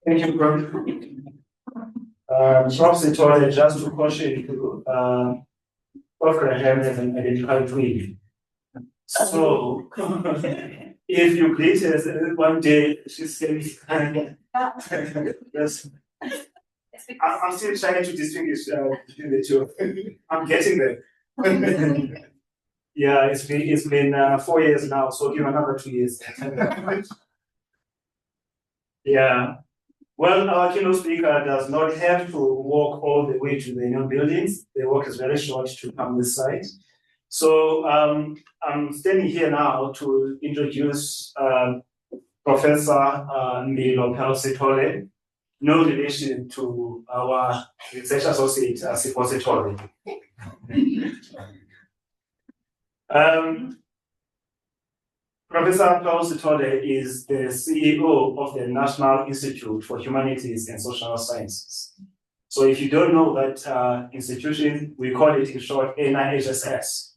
Thank you, Prof. Prof. Sithole, just to caution you, Prof. Graham has an identified twin. So, if you greet her one day, she says, yes. I'm still trying to distinguish between the two. I'm getting there. Yeah, it's been 4 years now, so give another 2 years. Yeah. Well, our keynote speaker does not have to walk all the way to the new buildings. The walk is very short to come this side. So I'm standing here now to introduce Professor Pearl Sithole, no relation to our research associate, Zikhona Sithole. Professor Pearl Sithole is the CEO of the National Institute for Humanities and Social Sciences. So if you don't know that institution, we call it in short NIHSS.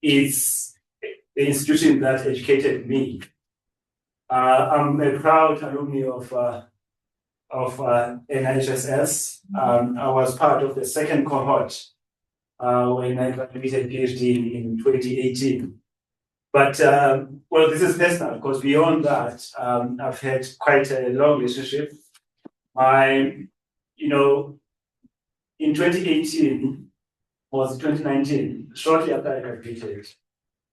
It's the institution that educated me. I'm a proud alumni of NIHSS. I was part of the second cohort when I graduated PhD in 2018. But, well, this is personal, because beyond that, I've had quite a long relationship. In 2018, was 2019, shortly after I graduated,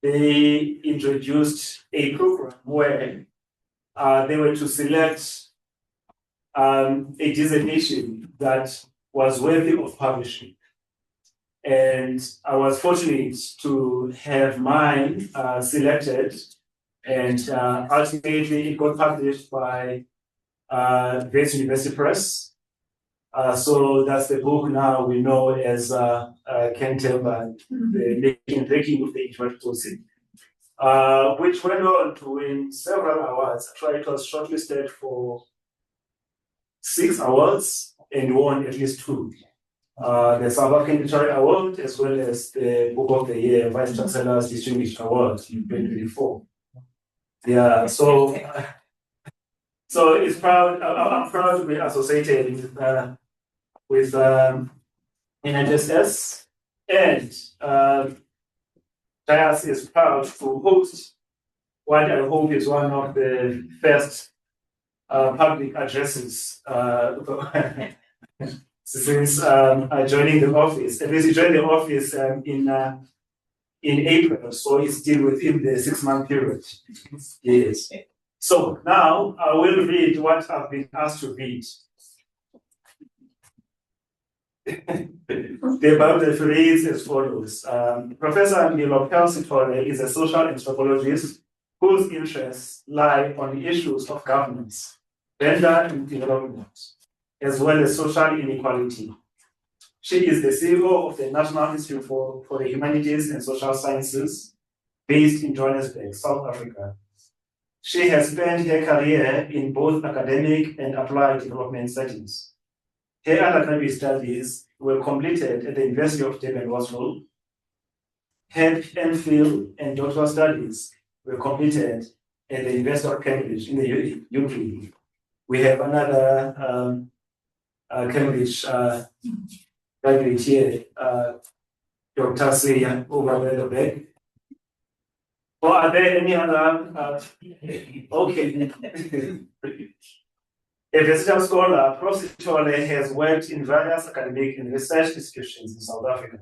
they introduced a program where they were to select a dissertation that was worthy of publishing. And I was fortunate to have mine selected, and ultimately it got published by Wits University Press. So that's the book now we know as Ken Temba, the Breaking of the Intellectual Scene, which went on to win several awards. Actually, it was shortlisted for 6 awards and won at least 2. The South African Literary Award, as well as the Book of the Year, Vice Chancellor's Distinguished Award in 2024. Yeah, so it's proud. I'm proud to be associated with NIHSS, and JIAS is proud to host what I hope is one of the first public addresses since joining the office. At least I joined the office in April, so it's still within the 6-month period. Yes. So now I will read what I've been asked to read. The biography reads as follows. Professor Pearl Sithole is a social anthropologist whose interests lie on the issues of governance, gender and development, as well as social inequality. She is the CEO of the National Institute for the Humanities and Social Sciences, based in Johannesburg, South Africa. She has spent her career in both academic and applied development settings. Her undergraduate studies were completed at the University of Durban-Waterfall. Her MPhil and doctoral studies were completed at the University of Cambridge in the UK. We have another Cambridge graduate here, Dr. Seya, over the back. Or are there any other? Okay. A versatile scholar, Prof. Sithole has worked in various academic and research institutions in South Africa.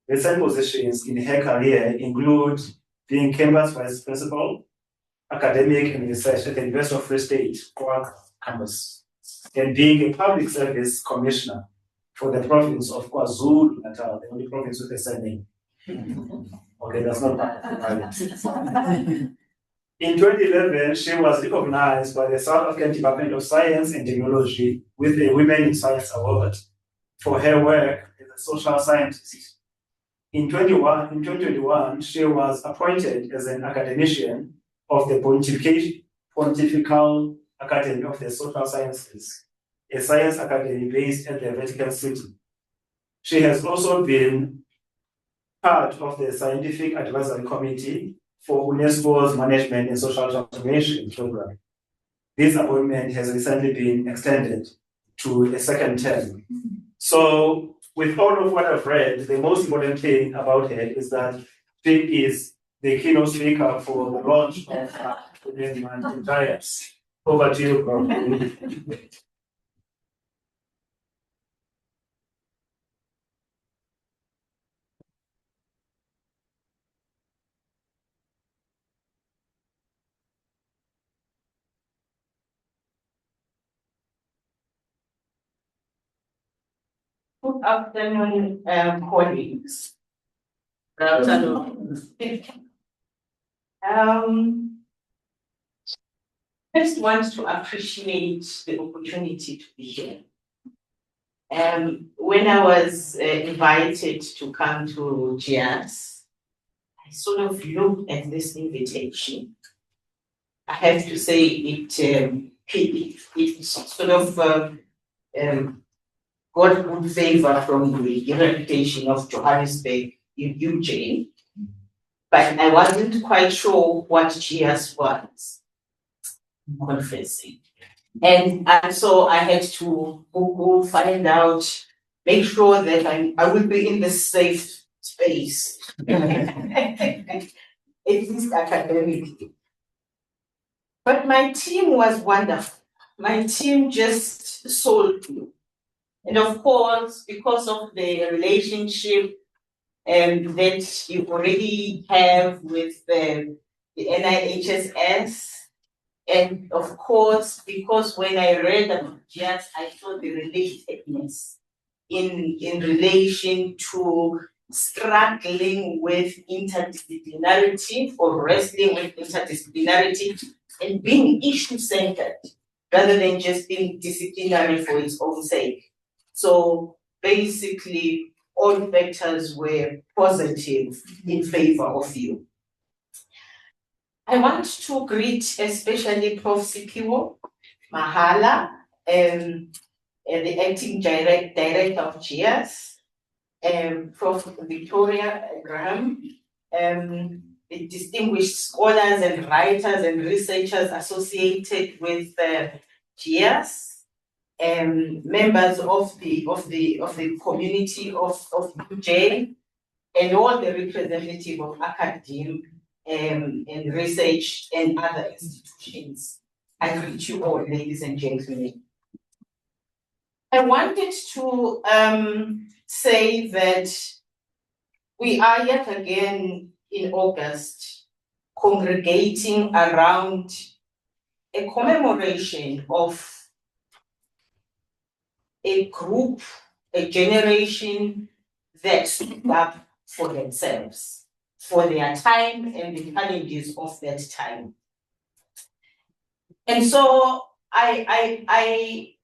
Recent positions in her career include being campus vice principal, academic and research at the University of Free State, Quark campus, and being a public service commissioner for the province of KwaZulu-Natal, the only province with a surname. Okay, that's not bad. In 2011, she was recognized by the South African Department of Science and Technology with the Women in Science Award for her work as a social scientist. In 2021, she was appointed as an academician of the Pontifical Academy of the Social Sciences, a science academy based at the Vatican City. She has also been part of the Scientific Advisory Committee for UNESCO's Management and Social Transformation Program. this appointment has recently been extended to a second term. So with all of what I've read, the most important thing about her is that she is the keynote speaker for the launch of JIAS. Over to you, Prof. Good afternoon, colleagues. Good afternoon. First, want to appreciate the opportunity to be here. When I was invited to come to JIAS, I sort of looked at this invitation. I have to say it sort of got good favor from the reputation of Johannesburg in Eugene, but I wasn't quite sure what JIAS was, confessing. And so I had to go find out, make sure that I will be in the safe space, at least academically. But my team was wonderful. My team just sold me. And of course, because of the relationship that you already have with the NIHSS, and of course, because when I read about JIAS, I saw the relatedness in relation to struggling with interdisciplinarity or wrestling with interdisciplinarity and being issue-centered rather than just being disciplinary for its own sake. So basically, all factors were positive in favor of you. I want to greet especially Prof. Sithole, Mahala, the acting director of JIAS, Prof. Victoria Graham, the distinguished scholars and writers and researchers associated with JIAS, members of the community of UJ, and all the representative of academia and research and other institutions. I greet you all, ladies and gentlemen. I wanted to say that we are yet again in August congregating around a commemoration of a group, a generation that stood up for themselves, for their time and the challenges of that time. And so I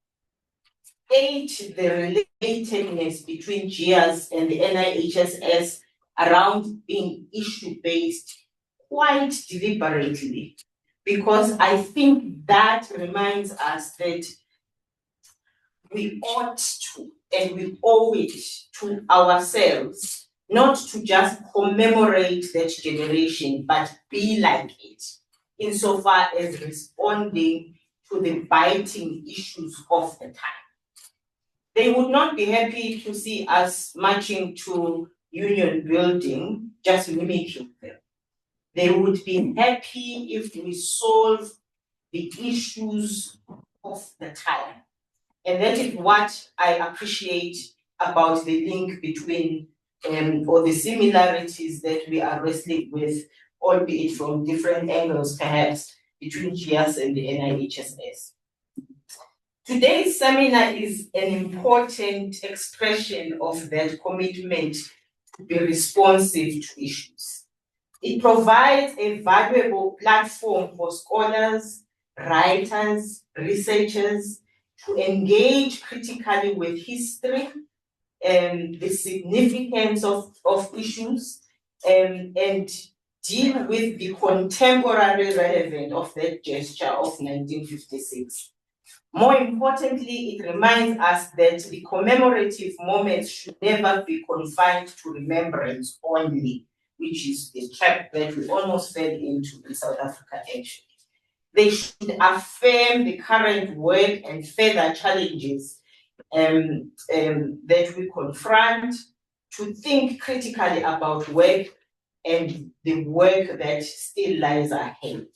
ate the relatedness between JIAS and the NIHSS around being issue-based quite deliberately, because I think that reminds us that we ought to and we owe it to ourselves not to just commemorate that generation, but be like it, insofar as responding to the biting issues of the time. They would not be happy to see us marching to Union Building, just mimicking them. They would be happy if we solve the issues of the time. And that is what I appreciate about the link between, or the similarities that we are wrestling with, albeit from different angles perhaps, between JIAS and the NIHSS. Today's seminar is an important expression of that commitment to be responsive to issues. It provides a valuable platform for scholars, writers, researchers to engage critically with history and the significance of issues, and deal with the contemporary relevance of that gesture of 1956. More importantly, it reminds us that the commemorative moments should never be confined to remembrance only, which is the trap that we almost fell into in South Africa actually. they should affirm the current work and further challenges that we confront, to think critically about work and the work that still lies ahead.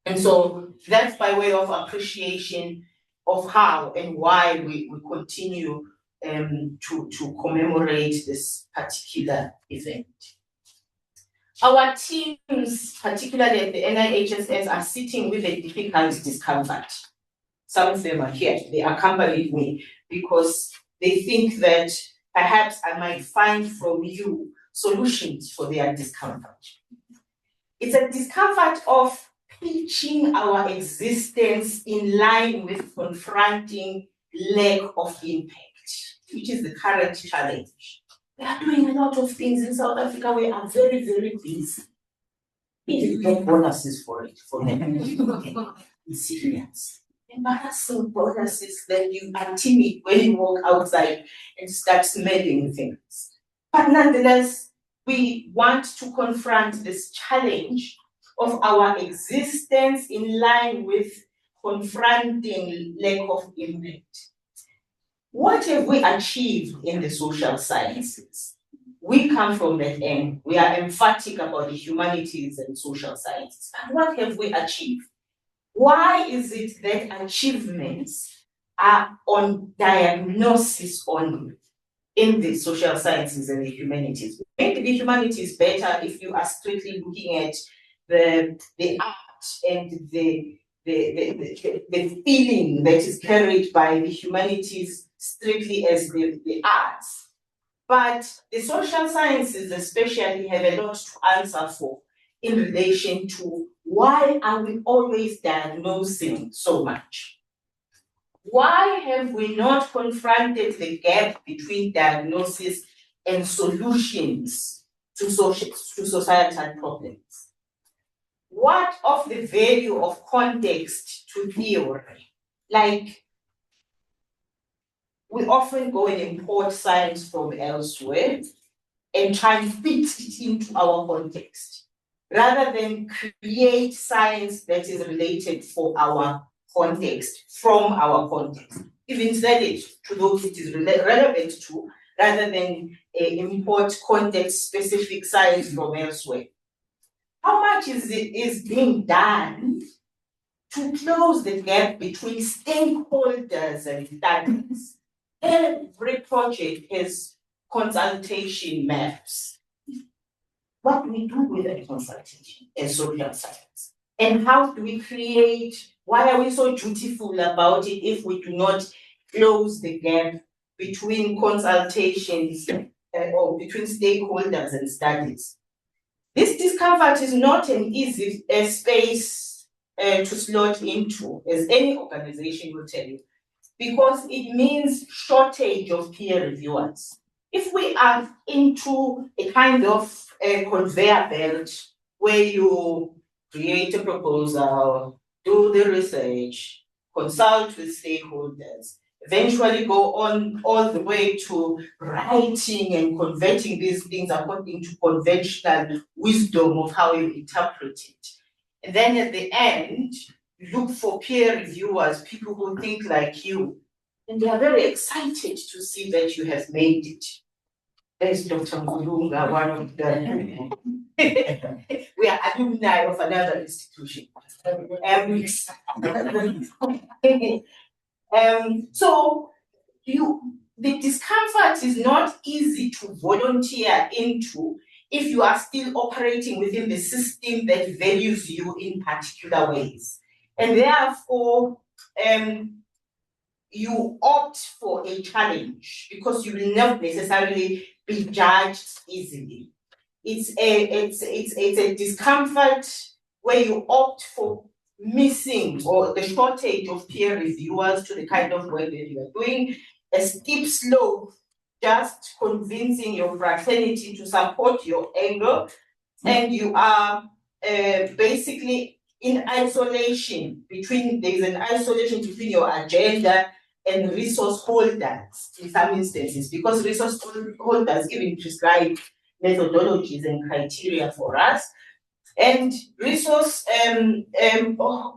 And so that's by way of appreciation of how and why we continue to commemorate this particular event. Our teams, particularly at the NIHSS, are sitting with a difficult discomfort. Some of them are here, they accompanied me because they think that perhaps I might find from you solutions for their discomfort. It's a discomfort of pitching our existence in line with confronting lack of impact, which is the current challenge. We are doing a lot of things in South Africa. We are very, very busy. We get bonuses for it, for them. It's serious. Embarrassing bonuses that you are timid when you walk outside and start smelling things. But nonetheless, we want to confront this challenge of our existence in line with confronting lack of impact. What have we achieved in the social sciences? We come from that end. We are emphatic about the humanities and social sciences. But what have we achieved? Why is it that achievements are on diagnosis only in the social sciences and the humanities? Maybe the humanities better if you are strictly looking at the art and the feeling that is carried by the humanities strictly as the arts. But the social sciences especially have a lot to answer for in relation to why are we always diagnosing so much? Why have we not confronted the gap between diagnosis and solutions to societal problems? What of the value of context to theory? Like, we often go and import science from elsewhere and try and fit it into our context, rather than create science that is related for our context, from our context. Even sell it to those it is relevant to, rather than import context-specific science from elsewhere. How much is being done to close the gap between stakeholders and studies? Every project has consultation maps. What do we do with that consultation as social science? And how do we create, why are we so dutiful about it if we do not close the gap between consultations or between stakeholders and studies? This discomfort is not an easy space to slot into, as any organization will tell you, because it means shortage of peer reviewers. If we are into a kind of conveyor belt where you create a proposal, do the research, consult with stakeholders, eventually go on all the way to writing and converting these things according to conventional wisdom of how you interpret it. And then at the end, look for peer reviewers, people who think like you, and they are very excited to see that you have made it. There's Dr. Ngulunga, one of the, we are alumni of another institution. So the discomfort is not easy to volunteer into if you are still operating within the system that values you in particular ways. And therefore, you opt for a challenge because you will not necessarily be judged easily. It's a discomfort where you opt for missing or the shortage of peer reviewers to the kind of work that you are doing, a steep slope, just convincing your fraternity to support your angle, and you are basically in isolation there's an isolation between your agenda and resource holders in some instances, because resource holders even prescribe methodologies and criteria for us. And resource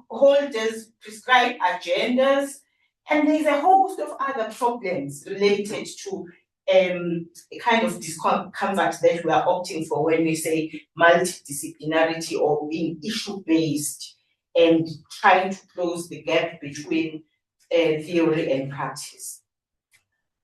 holders prescribe agendas, and there's a host of other problems related to a kind of discomfort that we are opting for when we say multidisciplinarity or being issue-based and trying to close the gap between theory and practice.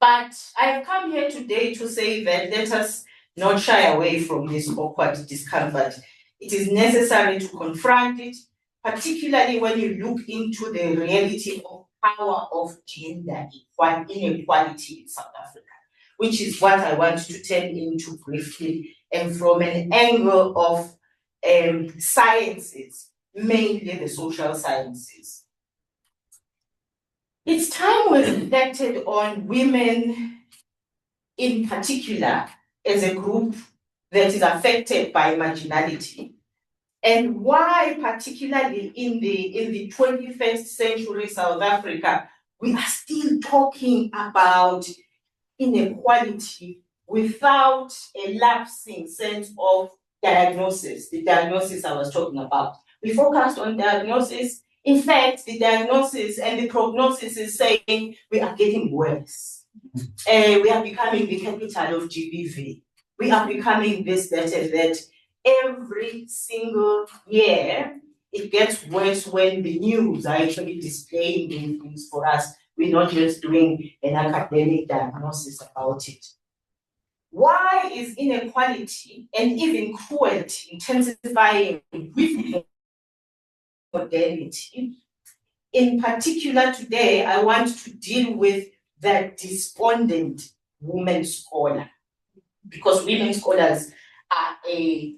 But I've come here today to say that let us not shy away from this awkward discomfort. It is necessary to confront it, particularly when you look into the reality of power of gender inequality in South Africa, which is what I want to turn into briefly, and from an angle of sciences, mainly the social sciences. It's time we reflected on women in particular as a group that is affected by marginality, and why particularly in the 21st century South Africa, we are still talking about inequality without a lapsing sense of diagnosis, the diagnosis I was talking about. We focused on diagnosis. In fact, the diagnosis and the prognosis is saying we are getting worse. We are becoming the capital of GBV. We are becoming this, that, and that. Every single year, it gets worse when the news are actually displaying these things for us. We're not just doing an academic diagnosis about it. Why is inequality and even cruelty intensifying with modernity? In particular today, I want to deal with that despondent woman scholar, because women scholars are a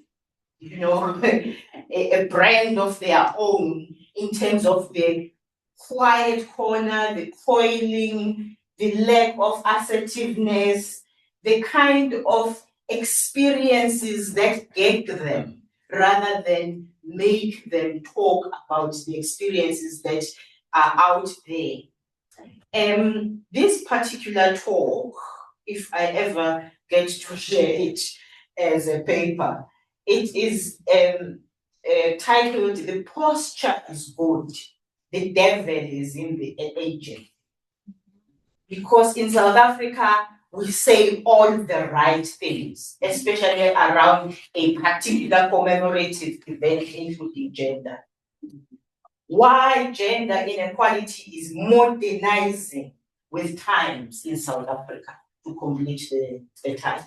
brand of their own in terms of the quiet corner, the coiling, the lack of assertiveness, the kind of experiences that get them rather than make them talk about the experiences that are out there. This particular talk, if I ever get to share it as a paper, it is titled "The Posture is Good, the Devil is in the Agent." Because in South Africa, we say all the right things, especially around a particular commemorative event, including gender. Why gender inequality is modernizing with times in South Africa, to complete the time.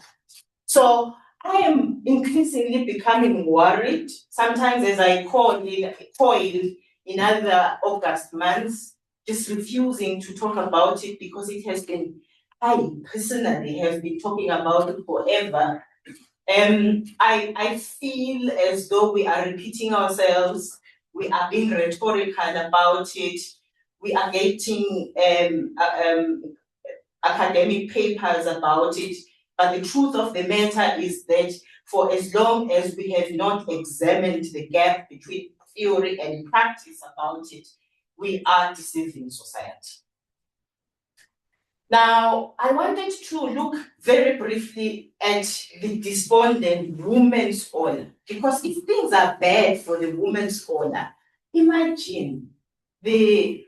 So I am increasingly becoming worried, sometimes as I coiled in other August months, just refusing to talk about it because it has been, I personally have been talking about it forever. I feel as though we are repeating ourselves, we are being rhetorical about it, we are getting academic papers about it, but the truth of the matter is that for as long as we have not examined the gap between theory and practice about it, we are deceiving society. Now, I wanted to look very briefly at the despondent woman scholar, because if things are bad for the woman scholar, imagine the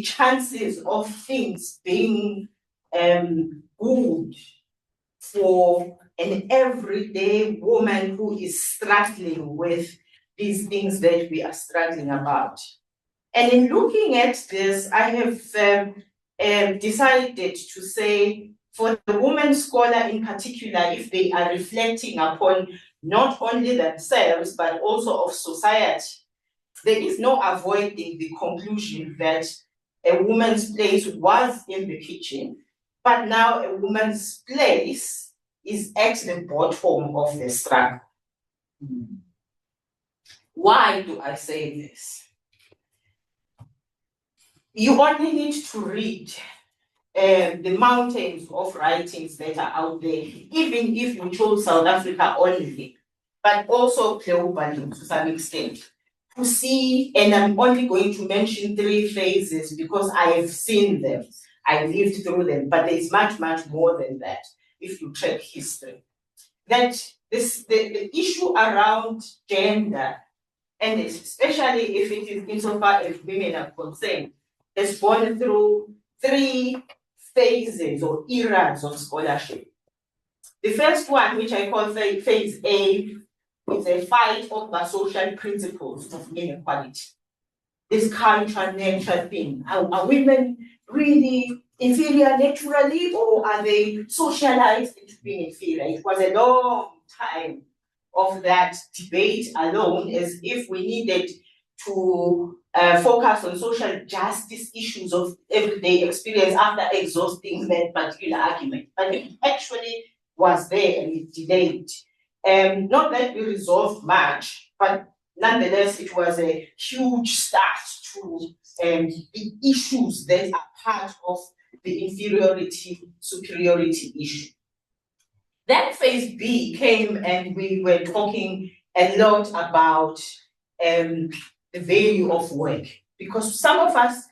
chances of things being good for an everyday woman who is struggling with these things that we are struggling about. And in looking at this, I have decided to say, for the woman scholar in particular, if they are reflecting upon not only themselves, but also of society, there is no avoiding the conclusion that a woman's place was in the kitchen, but now a woman's place is at the bottom of the struggle. Why do I say this? You only need to read the mountains of writings that are out there, even if you chose South Africa only, but also globally to some extent, to see, and I'm only going to mention 3 phases because I have seen them, I lived through them, but there's much, much more than that if you track history. That the issue around gender, and especially if it is insofar as women are concerned, has gone through 3 phases or eras of scholarship. The first one, which I call phase A, is a fight over social principles of inequality. This cultural nature thing. Are women really inferior naturally, or are they socialized into being inferior? It was a long time of that debate alone, as if we needed to focus on social justice issues of everyday experience after exhausting that particular argument. But it actually was there and it delayed. Not that we resolved much, but nonetheless, it was a huge start to the issues that are part of the inferiority, superiority issue. Then phase B came and we were talking a lot about the value of work, because some of us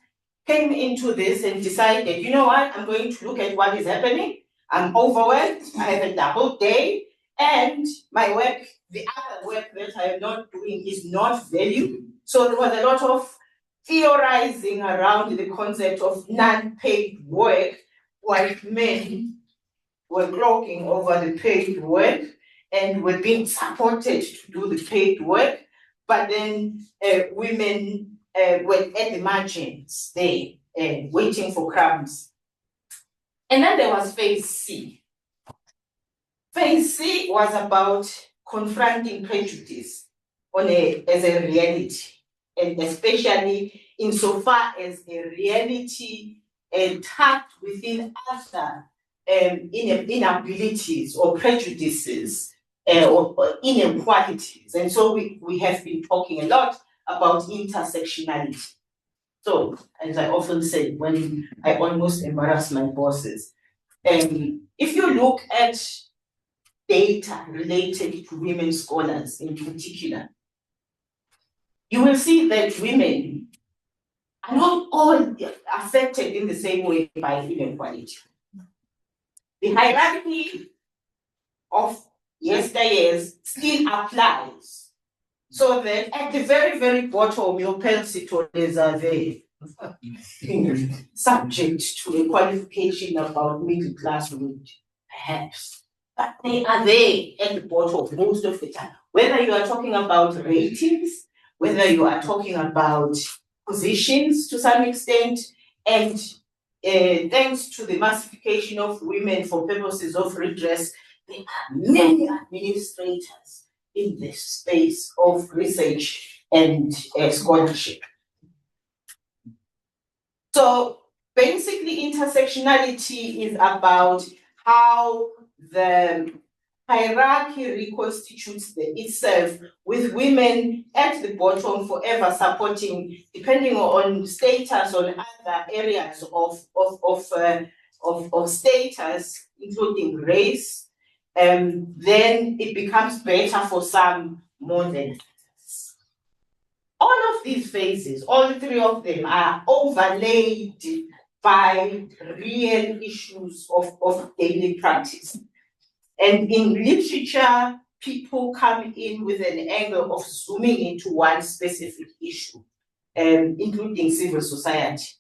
came into this and decided, you know what, I'm going to look at what is happening. I'm overworked, I have a double day, and my work, the other work that I am not doing is not valued. So there was a lot of theorizing around the concept of non-paid work, while men were clogging over the paid work and were being supported to do the paid work, but then women were at the margins there, waiting for crumbs. And then there was phase C. Phase C was about confronting prejudice as a reality, and especially insofar as a reality tucked within other inabilities or prejudices or inequalities. And so we have been talking a lot about intersectionality. So, as I often say when I almost embarrass my bosses, if you look at data related to women scholars in particular, you will see that women are not all affected in the same way by inequality. The hierarchy of yesteryears still applies, so that at the very, very bottom, your Pearl Sithole are there, subject to a qualification about middle class wage, perhaps. But they are there at the bottom most of the time. Whether you are talking about ratings, whether you are talking about positions to some extent, and thanks to the massification of women for purposes of redress, there are many administrators in this space of research and scholarship. So basically, intersectionality is about how the hierarchy reconstitutes itself, with women at the bottom forever supporting, depending on status, on other areas of status, including race. Then it becomes better for some more than others. All of these phases, all 3 of them, are overlaid by real issues of daily practice. And in literature, people come in with an angle of zooming into one specific issue, including civil society.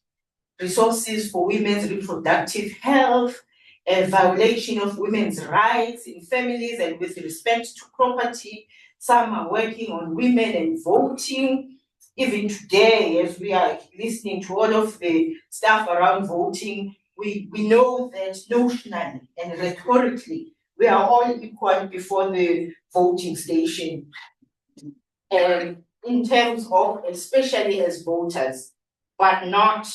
Resources for women's reproductive health, a violation of women's rights in families and with respect to property. Some are working on women and voting. Even today, as we are listening to all of the stuff around voting, we know that notionally and rhetorically, we are all equal before the voting station. In terms of, especially as voters, but not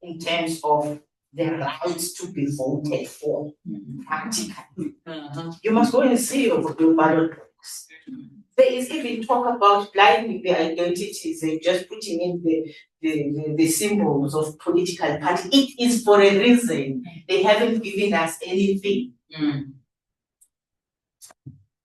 in terms of the rights to be voted for, practically. You must go and see your ballot box. There is even talk about blinding the identities and just putting in the symbols of political party. It is for a reason. They haven't given us anything.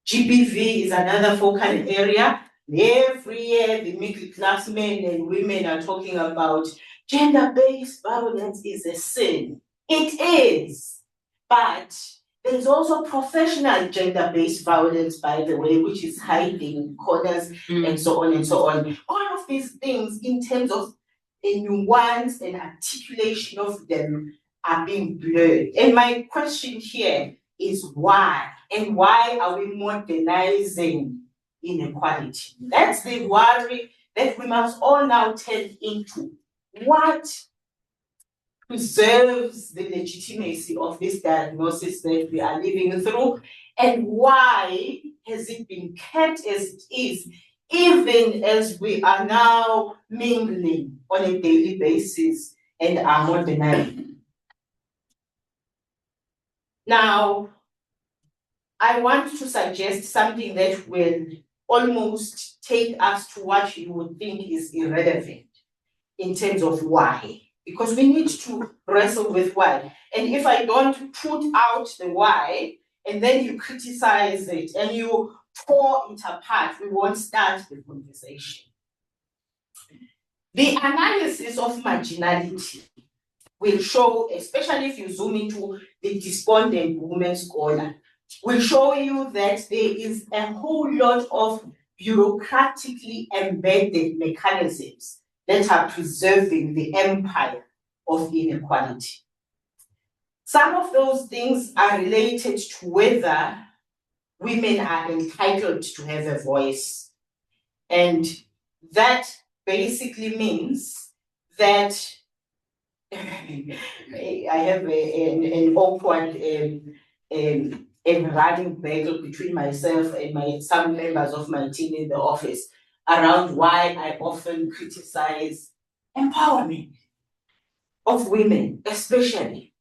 GBV is another focal area. Every year, the middle class men and women are talking about gender-based violence is a sin. It is, but There's also professional gender-based violence, by the way, which is hiding corners and so on and so on. All of these things, in terms of a nuance and articulation of them, are being blurred. And my question here is why? And why are we modernizing inequality? That's the worry that we must all now turn into. What preserves the legitimacy of this diagnosis that we are living through, and why has it been kept as it is, even as we are now mingling on a daily basis and are modernizing? Now, I want to suggest something that will almost take us to what you would think is irrelevant in terms of why. Because we need to wrestle with why. And if I don't put out the why, and then you criticize it and you tore it apart, we won't start the conversation. The analysis of marginality will show, especially if you zoom into the despondent woman scholar, will show you that there is a whole lot of bureaucratically embedded mechanisms that are preserving the empire of inequality. Some of those things are related to whether women are entitled to have a voice. And that basically means that I have an awkward running battle between myself and some members of my team in the office around why I often criticize empowerment of women, especially,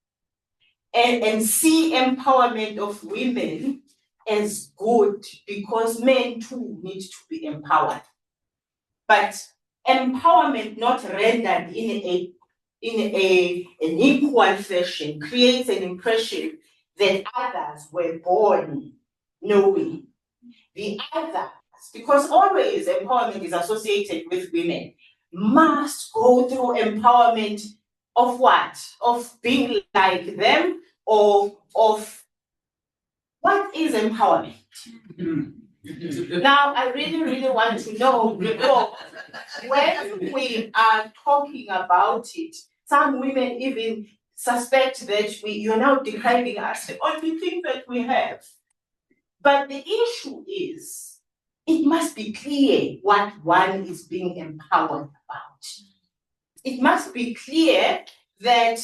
and see empowerment of women as good, because men too need to be empowered. But empowerment not rendered in an equal fashion creates an impression that others were born knowing. The others, because always empowerment is associated with women, must go through empowerment of what? Of being like them, or of what is empowerment? Now, I really, really want to know, because when we are talking about it, some women even suspect that you're now depriving us the only thing that we have. But the issue is, it must be clear what one is being empowered about. It must be clear that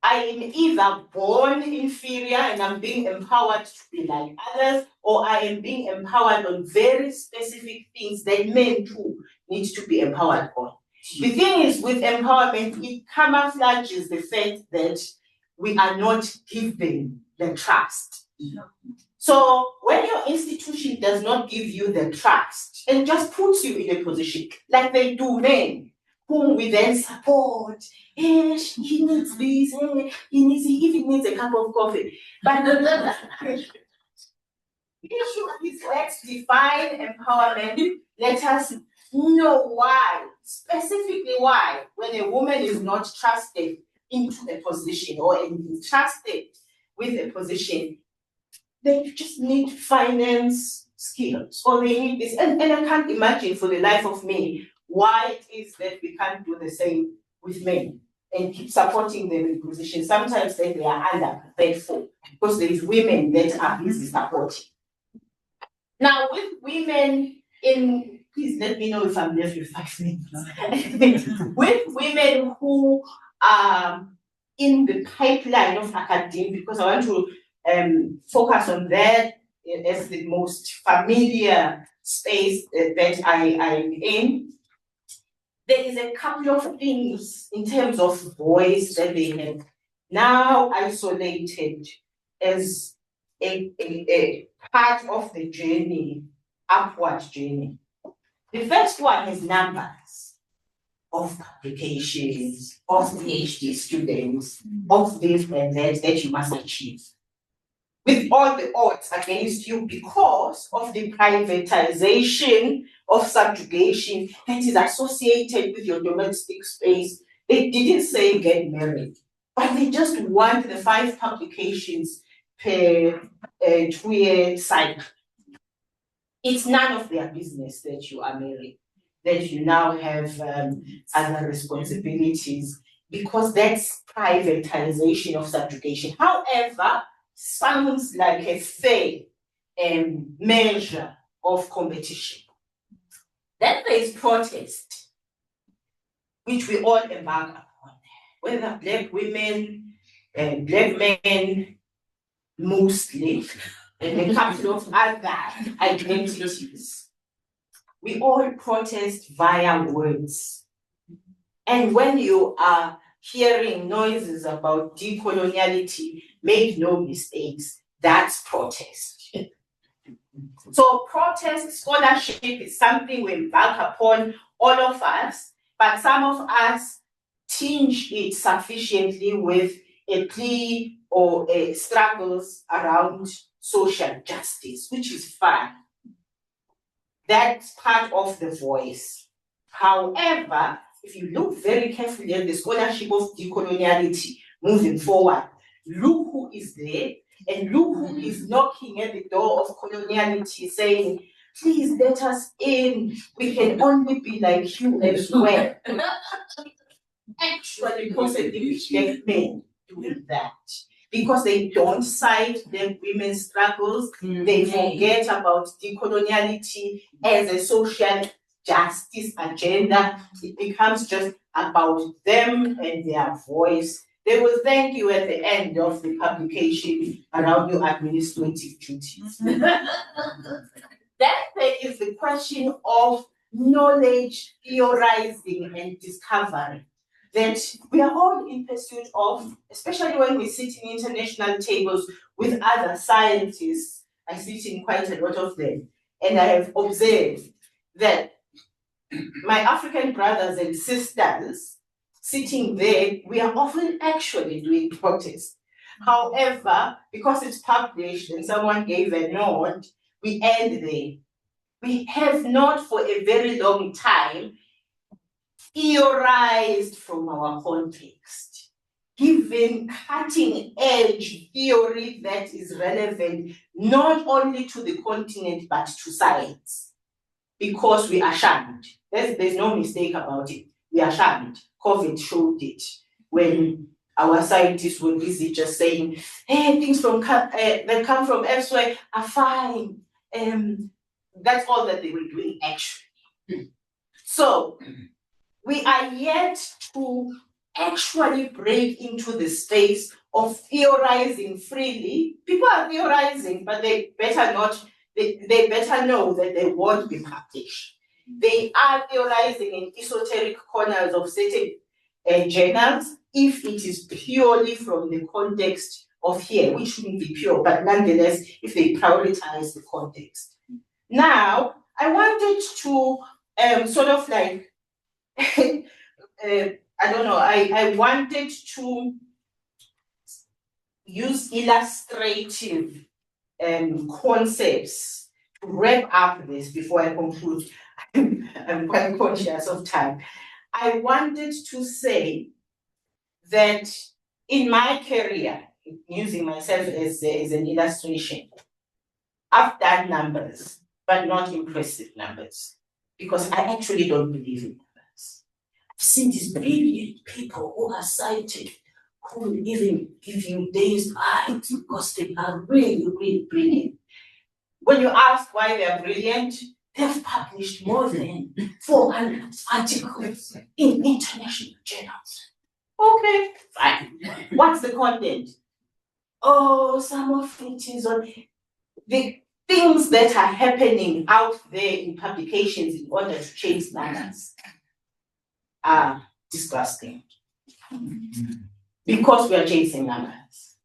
I am either born inferior and I'm being empowered to be like others, or I am being empowered on very specific things that men too need to be empowered on. The thing is, with empowerment, it camouflages the fact that we are not given the trust. So when your institution does not give you the trust and just puts you in a position, like they do men, whom we then support, he needs this, he even needs a cup of coffee. But the issue is, let's define empowerment. Let us know why, specifically why, when a woman is not trusted into a position or entrusted with a position, they just need finance skills, or they need this. And I can't imagine for the life of me why it is that we can't do the same with men and keep supporting them in positions. Sometimes they are underpaid for, because there is women that are busy supporting. Now, with women in, please let me know if I'm left with 5 minutes. With women who are in the pipeline of academia, because I want to focus on that as the most familiar space that I'm in. There is a couple of things in terms of voice that they have now isolated as a part of the journey, upward journey. The first one is numbers of publications, of PhD students, of this and that you must achieve, with all the odds against you because of the privatization of subjugation that is associated with your domestic space. They didn't say get married, but they just want the 5 publications per 2-year cycle. It's none of their business that you are married, that you now have other responsibilities, because that's privatization of subjugation. However, sounds like a fair measure of competition. Then there is protest, which we all embark upon, whether Black women and Black men, mostly, and a couple of other identities. We all protest via words. And when you are hearing noises about decoloniality, make no mistakes, that's protest. So protest scholarship is something we embark upon, all of us, but some of us tinge it sufficiently with a plea or struggles around social justice, which is fine. That's part of the voice. However, if you look very carefully at the scholarship of decoloniality moving forward, look who is there and look who is knocking at the door of coloniality saying, please let us in, we can only be like you as well. Actually, possibly Black men doing that, because they don't cite the women's struggles, they forget about decoloniality as a social justice agenda. It becomes just about them and their voice. They will thank you at the end of the publication around your administrative duties. Then there is the question of knowledge, theorizing, and discovery that we are all in pursuit of, especially when we sit in international tables with other scientists. I sit in quite a lot of them, and I have observed that my African brothers and sisters sitting there, we are often actually doing protest. However, because it's published and someone gave a nod, we end there. We have not for a very long time theorized from our context, given cutting edge theory that is relevant not only to the continent but to science, because we are shunned. There's no mistake about it. We are shunned. COVID showed it when our scientists were busy just saying, hey, things that come from elsewhere are fine. That's all that they were doing actually. So we are yet to actually break into the space of theorizing freely. People are theorizing, but they better not, they better know that they won't be published. They are theorizing in esoteric corners of certain journals, if it is purely from the context of here, which shouldn't be pure, but nonetheless, if they prioritize the context. Now, I wanted to sort of like, I don't know, I wanted to use illustrative concepts to wrap up this before I conclude. I'm quite conscious of time. I wanted to say that in my career, using myself as an illustration, I've done numbers, but not impressive numbers, because I actually don't believe in numbers. I've seen these brilliant people who are cited, who will even give you dazed eyes because they are really, really brilliant. When you ask why they are brilliant, they've published more than 400 articles in international journals. Okay, fine. What's the content? Oh, some of it is on the things that are happening out there in publications in order to change manners are disgusting. Because we are chasing numbers.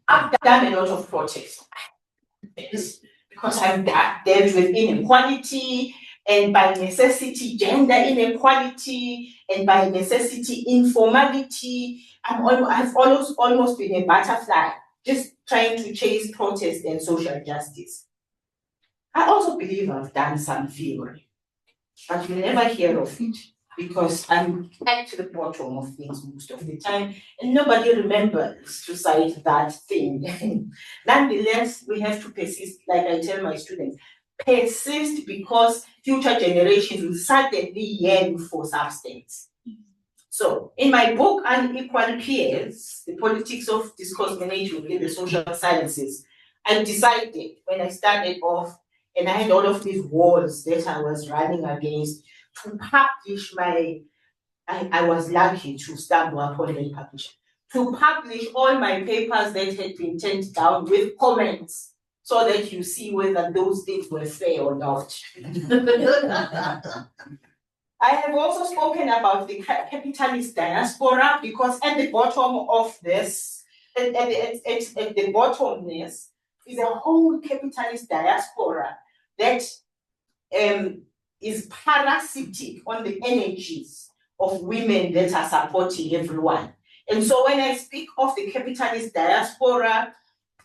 I've done a lot of protests. Because I've dealt with inequality, and by necessity, gender inequality, and by necessity, informality. I've almost been a butterfly, just trying to chase protest and social justice. I also believe I've done some theory, but you never hear of it. because I'm at the bottom of things most of the time, and nobody remembers to cite that thing. Nonetheless, we have to persist, like I tell my students, persist because future generations will certainly yearn for substance. So, in my book, Unequal Peers, The Politics of Discourse Management in the Social Sciences, I decided when I started off, and I had all of these walls that I was running against, to publish I was lucky to stumble upon a publisher, to publish all my papers that had been turned down with comments, so that you see whether those things were fair or not. I have also spoken about the capitalist diaspora because at the bottom of this, at the bottomness, is a whole capitalist diaspora that is parasitic on the energies of women that are supporting everyone. And so when I speak of the capitalist diaspora,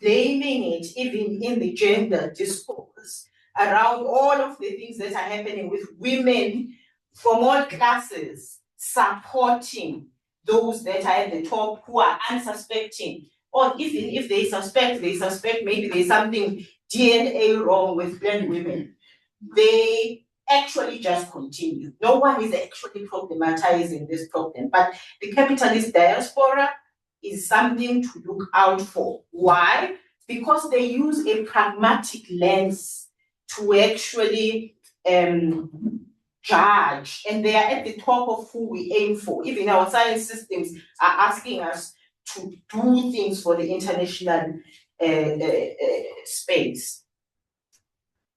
blaming it even in the gender discourse around all of the things that are happening with women from all classes supporting those that are at the top who are unsuspecting, or even if they suspect maybe there's something DNA wrong with black women. They actually just continue. No one is actually problematizing this problem, but the capitalist diaspora is something to look out for. Why? Because they use a pragmatic lens to actually judge, and they are at the top of who we aim for. Even our science systems are asking us to do things for the international space.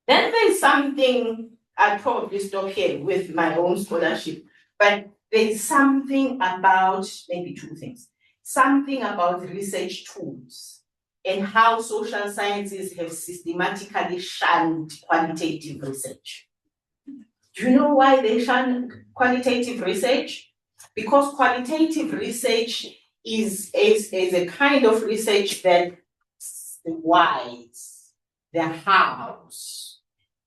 Then there's something, I'll probably stop here with my own scholarship, but there's something about, maybe two things, something about research tools and how social sciences have systematically shunned qualitative research. Do you know why they shun qualitative research? Because qualitative research is a kind of research that the whys, the hows,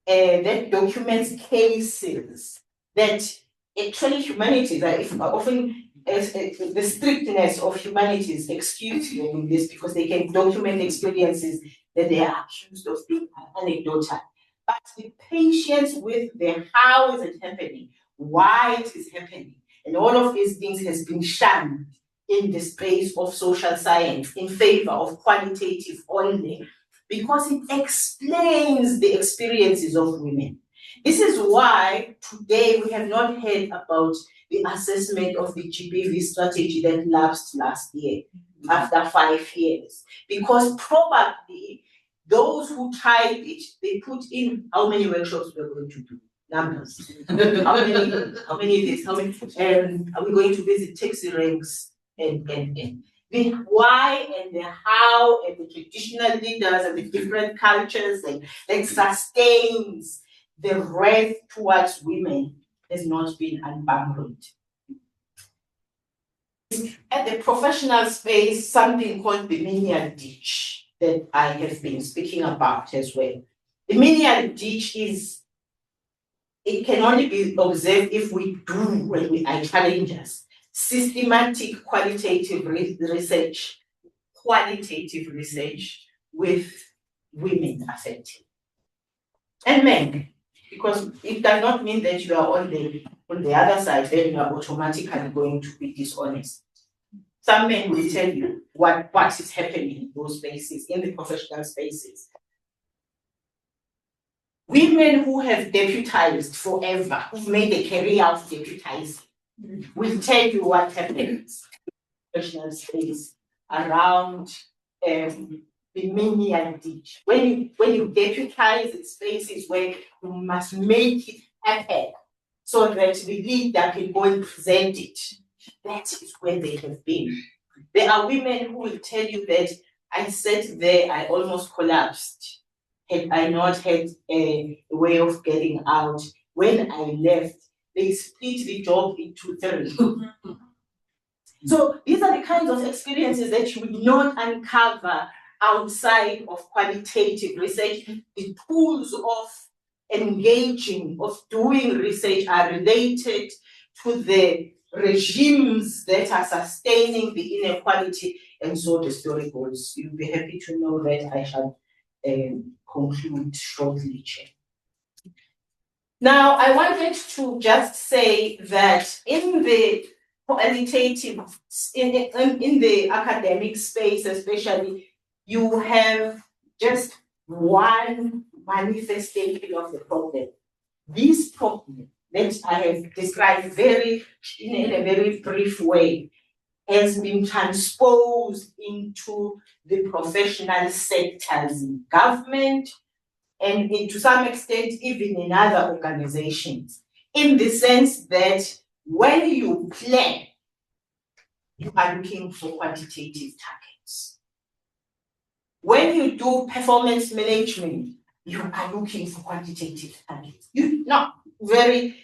that documents cases, that actually humanities are often, the strictness of humanities excuse them in this because they can document experiences that they are accused of being anecdotal. But the patience with the how is it happening, why it is happening, and all of these things has been shunned in the space of social science in favor of qualitative only, because it explains the experiences of women. This is why today we have not heard about the assessment of the GBV strategy that lapsed last year after 5 years, because probably those who tried it, they put in how many workshops we're going to do, numbers. How many days, how many, are we going to visit taxi ranks and. The why and the how and the traditional leaders and the different cultures and sustains the wrath towards women has not been unbundled. At the professional space, something called the menial ditch that I have been speaking about as well. The menial ditch it can only be observed if we do, when we are challengers, systematic qualitative research with women affected. And men, because it does not mean that you are on the other side, then you are automatically going to be dishonest. Some men will tell you what is happening in those spaces, in the professional spaces. Women who have deputized forever, who've made a career of deputizing, will tell you what happens in the professional space around the menial ditch. When you deputize in spaces where you must make it happen so that the leader can go and present it, that is where they have been. There are women who will tell you that I sat there, I almost collapsed. Had I not had a way of getting out, when I left, they split the job into 3. So these are the kinds of experiences that you will not uncover outside of qualitative research. The tools of engaging, of doing research are related to the regimes that are sustaining the inequality, and so the story goes. You'll be happy to know that I shall conclude shortly, Chair. Now, I wanted to just say that in the qualitative, in the academic space especially, you have just one manifestation of the problem. This problem that I have described in a very brief way has been transposed into the professional sectors in government, and to some extent even in other organizations, in the sense that when you plan, you are looking for quantitative targets. When you do performance management, you are looking for quantitative targets. You're not very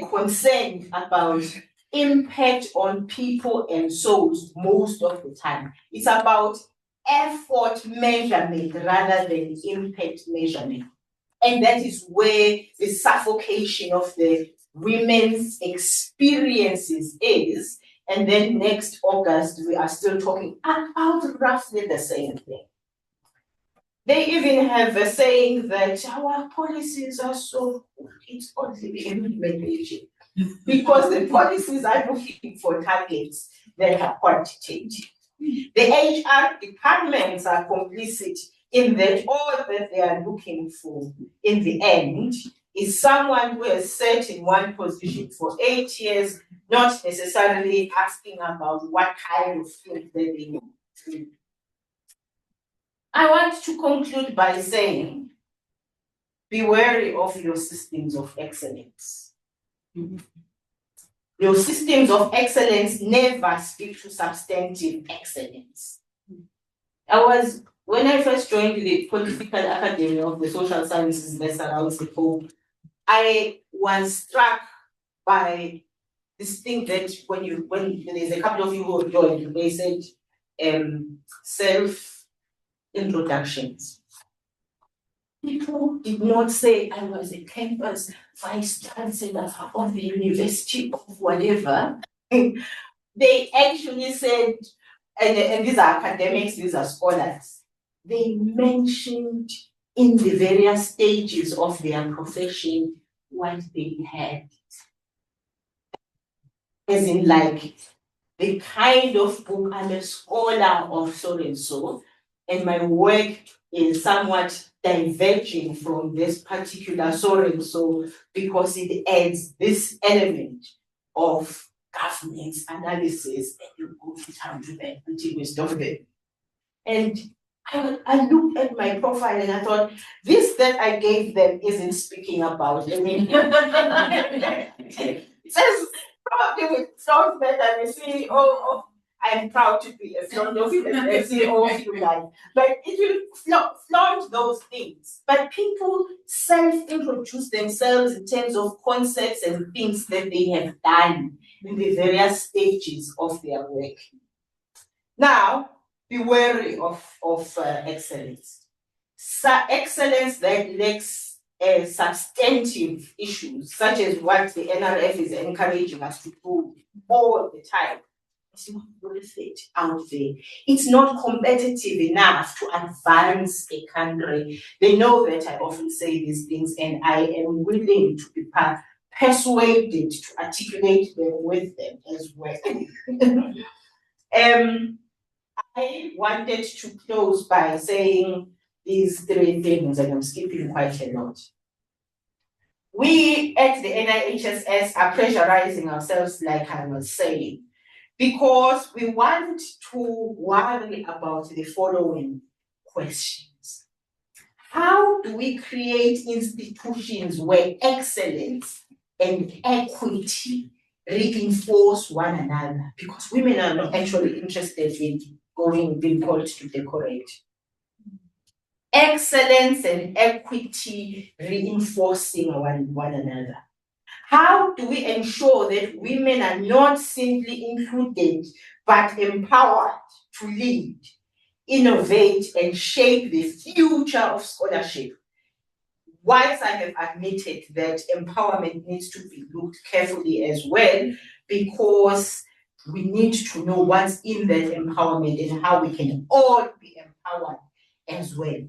concerned about impact on people and souls most of the time. It's about effort measurement rather than impact measurement. And that is where the suffocation of the women's experiences is. And then next August, we are still talking about roughly the same thing. They even have a saying that our policies are so good, it's only the implementation. Because the policies are looking for targets that are quantitative. The HR departments are complicit in that all that they are looking for in the end is someone who has sat in one position for 8 years, not necessarily asking about what kind of things that they do. I want to conclude by saying, be wary of your systems of excellence. Your systems of excellence never speak to substantive excellence. When I first joined the Political Academy of the Social Sciences that surrounds the Pope, I was struck by this thing that when there's a couple of you who joined, they said self-introductions. People did not say I was a campus vice chancellor of the university of whatever. They actually said, and these are academics, these are scholars, they mentioned in the various stages of their profession what they had. As in, like, the kind of book, I'm a scholar of so and so, and my work is somewhat diverging from this particular so and so because it adds this element of governance analysis, and you go to the continuous of it. And I looked at my profile and I thought, this that I gave them isn't speaking about. I mean, it says probably with flaunt that I'm a CEO of, I'm proud to be a flaunt of a CEO of you guys. But it will flaunt those things. But people self-introduce themselves in terms of concepts and things that they have done in the various stages of their work. Now, be wary of excellence. Excellence that lacks substantive issues, such as what the NRF is encouraging us to do all the time. It's not worth it out there. It's not competitive enough to advance a country. They know that I often say these things, and I am willing to be persuaded to articulate them with them as well. I wanted to close by saying these three things, and I'm skipping quite a lot. We at the NIHSS are pressurizing ourselves, like I was saying, because we want to worry about the following questions. How do we create institutions where excellence and equity reinforce one another? Because women are not actually interested in being called to decorate. Excellence and equity reinforcing one another. How do we ensure that women are not simply included, but empowered to lead, innovate, and shape the future of scholarship? whilst I have admitted that empowerment needs to be looked carefully as well, because we need to know what's in that empowerment and how we can all be empowered as well,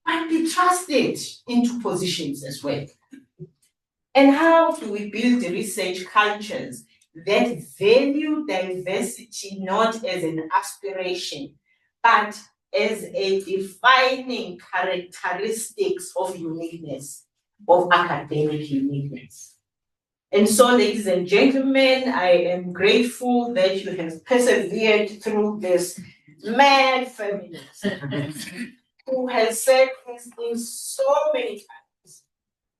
and be trusted into positions as well. And how do we build research cultures that value diversity not as an aspiration, but as a defining characteristics of uniqueness, of academic uniqueness? And so, ladies and gentlemen, I am grateful that you have persevered through this mad feminist who has said these things so many times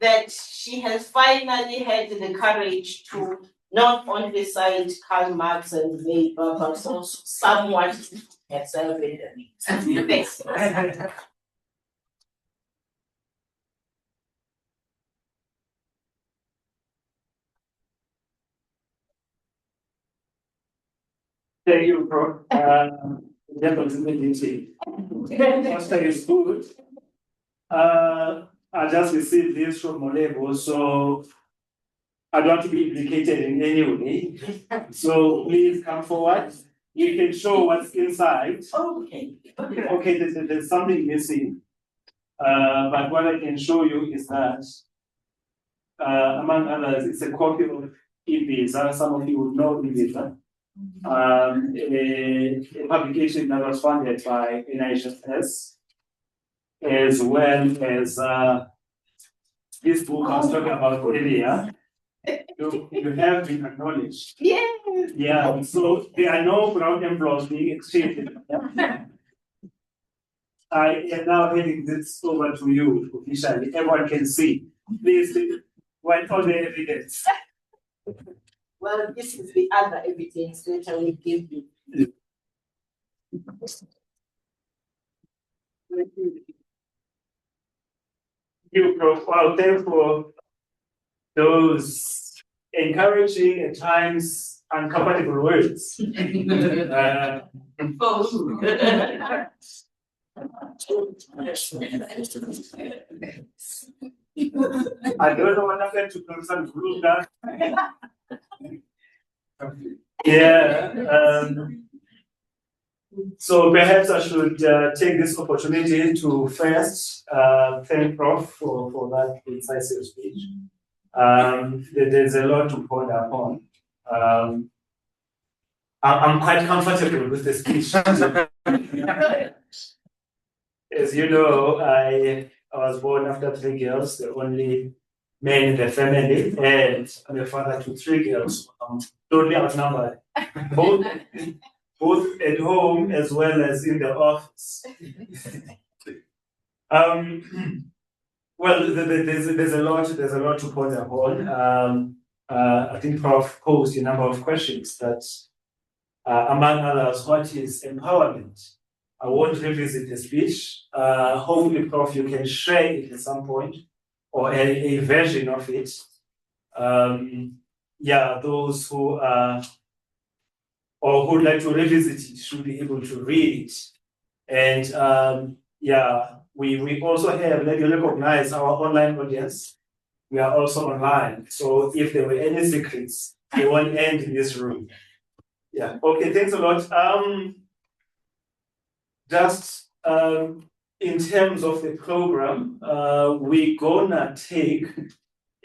that she has finally had the courage to not only cite Karl Marx and Weber, but also somewhat herself in the mix. Thank you, Prof. That was amazing. Pastor is good. I just received this from Molebo, so I don't want to be implicated in any way. So please come forward. You can show what's inside. Okay. Okay, there's something missing. But what I can show you is that, among others, it's a copy of Ibiza. Some of you would know Ibiza. A publication that was funded by NIHSS, as well as this book I was talking about earlier. You have been acknowledged. Yeah. Yeah, so there are no brown envelopes being exchanged. I am now handing this over to you officially. Everyone can see. Please, write all the evidence. Well, this is the other evidence that I will give you. Thank you, Prof. Well, thanks for those encouraging, at times uncomfortable words. I don't know what happened to Professor Pearl. Yeah. So perhaps I should take this opportunity to first thank Prof for that incisive speech. There's a lot to ponder upon. I'm quite comfortable with the speech. As you know, I was born after 3 girls, the only man in the family, and I'm a father to 3 girls. I'm totally outnumbered, both at home as well as in the office. Well, there's a lot to ponder upon. I think Prof posed a number of questions that, among others, what is empowerment? I won't revisit the speech. Hopefully, Prof, you can share it at some point, or a version of it. Yeah, those who are or who would like to revisit it should be able to read it. And yeah, we also have, let you recognize our online audience. We are also online. So if there were any secrets, they won't end in this room. Yeah, okay, thanks a lot. Just in terms of the program, we're gonna take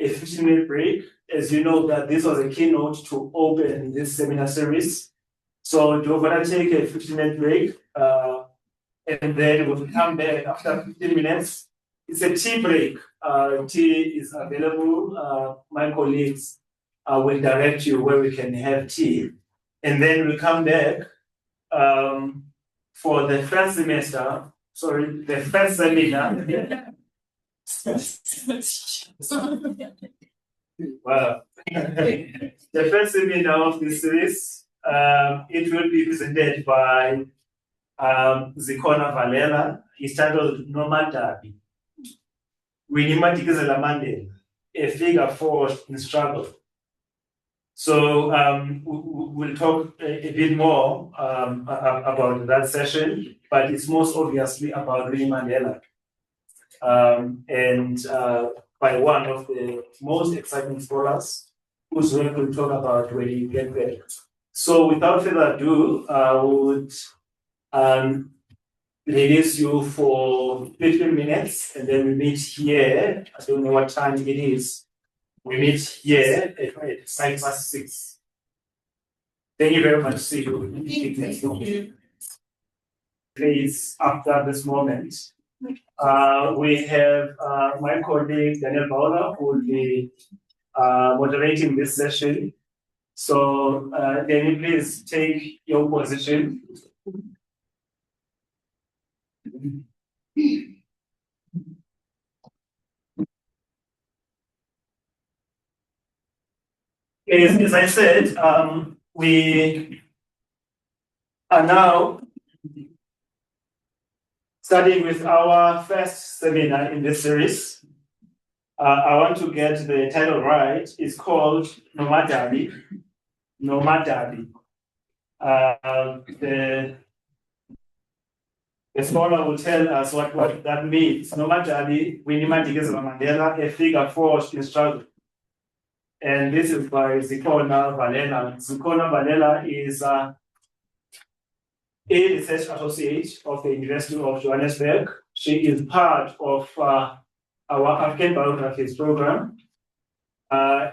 a 15-minute break. As you know, that this was a keynote to open this seminar series. So we're gonna take a 15-minute break, and then we'll come back after 15 minutes. It's a tea break. Tea is available. My colleagues will direct you where we can have tea. And then we'll come back for the first semester, the first seminar. Wow. The first seminar of this series, it will be presented by Zikhona Valela. It's titled Nomadabi. Winnie Madikizela-Mandela, a figure forged in struggle. So we'll talk a bit more about that session, but it's most obviously about Winnie Mandela. And by one of the most exciting scholars, whose work we'll talk about when you get there. So without further ado, I would release you for 15 minutes, and then we meet here. I don't know what time it is. We meet here at 6:05. Thank you very much. See you. Please, after this moment, we have my colleague Daniel Paola, who will be moderating this session. So, Daniel, please take your position. As I said, we are now starting with our first seminar in this series. I want to get the title right. It's called Nomadabi. Nomadabi. The scholar will tell us what that means. Nomadabi, Winnie Madikizela-Mandela, a figure forged in struggle. And this is by Zikhona Valela. Zikhona Valela is a research associate of the University of Johannesburg. She is part of our African Biographies program.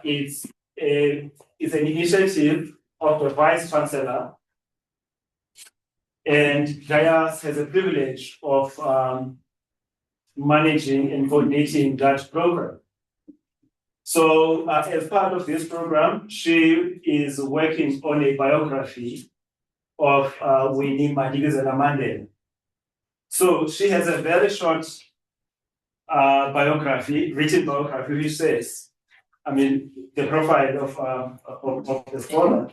It's an initiative of the Vice Chancellor, and JIAS has a privilege of managing and coordinating that program. So as part of this program, she is working on a biography of Winnie Madikizela-Mandela. So she has a very short biography, written biography, which says, the profile of the scholar.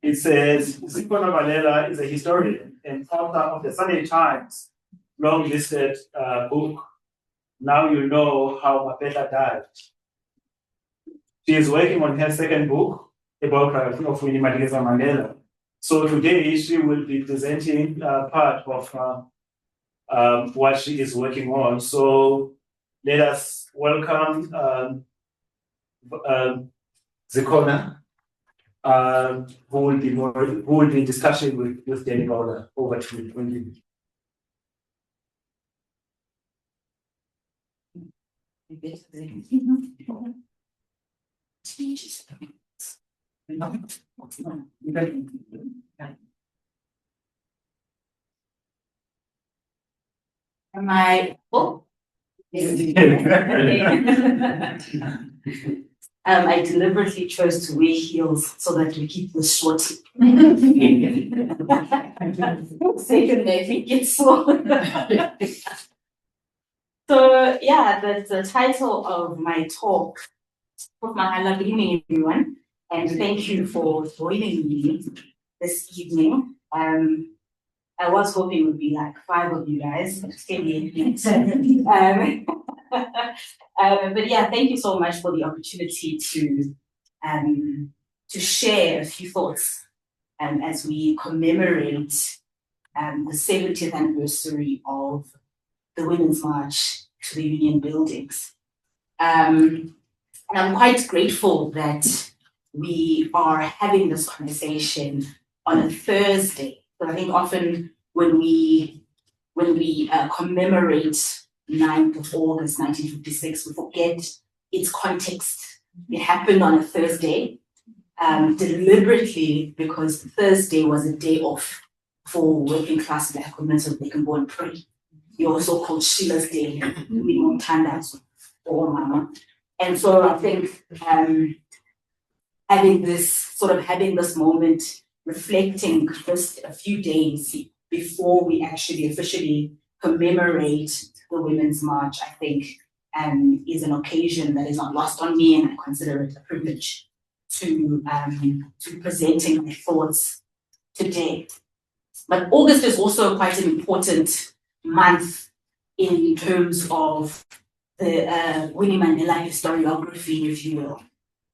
It says, Zikhona Valela is a historian and author of the Sunday Times long-listed book, Now You Know How Mapela Died. She is working on her second book, a biography of Winnie Madikizela-Mandela. So today she will be presenting part of what she is working on. So let us welcome Zikhona, who will be discussing with Danny Paola. Over to you. Am I? Oh. I deliberately chose to wear heels so that we keep this short. Second, I think it's so. So yeah, the title of my talk. Good evening, everyone, and thank you for joining me this evening. I was hoping it would be like 5 of you guys, but but yeah, thank you so much for the opportunity to share a few thoughts as we commemorate the 70th anniversary of the Women's March to the Union Buildings. And I'm quite grateful that we are having this conversation on a Thursday. But I think often when we commemorate 9th of August 1956, we forget its context. It happened on a Thursday, deliberately, because Thursday was a day off for working class Black women so they can go and pray. We also called Sheila's Day, or Mama. And so I think having this moment, reflecting just a few days before we actually officially commemorate the Women's March, I think is an occasion that is not lost on me, and I consider it a privilege to presenting my thoughts today. But August is also quite an important month in terms of the Winnie Mandela historiography, if you will.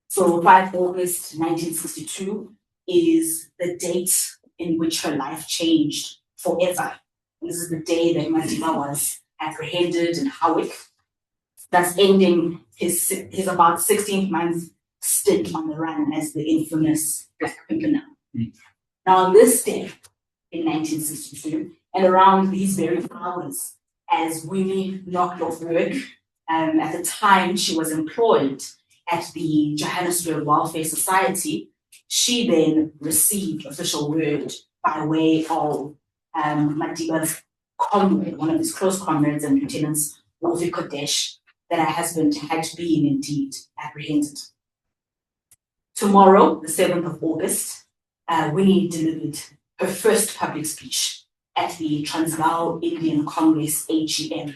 So 5 August 1962 is the date in which her life changed forever. This is the day that Mandela was apprehended in Howick. thus ending his about 16th month stint on the run as the infamous Black Pimpernel. Now, on this day in 1962, and around these very hours, as Winnie knocked off work, at the time she was employed at the Johannesburg Welfare Society, she then received official word by way of Madiba's comrade, one of his close comrades and lieutenants, Wolfie Kodesh, that her husband had been indeed apprehended. Tomorrow, the 7th of August, Winnie delivered her first public speech at the Transvaal Indian Congress, AGM.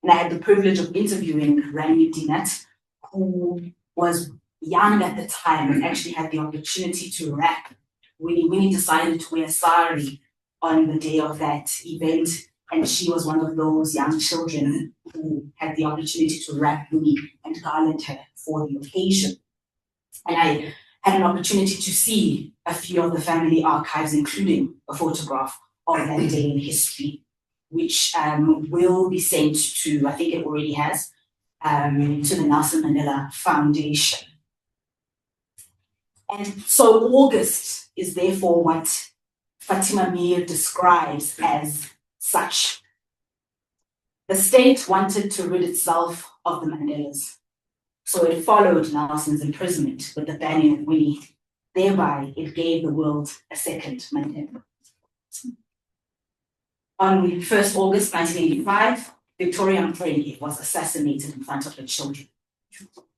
And I had the privilege of interviewing Rani Dinat, who was young at the time and actually had the opportunity to rap. Winnie decided to wear sari on the day of that event, and she was one of those young children who had the opportunity to rap Winnie and garland her for the occasion. And I had an opportunity to see a few of the family archives, including a photograph of that day in history, which will be sent to, I think it already has, to the Nelson Mandela Foundation. And so August is therefore what Fatima Meer describes as such. The state wanted to rid itself of the Mandelas. So it followed Nelson's imprisonment with the banning of Winnie. Thereby, it gave the world a second Mandela. On 1st August 1985, Victoria Mprenge was assassinated in front of her children.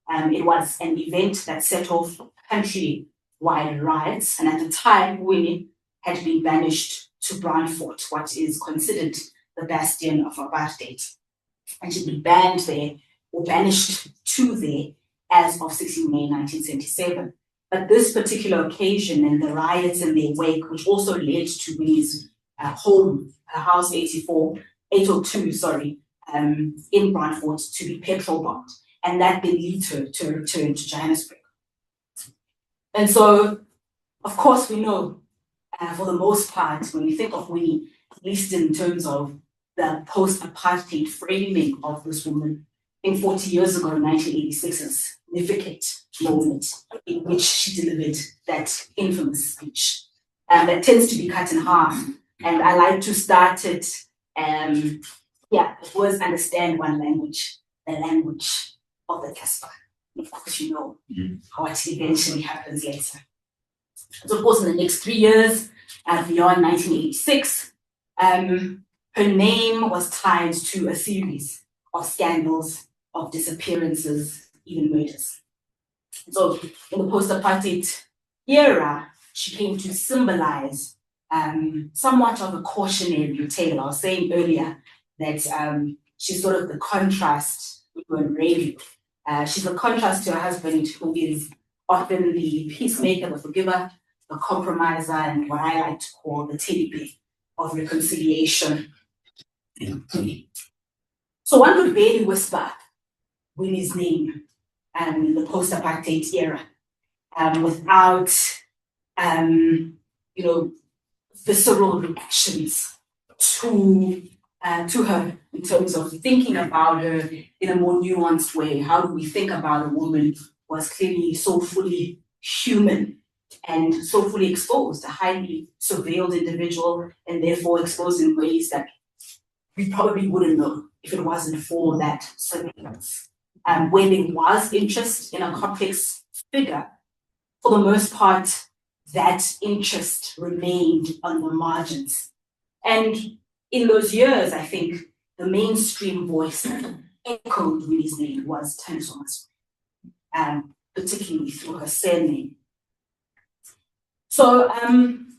It was an event that set off country-wide riots, and at the time, Winnie had been banished to Brandfort, what is considered the bastion of apartheid. And she'd been banned there, or banished to there, as of 16 May 1977. But this particular occasion and the riots in their wake, which also led to Winnie's home, her house 802, in Brandfort, to be petrol bombed. And that then led her to return to Johannesburg. And so, of course, we know, for the most part, when we think of Winnie, at least in terms of the post-apartheid framing of this woman, I think 40 years ago, 1986, is a significant moment in which she delivered that infamous speech. That tends to be cut in half. And I like to start it, it was understand one language, the language of the Casbah. Of course, you know what eventually happens later. So, of course, in the next 3 years, beyond 1986, her name was tied to a series of scandals, of disappearances, even murders. So, in the post-apartheid era, she came to symbolize somewhat of a cautionary tale. I was saying earlier that she's sort of the contrast when radio. She's a contrast to her husband, who is often the peacemaker, the forgiver, the compromiser, and what I like to call the teddy bear of reconciliation. So one could barely whisper Winnie's name in the post-apartheid era without, visceral reactions to her in terms of thinking about her in a more nuanced way. How do we think about a woman who was clearly so fully human and so fully exposed, a highly surveilled individual, and therefore exposed in ways that we probably wouldn't know if it wasn't for that surveillance. When there was interest in a complex figure, for the most part, that interest remained on the margins. And in those years, I think the mainstream voice that echoed Winnie's name was Thabiso Maswai, particularly through her surname. So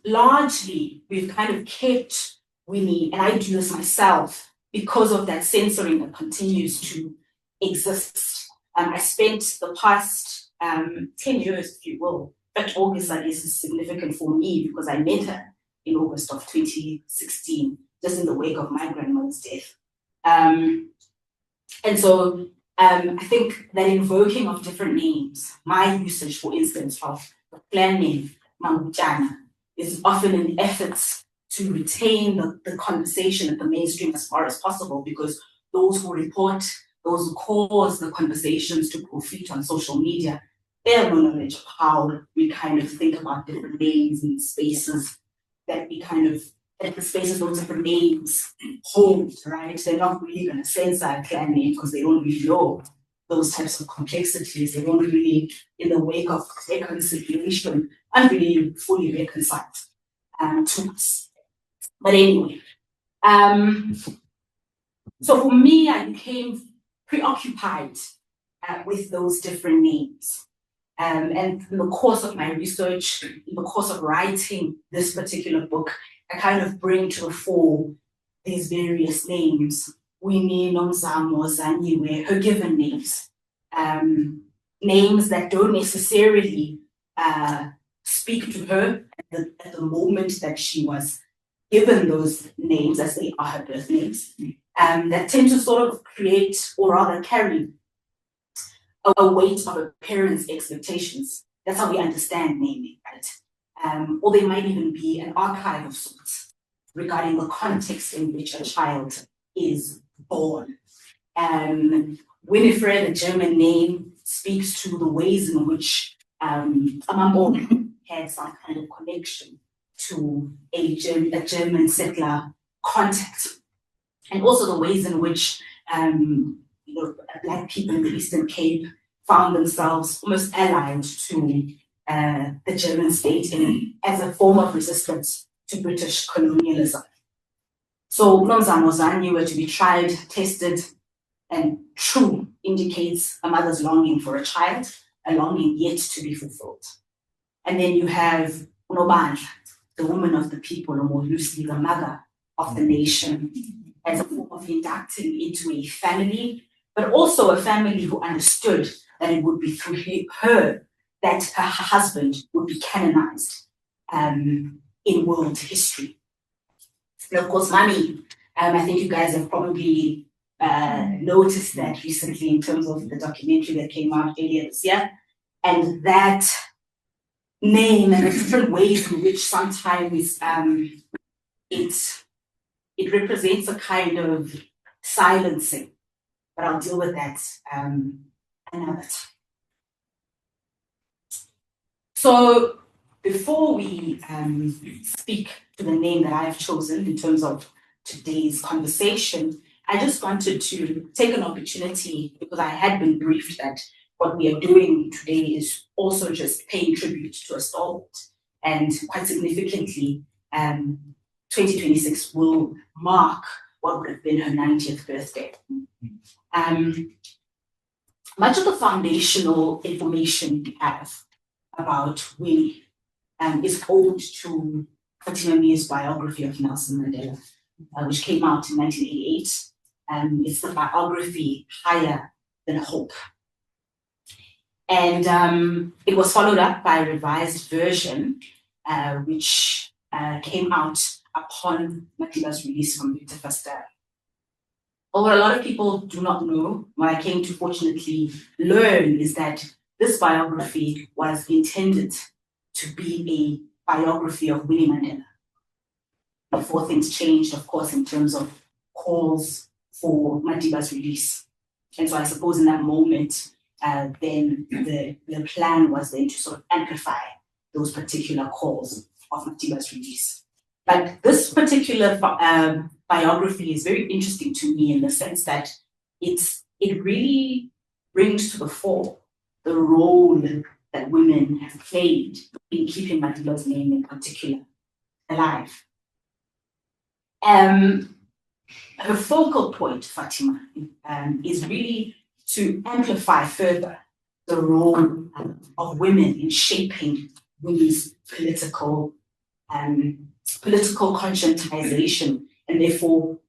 largely, we've kind of kept Winnie, and I do this myself, because of that censoring that continues to exist. I spent the past 10 years, if you will, but August, I guess, is significant for me because I met her in August of 2016, just in the wake of my grandmother's death. And so I think that invoking of different names, my usage, for instance, of the clan name, Mangutana, is often an effort to retain the conversation at the mainstream as far as possible, because those who report those who cause the conversations to go feet on social media, they have no knowledge of how we kind of think about different names and spaces that we kind of, that the spaces those different names hold, right? They're not really going to censor a clan name because they don't really know those types of complexities. They don't really, in the wake of reconciliation, aren't really fully reconciled to us. But anyway, so for me, I became preoccupied with those different names. And in the course of my research, in the course of writing this particular book, I kind of bring to the fore these various names. Winnie, Nomzamo, Zanyiwe, her given names. Names that don't necessarily speak to her at the moment that she was given those names, as they are her birth names, that tend to sort of create, or rather carry, a weight of a parent's expectations. That's how we understand naming, right? Or they might even be an archive of sorts regarding the context in which a child is born. Winifred, a German name, speaks to the ways in which Amambon had some kind of connection to a German settler contact. And also the ways in which Black people in the Eastern Cape found themselves almost allied to the German state as a form of resistance to British colonialism. So Nomzamo Zanyi were to be tried, tested, and true indicates a mother's longing for a child, a longing yet to be fulfilled. And then you have Unobandla, the woman of the people, or more loosely, the mother of the nation, as a form of inducting into a family, but also a family who understood that it would be through her that her husband would be canonized in world history. And of course, Mami, I think you guys have probably noticed that recently in terms of the documentary that came out earlier this year, and that name and the different ways in which sometimes it represents a kind of silencing, but I'll deal with that another time. So before we speak to the name that I've chosen in terms of today's conversation, I just wanted to take an opportunity, because I had been briefed that what we are doing today is also just paying tribute to a stalwart. And quite significantly, 2026 will mark what would have been her 90th birthday. Much of the foundational information we have about Winnie is owed to Fatima Meir's biography of Nelson Mandela, which came out in 1988. It's the biography Higher Than Hope. And it was followed up by a revised version, which came out upon Madiba's release from Victor Verster. But what a lot of people do not know, what I came to fortunately learn, is that this biography was intended to be a biography of Winnie Mandela, before things changed, of course, in terms of calls for Madiba's release. And so I suppose in that moment, then the plan was then to sort of amplify those particular calls of Madiba's release. But this particular biography is very interesting to me in the sense that it really brings to the fore the role that women have played in keeping Madiba's name in particular alive. Her focal point, Fatima, is really to amplify further the role of women in shaping women's political conscientization, and therefore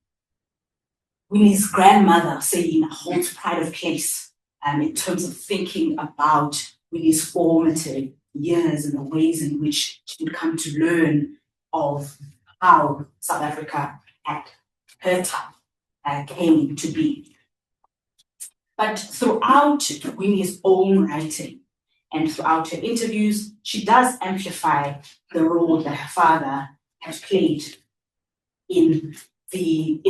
Winnie's grandmother, Selina, holds pride of place in terms of thinking about Winnie's formative years and the ways in which she would come to learn of how South Africa at her time came to be. But throughout Winnie's own writing and throughout her interviews, she does amplify the role that her father has played in the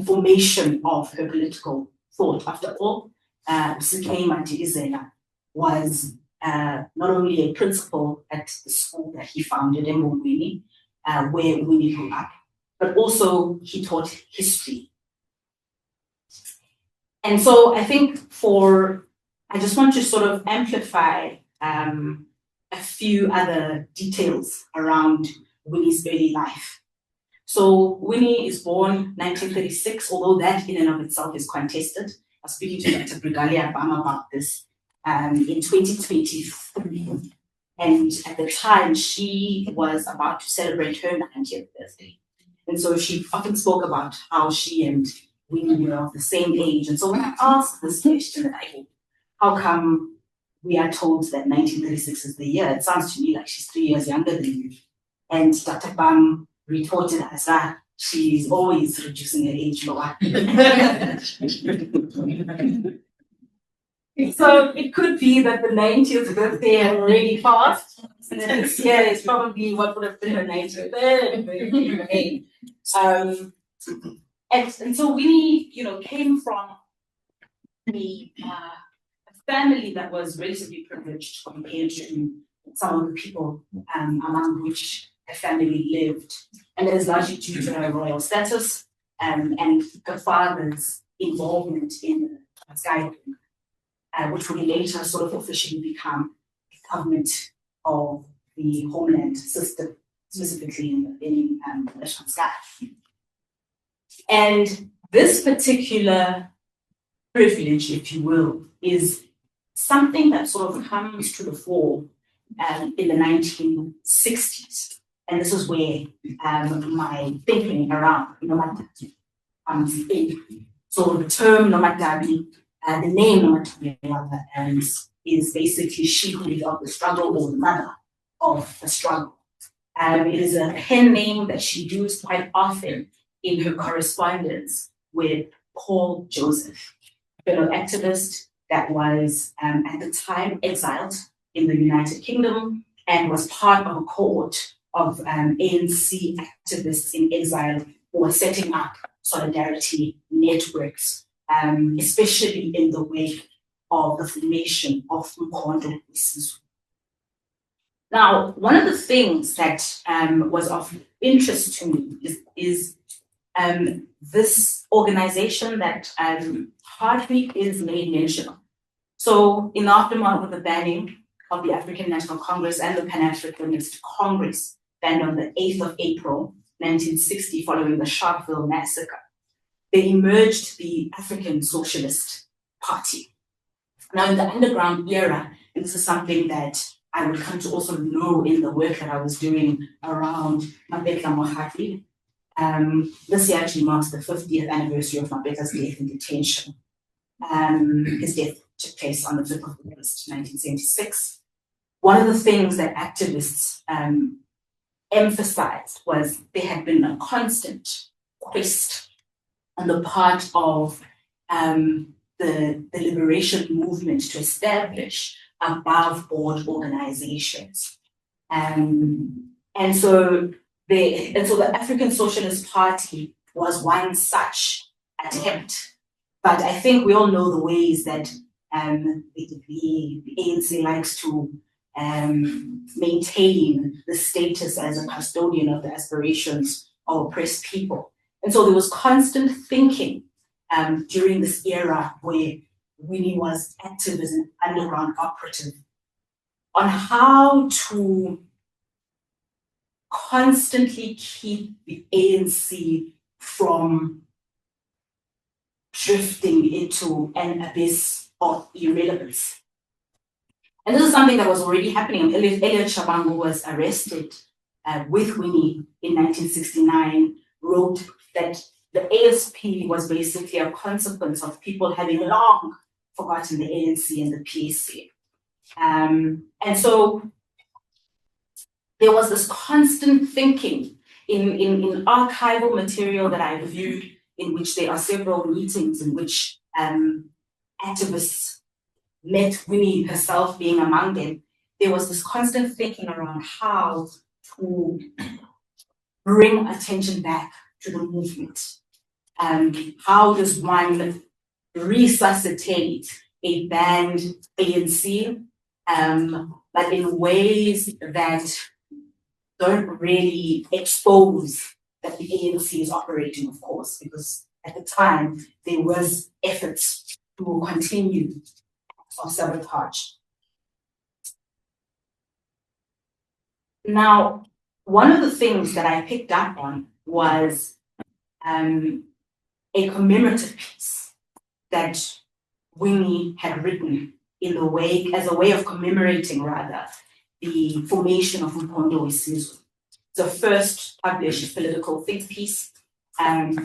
formation of her political thought. After all, Zikhona Valela was not only a principal at the school that he founded in Winnie, where Winnie grew up, but also he taught history. And so I think I just want to sort of amplify a few other details around Winnie's early life. So Winnie is born 1936, although that in and of itself is contested. I was speaking to Dr. Brigalia Bama about this in 2023. And at the time, she was about to celebrate her 90th birthday. And so she often spoke about how she and Winnie were of the same age. And so when I asked this question, how come we are told that 1936 is the year? It sounds to me like she's 3 years younger than you. And Dr. Bam retorted as that she's always reducing her age lower. So it could be that the 90th birthday had already passed, and then this year is probably what would have been her 90th birthday. And so Winnie, came from a family that was relatively privileged compared to some of the people among which her family lived. And it is largely due to her royal status and her father's involvement in Sky, which would later sort of officially become the government of the homeland system, specifically in Sky. And this particular privilege, if you will, is something that sort of comes to the fore in the 1960s. And this is where my thinking around Nomadabi comes in. So the term Nomadabi, the name Nomadabi is basically she who is of the struggle or the mother of the struggle. It is a pen name that she used quite often in her correspondence with Paul Joseph, a fellow activist that was at the time exiled in the United Kingdom and was part of a cohort of ANC activists in exile who were setting up solidarity networks, especially in the wake of the formation of Mkondo. Now, one of the things that was of interest to me is this organization that hardly is made mention of. So in the aftermath of the banning of the African National Congress and the Pan-Africanist Congress, banned on the 8th of April, 1960, following the Sharpeville massacre, there emerged the African Socialist Party. Now in the underground era, and this is something that I would come to also know in the work that I was doing around Mabetla Mohafi. This year actually marks the 50th anniversary of Mabetla's death in detention. His death took place on the 5th of August, 1976. One of the things that activists emphasized was there had been a constant quest on the part of the liberation movement to establish above board organizations. And so the African Socialist Party was one such attempt. But I think we all know the ways that the ANC likes to maintain the status as a custodian of the aspirations of oppressed people. And so there was constant thinking during this era where Winnie was active as an underground operative on how to constantly keep the ANC from drifting into an abyss of irrelevance. And this is something that was already happening. Elliot Shabangu was arrested with Winnie in 1969, wrote that the ASP was basically a consequence of people having long forgotten the ANC and the PAC. And so there was this constant thinking in archival material that I viewed, in which there are several meetings in which activists met Winnie herself being among them. There was this constant thinking around how to bring attention back to the movement. How does one resuscitate a banned ANC, but in ways that don't really expose that the ANC is operating, of course, because at the time there was efforts to continue of sabotage. Now, one of the things that I picked up on was a commemorative piece that Winnie had written in the way, as a way of commemorating rather, the formation of Umkhonto weSizwe. It's the first published political think piece. And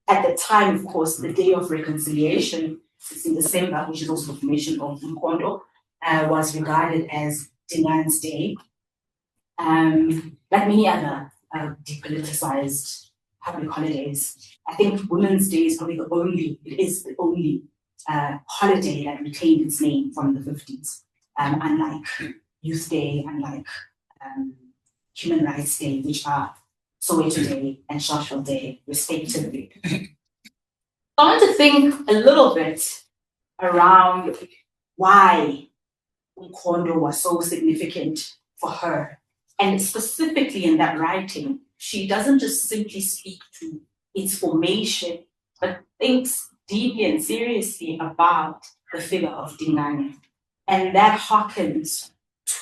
at the time, of course, the Day of Reconciliation, 16 December, which is also the formation of Umkhonto, was regarded as Dingane's Day. Like many other depoliticized public holidays, I think Women's Day is probably the only holiday that retained its name from the 50s, unlike Youth Day, unlike Human Rights Day, which are Soweto Day and Sheffield Day, respectively. I want to think a little bit around why Umkhonto was so significant for her. And specifically in that writing, she doesn't just simply speak to its formation, but thinks deeply and seriously about the figure of Dingane. And that harkens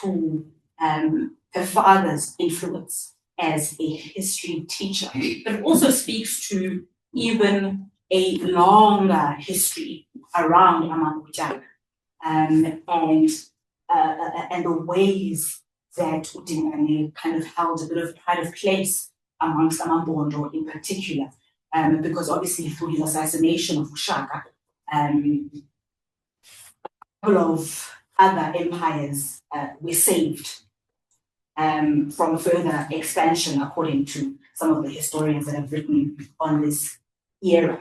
to her father's influence as a history teacher, but also speaks to even a longer history around Amabutang and the ways that Dingane kind of held a bit of pride of place amongst Amabondro in particular, because obviously through his assassination of Ushaka, a couple of other empires were saved from further expansion, according to some of the historians that have written on this era.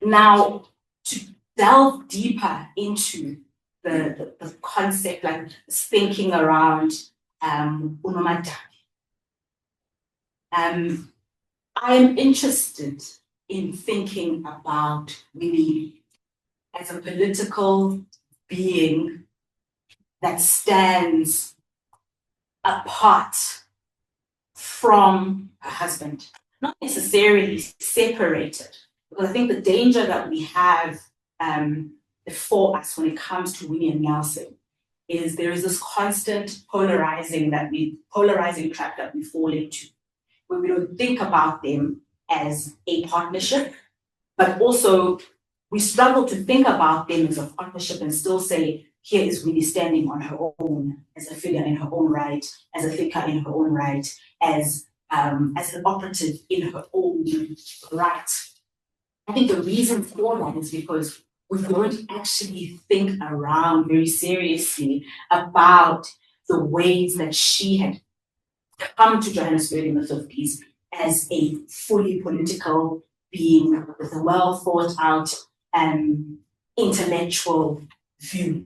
Now, to delve deeper into the concept, like thinking around Nomadabi, I'm interested in thinking about Winnie as a political being that stands apart from her husband, not necessarily separated, because I think the danger that we have before us when it comes to Winnie and Nelson is there is this constant polarizing trap that we fall into, where we don't think about them as a partnership, but also we struggle to think about them as a partnership and still say, here is Winnie standing on her own, as a figure in her own right, as a thinker in her own right, as an operative in her own right. I think the reason for that is because we don't actually think around very seriously about the ways that she had come to Johannesburg in the 50s as a fully political being with a well thought out intellectual view.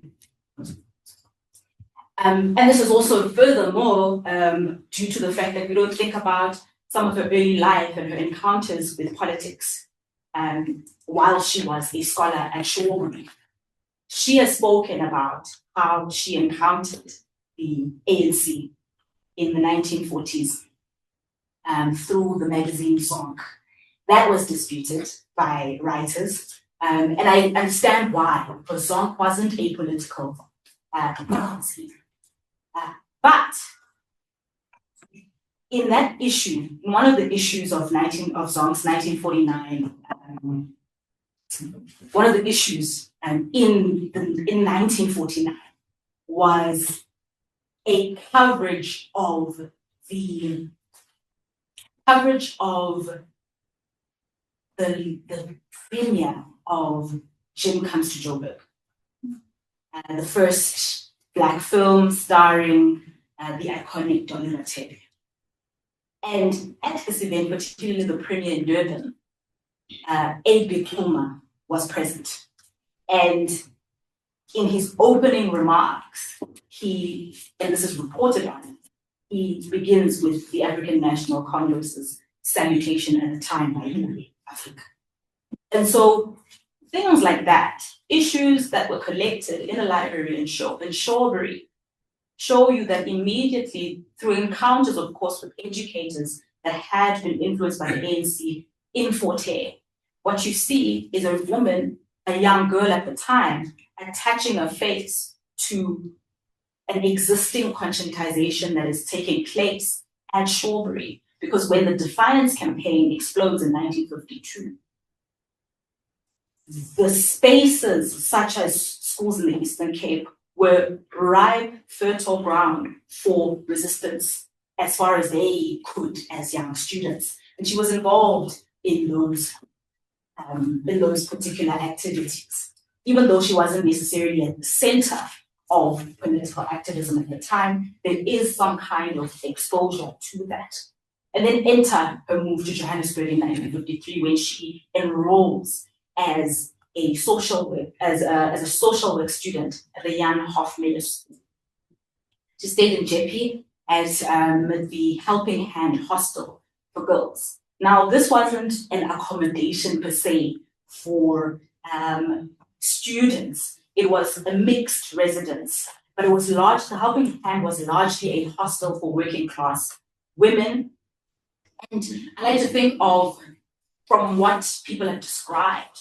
And this is also furthermore due to the fact that we don't think about some of her early life and her encounters with politics while she was a scholar at Shawbury. She has spoken about how she encountered the ANC in the 1940s through the magazine Zonk. That was disputed by writers, and I understand why, because Zonk wasn't a political magazine. But in that issue, one of the issues of Zonk's 1949, one of the issues in 1949 was a coverage of the premiere of Jim Comes to Joburg, the first Black film starring the iconic Dolly Ratteli. And at this event, particularly the premiere in Durban, A.B. Pluma was present. And in his opening remarks, and this is reported on, he begins with the African National Congress's salutation at the time by Africa. And so things like that, issues that were collected in a library in Shawbury, show you that immediately through encounters, of course, with educators that had been influenced by the ANC in Fort Hare, what you see is a woman, a young girl at the time, attaching her face to an existing conscientization that is taking place at Shawbury. Because when the Defiance campaign explodes in 1952, the spaces such as schools in the Eastern Cape were ripe, fertile ground for resistance as far as they could as young students. And she was involved in those particular activities. Even though she wasn't necessarily at the center of political activism at the time, there is some kind of exposure to that. And then enter her move to Johannesburg in 1953 when she enrolls as a social work student at the Jan Hofmeyr School. She stayed in Jeppe at the Helping Hand Hostel for girls. Now, this wasn't an accommodation per se for students. It was a mixed residence, but it was the Helping Hand was largely a hostel for working class women. And I like to think of, from what people have described,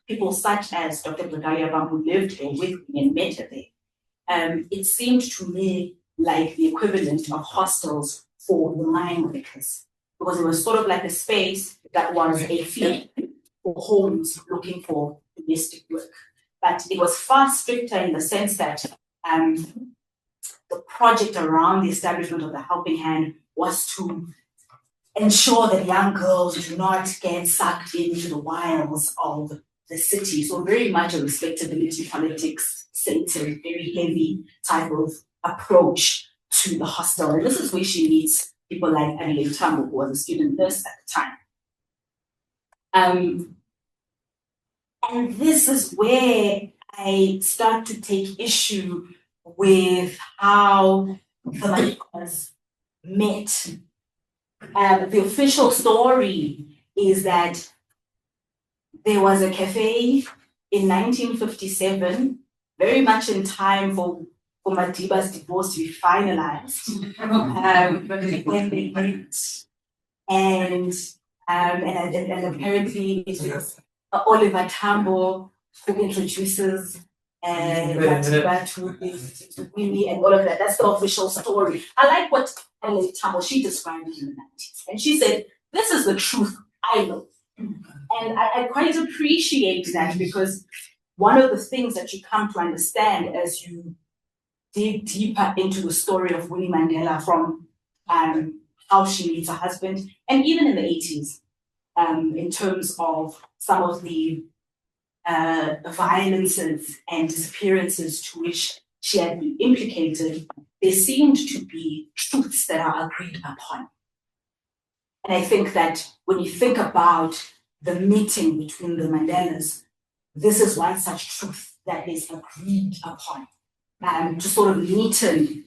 people such as Dr. Brigalia Bam, who lived there with me and met her there. It seemed to me like the equivalent of hostels for the mine workers, because it was sort of like a space that was a field for homes looking for domestic work. But it was far stricter in the sense that the project around the establishment of the Helping Hand was to ensure that young girls do not get sucked into the wiles of the city. So very much a respectability politics centered, very heavy type of approach to the hostel. And this is where she meets people like Adelaide Tambo, who was a student nurse at the time. And this is where I start to take issue with how the Madikas met. The official story is that there was a cafe in 1957, very much in time for Madiba's divorce to be finalized, when they met. And apparently it was Oliver Tambo who introduces Madiba to Winnie and all of that. That's the official story. I like what Oliver Tambo, she described it in the 90s. And she said, this is the truth I know. And I quite appreciate that, because one of the things that you come to understand as you dig deeper into the story of Winnie Mandela, from how she meets her husband, and even in the 80s, in terms of some of the violences and disappearances to which she had been implicated, there seemed to be truths that are agreed upon. And I think that when you think about the meeting between the Mandelas, this is one such truth that is agreed upon, to sort of neaten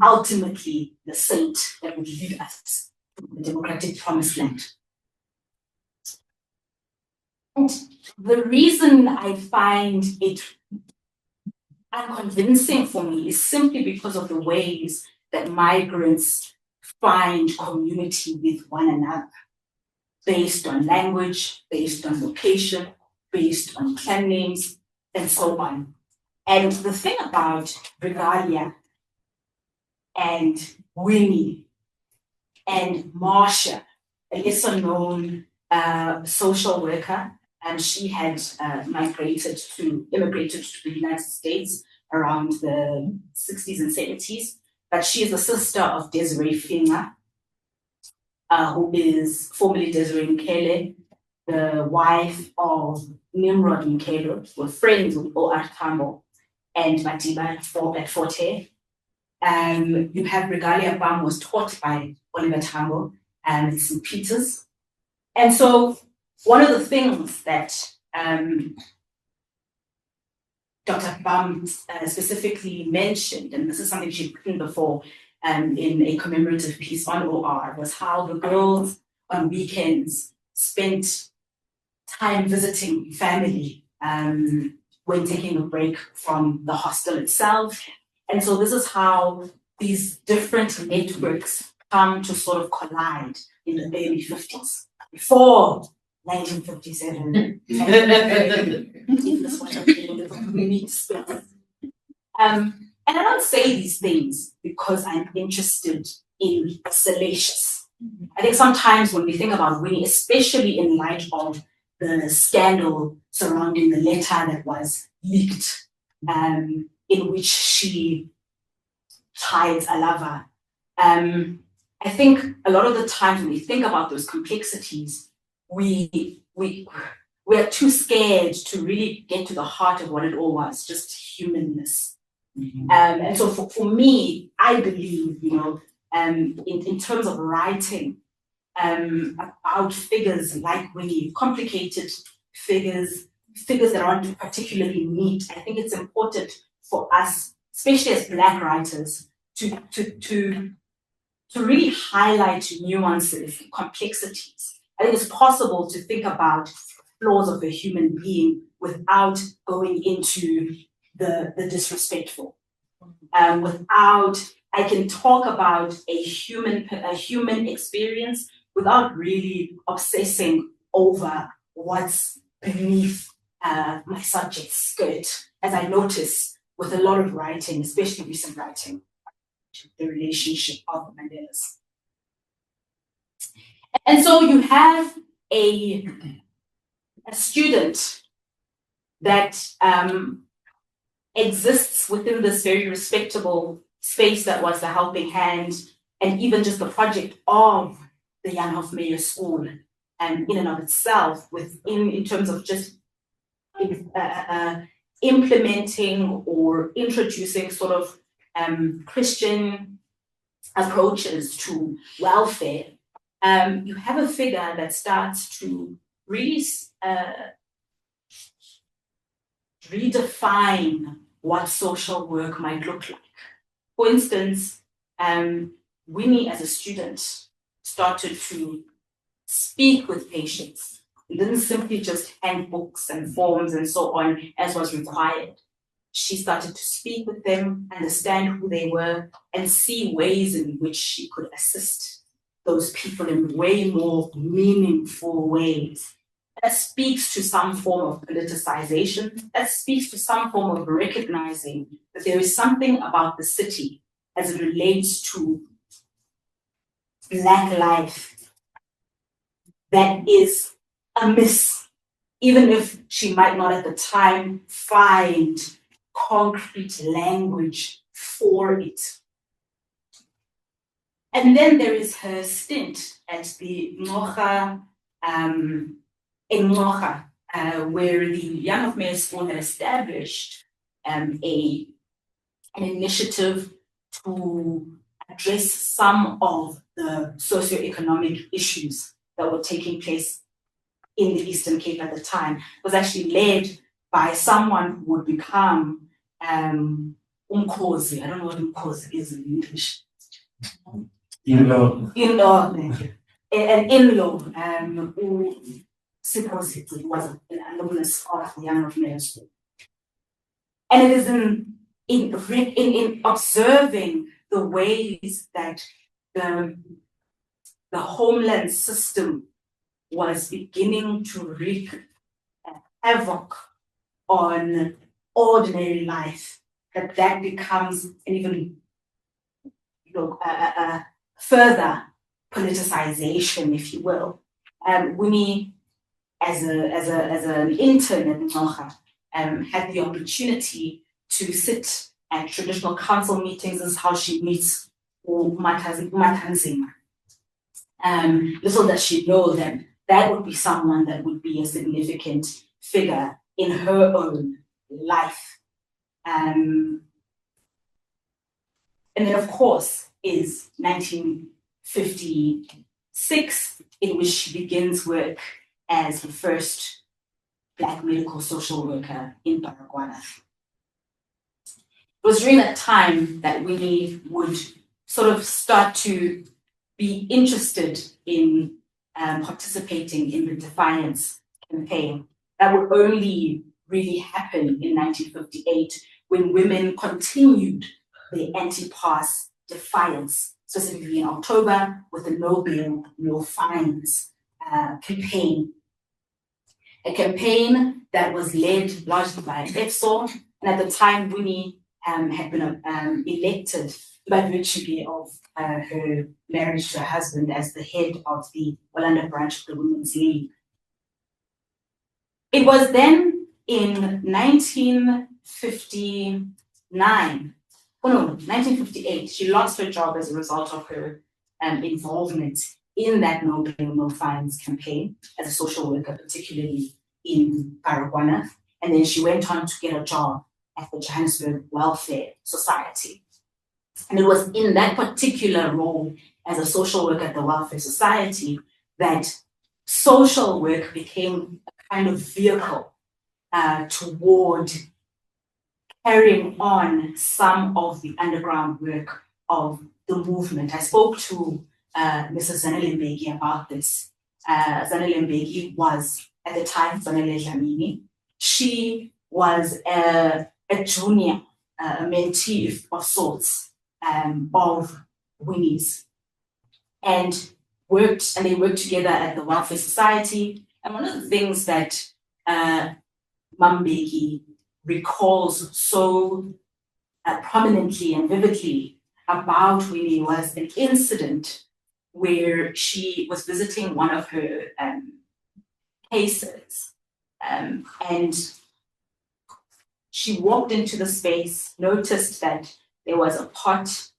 ultimately the saint that would lead us to the democratic promised land. And the reason I find it unconvincing for me is simply because of the ways that migrants find community with one another, based on language, based on location, based on clan names, and so on. And the thing about Brigalia and Winnie and Marsha, a lesser known social worker, and she had immigrated to the United States around the 60s and 70s. But she is the sister of Desiree Finga, who is formerly Desiree Nkele, the wife of Nimrod Nkele, who were friends with O.R. Tambo and Madiba at Fort Hare. You have Brigalia Bam was taught by Oliver Tambo at St. Peter's. And so one of the things that Dr. Bam specifically mentioned, and this is something she'd written before in a commemorative piece on OR, was how the girls on weekends, spent time visiting family when taking a break from the hostel itself. And so this is how these different networks come to sort of collide in the early 50s. Before 1957. This was a little unique space. And I don't say these things because I'm interested in salacious. I think sometimes when we think about Winnie, especially in light of the scandal surrounding the letter that was leaked, in which she chides a lover, I think a lot of the times when we think about those complexities, we are too scared to really get to the heart of what it all was, just humanness. And so for me, I believe, in terms of writing about figures like Winnie, complicated figures that aren't particularly neat, I think it's important for us, especially as Black writers, to really highlight nuances, complexities. I think it's possible to think about flaws of a human being without going into the disrespectful. I can talk about a human experience without really obsessing over what's beneath my subject's skirt, as I notice with a lot of writing, especially recent writing, the relationship of the Mandelas. And so you have a student that exists within this very respectable space that was the Helping Hand, and even just the project of the Jan Hofmeyr School, in and of itself, in terms of just implementing or introducing sort of Christian approaches to welfare. You have a figure that starts to really redefine what social work might look like. For instance, Winnie as a student started to speak with patients. We didn't simply just hand books and forms and so on as was required. She started to speak with them, understand who they were, and see ways in which she could assist those people in way more meaningful ways. That speaks to some form of politicization. That speaks to some form of recognizing that there is something about the city as it relates to Black life that is amiss, even if she might not at the time find concrete language for it. And then there is her stint at the NIHSS, in NIHSS, where the Jan Hofmeyr School had established an initiative to address some of the socioeconomic issues that were taking place in the Eastern Cape at the time. It was actually led by someone who would become umkhosi. I don't know what umkhosi is in English. In-law. In-law, an in-law who supposedly was an alumnus of the Jan Hofmeyr School. And it is in observing the ways that the homeland system was beginning to wreak havoc on ordinary life that becomes an even further politicization, if you will. Winnie, as an intern at NIHSS, had the opportunity to sit at traditional council meetings. This is how she meets uMatanzima. Little does she know that would be someone that would be a significant figure in her own life. And then, of course, is 1956, in which she begins work as the first Black medical social worker in Baragwanath. It was during that time that Winnie would sort of start to be interested in participating in the Defiance campaign. That would only really happen in 1958 when women continued the anti-pass defiance, specifically in October with the No Bail, No Fines campaign. A campaign that was led largely by EFSO, and at the time Winnie had been elected by virtue of her marriage to her husband as the head of the Orlando branch of the Women's League. It was then in 1958, she lost her job as a result of her involvement in that No Bail, No Fines campaign as a social worker, particularly in Baragwana. And then she went on to get a job at the Johannesburg Welfare Society. And it was in that particular role as a social worker at the Welfare Society that social work became a kind of vehicle toward carrying on some of the underground work of the movement. I spoke to Mrs. Zanele Mbeki about this. Zanele Mbeki was, at the time, Zanele Dlamini. She was a junior, a mentee of sorts of Winnie's, and they worked together at the Welfare Society. And one of the things that Mbeki recalls so prominently and vividly about Winnie was an incident where she was visiting one of her cases, and she walked into the space, noticed that there was a pot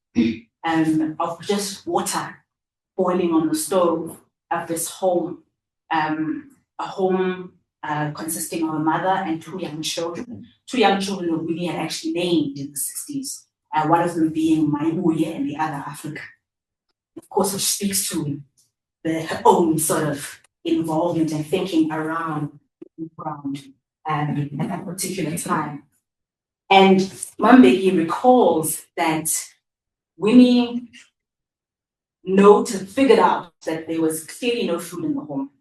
of just water boiling on the stove of this home, a home consisting of a mother and two young children. Two young children who Winnie had actually named in the 60s, one of them being Maibuye and the other Africa. Of course, which speaks to her own sort of involvement and thinking around at that particular time. And Mbeki recalls that Winnie figured out that there was clearly no food in the home,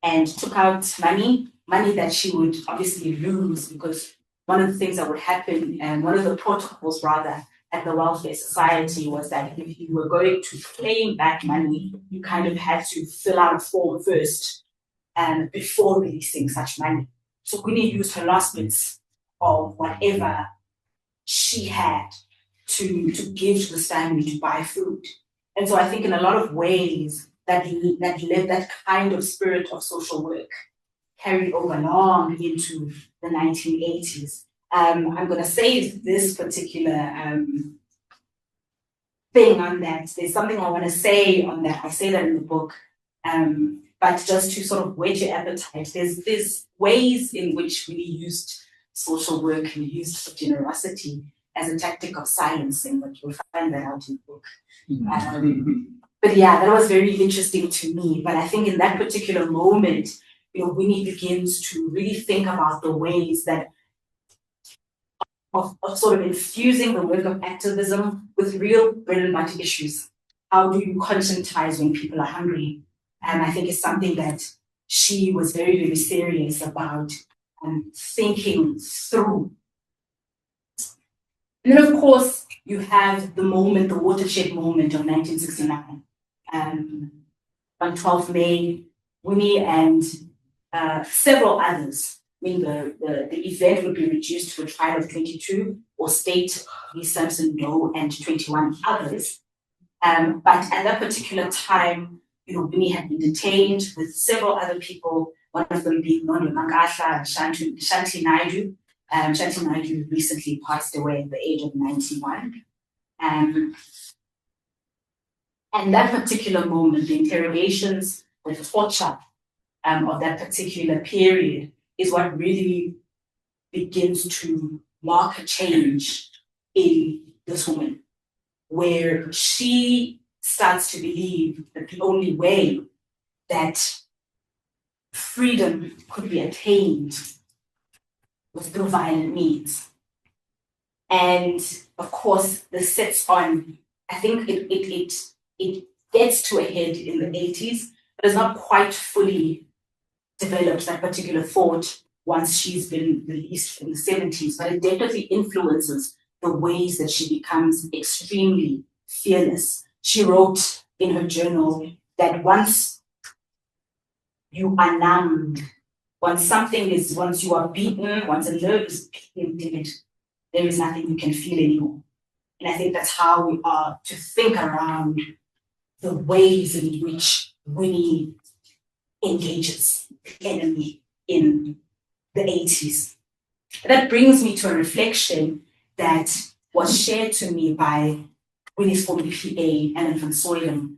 and took out money that she would obviously lose, because one of the things that would happen, and one of the protocols rather, at the Welfare Society was that if you were going to claim back money, you kind of had to fill out a form first before releasing such money. So Winnie used her last bits of whatever she had to give to this family to buy food. And so I think in a lot of ways that kind of spirit of social work carried over long into the 1980s. I'm going to save this particular thing on that. There's something I want to say on that. I say that in the book, but just to sort of whet your appetite, there's ways in which we used social work and used generosity as a tactic of silencing, but you'll find that out in the book. But yeah, that was very interesting to me. But I think in that particular moment, Winnie begins to really think about the ways that of sort of infusing the work of activism with real bread and butter issues. How do you conscientize when people are hungry? And I think it's something that she was very, very serious about thinking through. And then, of course, you have the watershed moment of 1969. On 12th May, Winnie and several others, I mean, the event would be reduced to a trial of 22, or state Lee Sampson no, and 21 others. But at that particular time, Winnie had been detained with several other people, one of them being Nondo Mangasha and Shanti Naidu. Shanti Naidu recently passed away at the age of 91. And that particular moment, the interrogations, the torture of that particular period is what really begins to mark a change in this woman, where she starts to believe that the only way that freedom could be attained was through violent means. And of course, this sets on, I think it gets to a head in the 80s but has not quite fully developed that particular thought once she's been released in the 70s, but it definitely influences the ways that she becomes extremely fearless. She wrote in her journal that once you are numbed, once you are beaten, once a nerve is dead, there is nothing you can feel anymore. And I think that's how we are to think around the ways in which Winnie engages the enemy in the 80s. That brings me to a reflection that was shared to me by Winnie's former PA, Ellen van Soilen.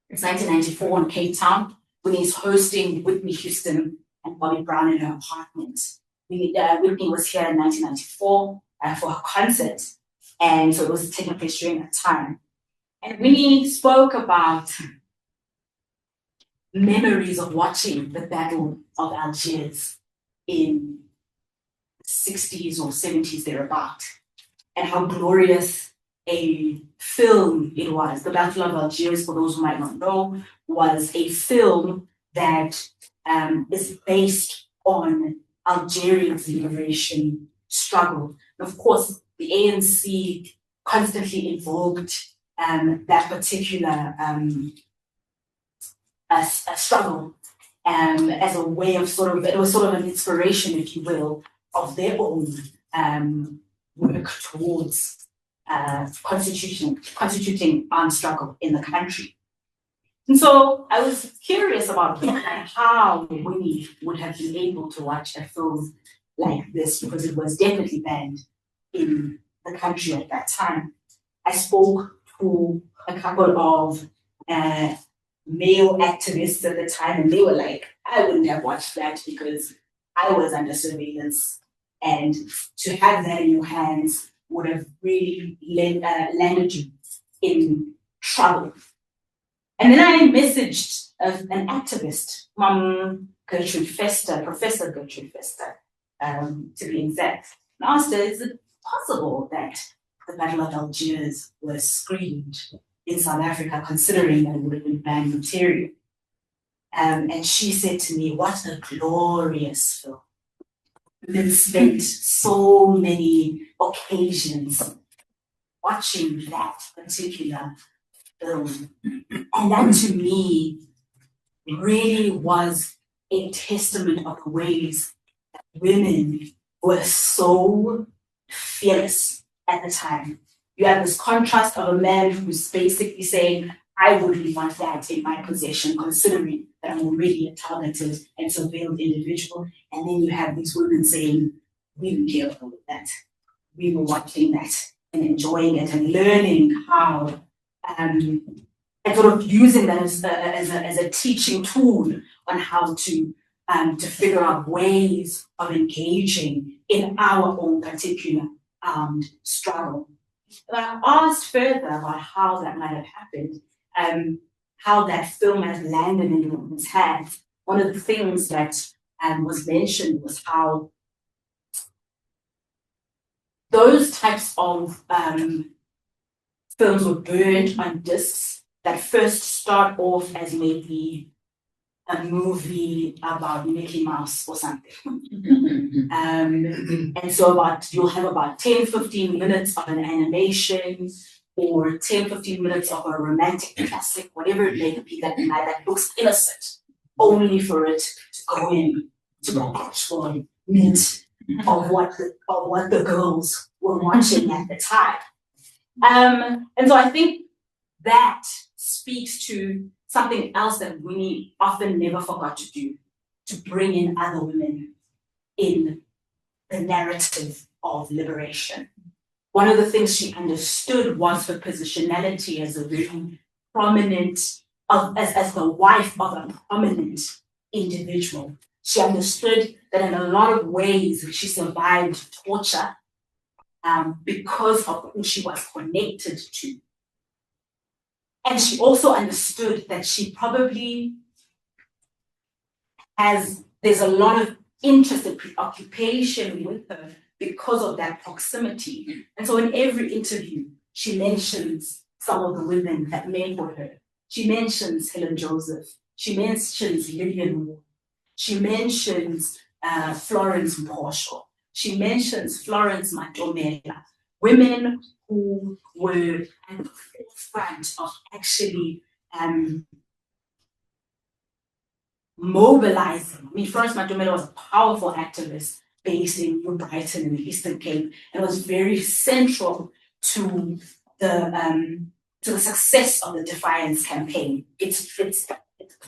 It's 1994 in Cape Town. Winnie's hosting Whitney Houston and Bobby Brown in her apartment. Whitney was here in 1994 for her concert, and so it was taking place during that time. And Winnie spoke about memories of watching the Battle of Algiers in the 60s or 70s thereabout, and how glorious a film it was. The Battle of Algiers, for those who might not know, was a film that is based on Algeria's liberation struggle. And of course, the ANC constantly invoked that particular struggle as a way of it was sort of an inspiration, if you will, of their own work towards constituting armed struggle in the country. And so I was curious about how Winnie would have been able to watch a film like this, because it was definitely banned in the country at that time. I spoke to a couple of male activists at the time, and they were like, I wouldn't have watched that because I was under surveillance, and to have that in your hands would have really landed you in trouble. And then I messaged an activist, Gertrude Fester, Professor Gertrude Fester, to be exact, and asked her, is it possible that the Battle of Algiers was screened in South Africa, considering that it would have been banned material? And she said to me, what a glorious film. We've spent so many occasions watching that particular film. And that to me really was a testament of the ways that women were so fearless at the time. You have this contrast of a man who's basically saying, I wouldn't want that in my possession, considering that I'm already a targeted and surveilled individual. And then you have these women saying, we don't care about that. We were watching that and enjoying it and learning how, and sort of using that as a teaching tool on how to figure out ways of engaging in our own particular struggle. But I asked further about how that might have happened, how that film has landed in women's hands. One of the things that was mentioned was how those types of films were burned on discs that first start off as maybe a movie about Mickey Mouse or something. And so you'll have about 10, 15 minutes of an animation or 10, 15 minutes of a romantic classic, whatever it may be that looks innocent, only for it to go in to the actual meat of what the girls were watching at the time. And so I think that speaks to something else that Winnie often never forgot to do, to bring in other women in the narrative of liberation. One of the things she understood was her positionality as a very prominent, as the wife of a prominent individual. She understood that in a lot of ways she survived torture because of who she was connected to. And she also understood that she probably there's a lot of interest and preoccupation with her because of that proximity. And so in every interview, she mentions some of the women that mentored her. She mentions Helen Joseph. She mentions Lillian Moore. She mentions Florence Mposho. She mentions Florence Matomela, women who were at the forefront of actually mobilizing. I mean, Florence Matomela was a powerful activist based in New Brighton in the Eastern Cape, and was very central to the success of the Defiance campaign. It's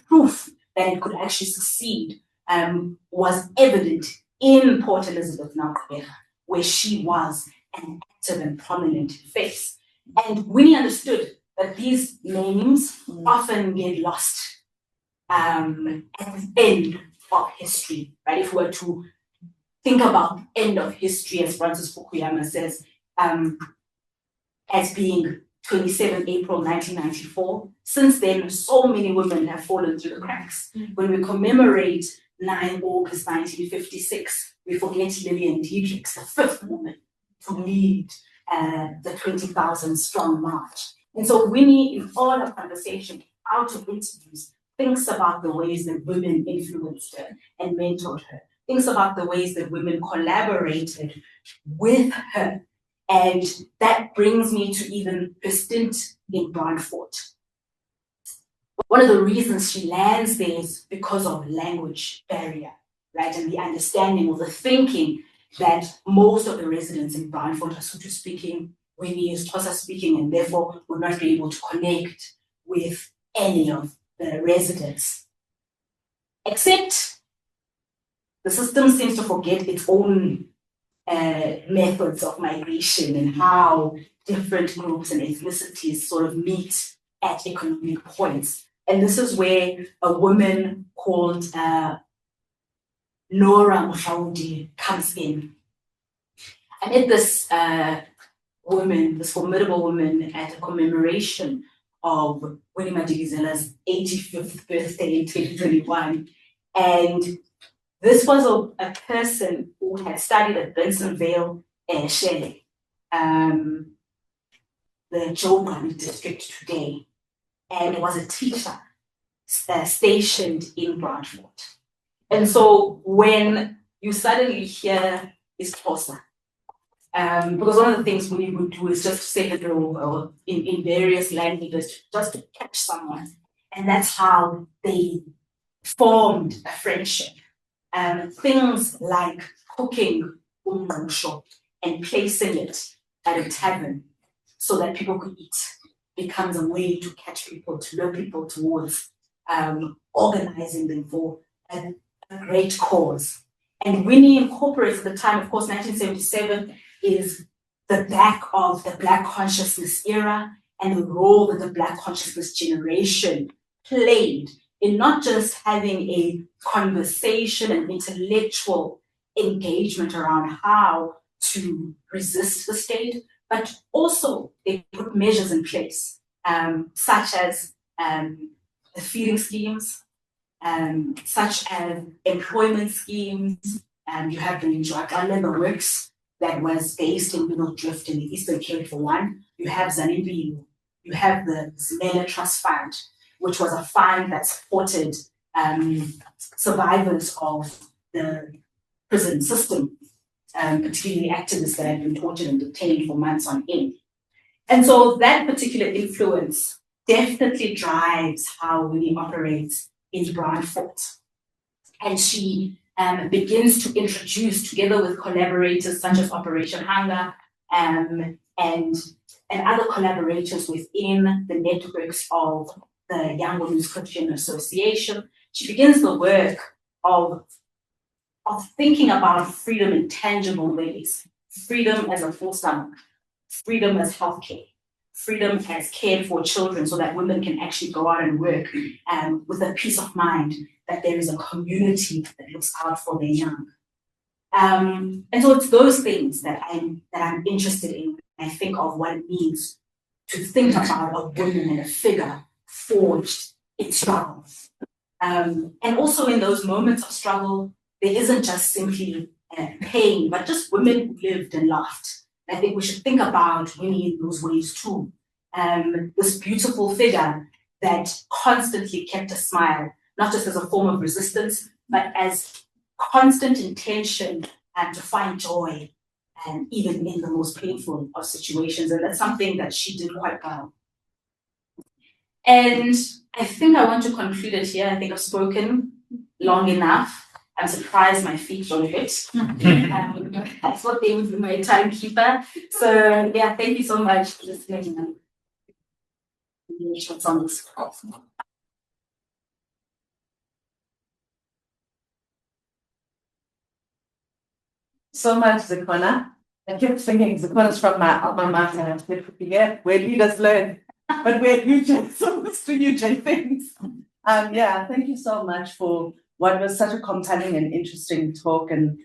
proof that it could actually succeed was evident in Port Elizabeth, now where she was an active and prominent face. And Winnie understood that these names often get lost at the end of history, right? If we were to think about the end of history, as Francis Fukuyama says, as being 27 April 1994. Since then, so many women have fallen through the cracks. When we commemorate 9 August 1956, we forget Lillian Diedrichs, the fifth woman to lead the 20,000 strong march. And so Winnie, in all her conversation, out of interviews, thinks about the ways that women influenced her and mentored her, thinks about the ways that women collaborated with her. And that brings me to even her stint in Brandfort. One of the reasons she lands there is because of language barrier, right? And the understanding or the thinking that most of the residents in Brandfort are Sotho speaking, Winnie is Xhosa speaking, and therefore will not be able to connect with any of the residents. Except the system seems to forget its own methods of migration and how different groups and ethnicities sort of meet at economic points. And this is where a woman called Nora Mohlaudi comes in. I met this woman, this formidable woman, at a commemoration of Winnie Madikizela's 85th birthday in 2021. And this was a person who had studied at Bensonvale and Shelley, the Joburg district today, and was a teacher stationed in Brandfort. And so when you suddenly hear is Xhosa, because one of the things we would do is just say hello in various languages just to catch someone. And that's how they formed a friendship. Things like cooking umngqusho and placing it at a tavern so that people could eat becomes a way to catch people, to lure people towards organizing them for a great cause. And Winnie incorporates at the time, of course, 1977 is the back of the Black consciousness era and the role that the Black consciousness generation played in not just having a conversation and intellectual engagement around how to resist the state, but also they put measures in place, such as the feeding schemes, such as employment schemes. You have the Johannesburg Works that was based in Middle Drift in the Eastern Cape for one. You have Zanimbi, you have the Zimela Trust Fund, which was a fund that supported survivors of the prison system, particularly activists that had been tortured and detained for months on end. And so that particular influence definitely drives how Winnie operates in Brandfort. And she begins to introduce, together with collaborators such as Operation Hunger and other collaborators within the networks of the Young Women's Christian Association, she begins the work of thinking about freedom in tangible ways. Freedom as a full stomach, freedom as healthcare, freedom as cared for children so that women can actually go out and work with a peace of mind that there is a community that looks out for their young. And so it's those things that I'm interested in when I think of what it means to think about a woman and a figure forged in struggle. And also in those moments of struggle, there isn't just simply pain, but just women who lived and laughed. I think we should think about Winnie in those ways too. This beautiful figure that constantly kept a smile not just as a form of resistance, but as constant intention and to find joy, and even in the most painful of situations. And that's something that she did quite well. And I think I want to conclude it here. I think I've spoken long enough. I'm surprised my feet don't hit. I thought they would be my timekeeper. So yeah, thank you so much for listening. So much, Zikhona. I kept thinking Zikhona's from my alma mater, and I kept thinking, where leaders learn, but we're huge, so much to huge things. Yeah, thank you so much for what was such a compelling and interesting talk. And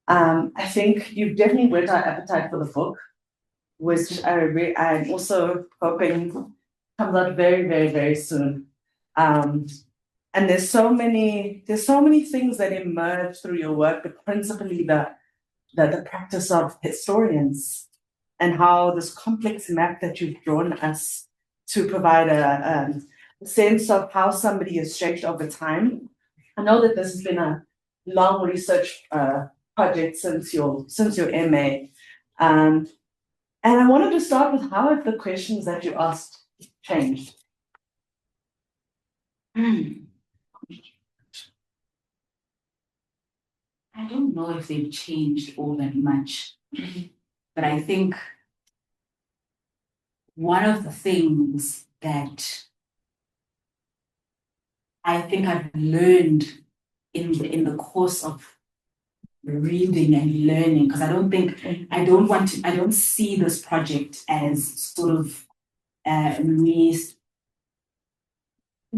I think you've definitely whet our appetite for the book, which I'm also hoping comes out very, very, very soon. And there's so many things that emerge through your work, but principally the practice of historians and how this complex map that you've drawn us to provide a sense of how somebody is shaped over time. I know that this has been a long research project since your MA. And I wanted to start with how have the questions that you asked changed? I don't know if they've changed all that much, but I think one of the things that I think I've learned in the course of reading and learning, because I don't see this project as sort of me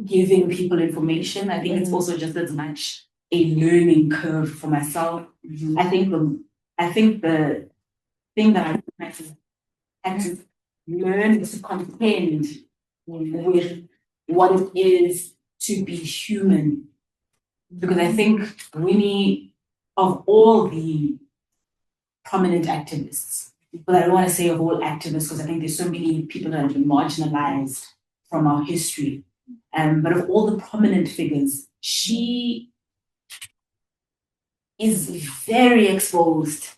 giving people information. I think it's also just as much a learning curve for myself. I think the thing that I had to learn is to contend with what it is to be human. Because I think Winnie, of all the prominent activists, but I don't want to say of all activists because I think there's so many people that have been marginalized from our history. But of all the prominent figures, she is very exposed.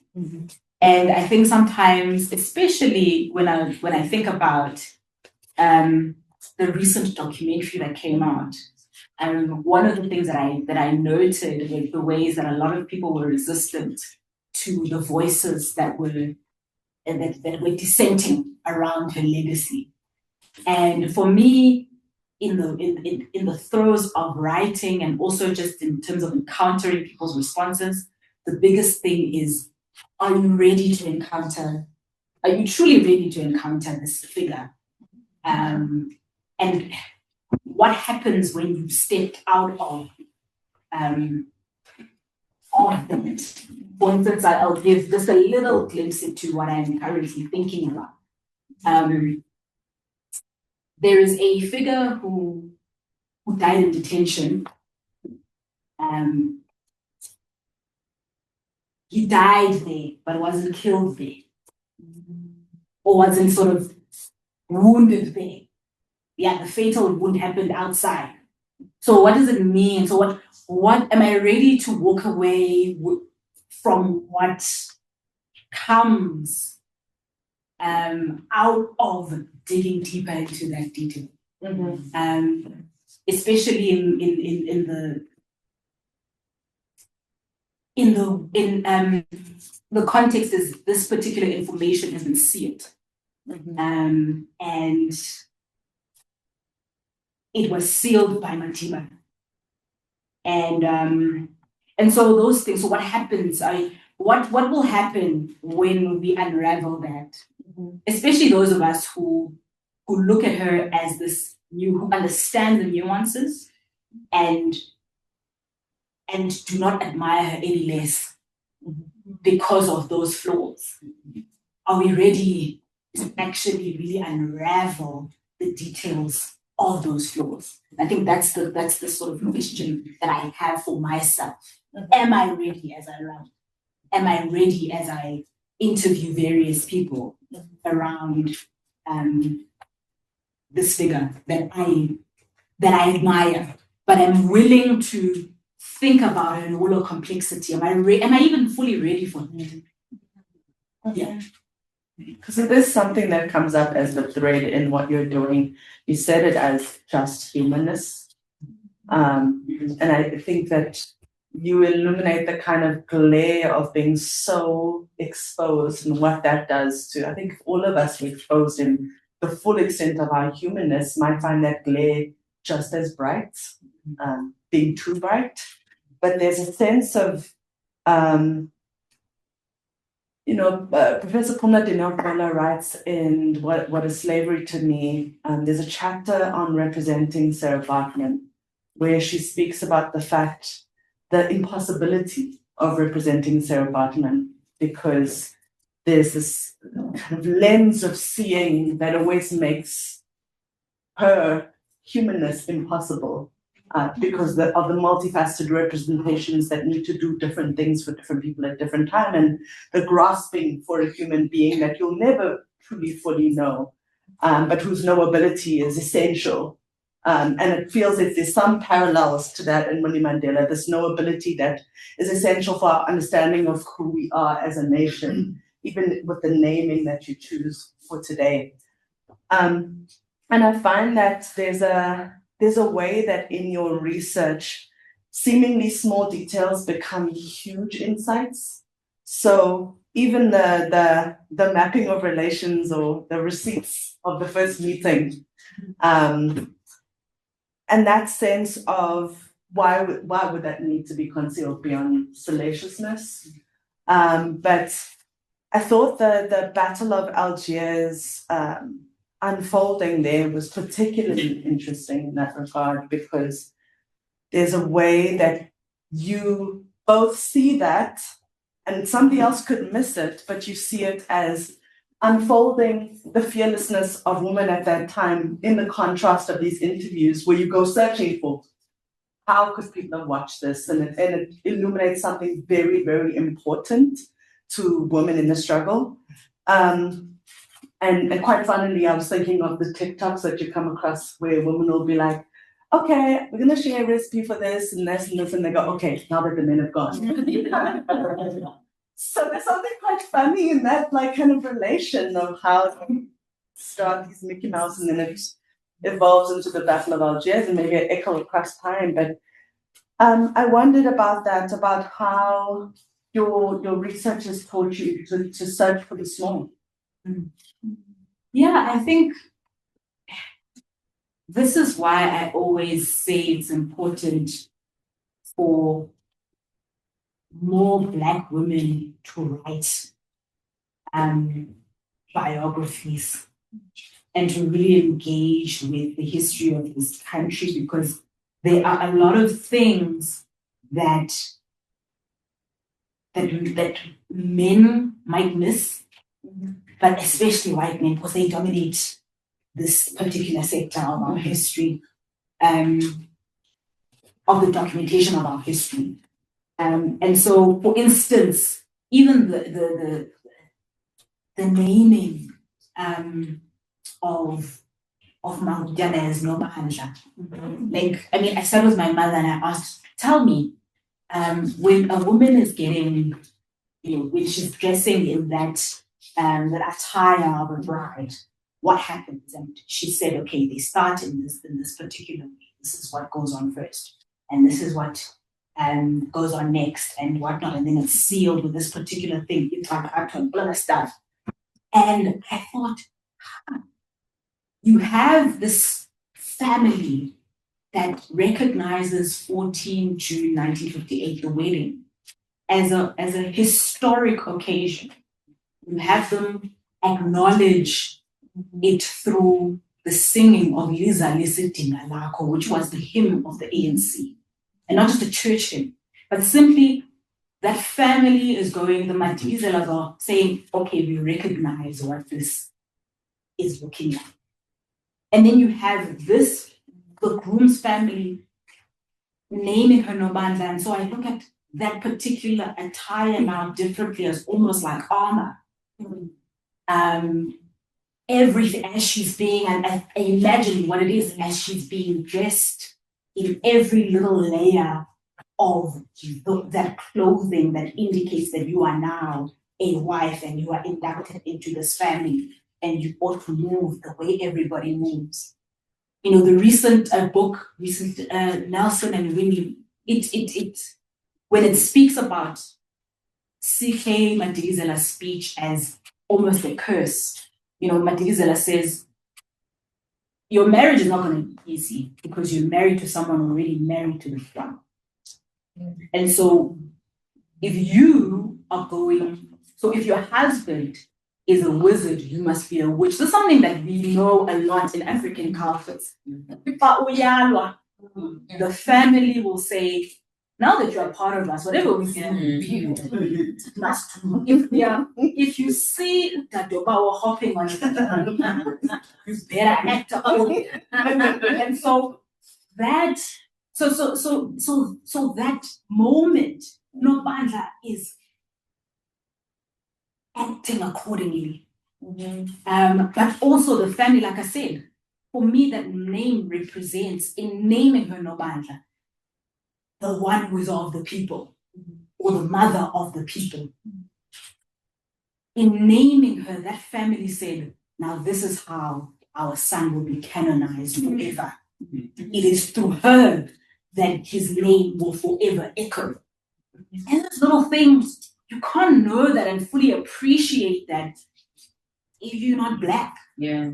And I think sometimes, especially when I think about the recent documentary that came out, one of the things that I noted were the ways that a lot of people were resistant to the voices that were dissenting around her legacy. And for me, in the throes of writing and also just in terms of encountering people's responses, the biggest thing is, are you truly ready to encounter this figure? And what happens when you stepped out of that? For instance, I'll give just a little glimpse into what I'm currently thinking about. There is a figure who died in detention. He died there, but wasn't killed there, or wasn't sort of wounded there. Yeah, the fatal wound happened outside. So what does it mean? So what am I ready to walk away from what comes out of digging deeper into that detail? Especially in the context is this particular information has been sealed. And it was sealed by Matiba. And so those things, so what happens? What will happen when we unravel that? Especially those of us who look at her as this who understand the nuances and do not admire her any less because of those flaws. Are we ready to actually really unravel the details of those flaws? I think that's the sort of question that I have for myself. Am I ready as I write? Am I ready as I interview various people around this figure that I admire, but I'm willing to think about it in all the complexity. Am I even fully ready for it? Yeah. Because it is something that comes up as the thread in what you're doing. You said it as just humanness. And I think that you illuminate the kind of glare of being so exposed and what that does to, I think if all of us were exposed in the full extent of our humanness might find that glare just as bright, being too bright. But there's a sense of, Professor Pearl Sithole writes in What is Slavery to Me? There's a chapter on representing Sarah Baartman, where she speaks about the impossibility of representing Sarah Baartman, because there's this kind of lens of seeing that always makes her humanness impossible. Because of the multifaceted representations that need to do different things for different people at different time, and the grasping for a human being that you'll never truly fully know, but whose knowability is essential. And it feels like there's some parallels to that in Winnie Mandela, this knowability that is essential for our understanding of who we are as a nation, even with the naming that you choose for today. And I find that there's a way that in your research, seemingly small details become huge insights. So even the mapping of relations or the receipts of the first meeting, and that sense of why would that need to be concealed beyond salaciousness? But I thought the Battle of Algiers unfolding there was particularly interesting in that regard, because there's a way that you both see that, and somebody else could miss it, but you see it as unfolding the fearlessness of women at that time in the contrast of these interviews where you go searching for how could people have watched this, and it illuminates something very, very important to women in the struggle. And quite funnily, I was thinking of the TikToks that you come across where women will be like, okay, we're going to share a recipe for this and this and this. And they go, okay, now that the men have gone. So there's something quite funny in that like kind of relation of how you start these Mickey Mouse and then it evolves into the Battle of Algiers and maybe an echo across time. But I wondered about that, about how your research has taught you to search for the small. Yeah, I think this is why I always say it's important for more Black women to write biographies and to really engage with the history of this country, because there are a lot of things that men might miss, but especially white men, because they dominate this particular sector of our history, of the documentation of our history. And so, for instance, even the naming of Mahutana as Nomadabi. Like, I mean, I sat with my mother and I asked, tell me, when a woman is getting, when she's dressing in that attire of a bride, what happens? And she said, okay, they start in this particular way. This is what goes on first, and this is what goes on next, and whatnot, and then it's sealed with this particular thing. It's like all of stuff. And I thought, you have this family that recognizes 14 June 1958, the wedding, as a historic occasion. You have them acknowledge it through the singing of Liza Lisidinga Lakho, which was the hymn of the ANC. And not just a church hymn, but simply that family is going, the Madikizelas are saying, okay, we recognize what this is looking like. And then you have the groom's family naming her Nobandla. And so I look at that particular attire now differently, as almost like armor. Everything as she's being, and I imagine what it is as she's being dressed in every little layer of that clothing that indicates that you are now a wife and you are inducted into this family and you ought to move the way everybody moves. You know, the recent book, Nelson and Winnie, when it speaks about Zikhona Madikizela's speech as almost a curse, you know, Madikizela says, your marriage is not going to be easy because you're married to someone already married to the throne. And so if you are going, so if your husband is a wizard, you must be a witch. This is something that we know a lot in African cultures. The family will say, now that you are part of us, whatever we do, you must do. If you see that Doba hopping on it, you better act on it. And so that that moment, Nobandla is acting accordingly. But also the family, like I said, for me, that name represents, in naming her Nobandla, the one who is of the people, or the mother of the people. In naming her, that family said, now this is how our son will be canonized forever. It is through her that his name will forever echo. And those little things, you can't know that and fully appreciate that if you're not Black. Yeah.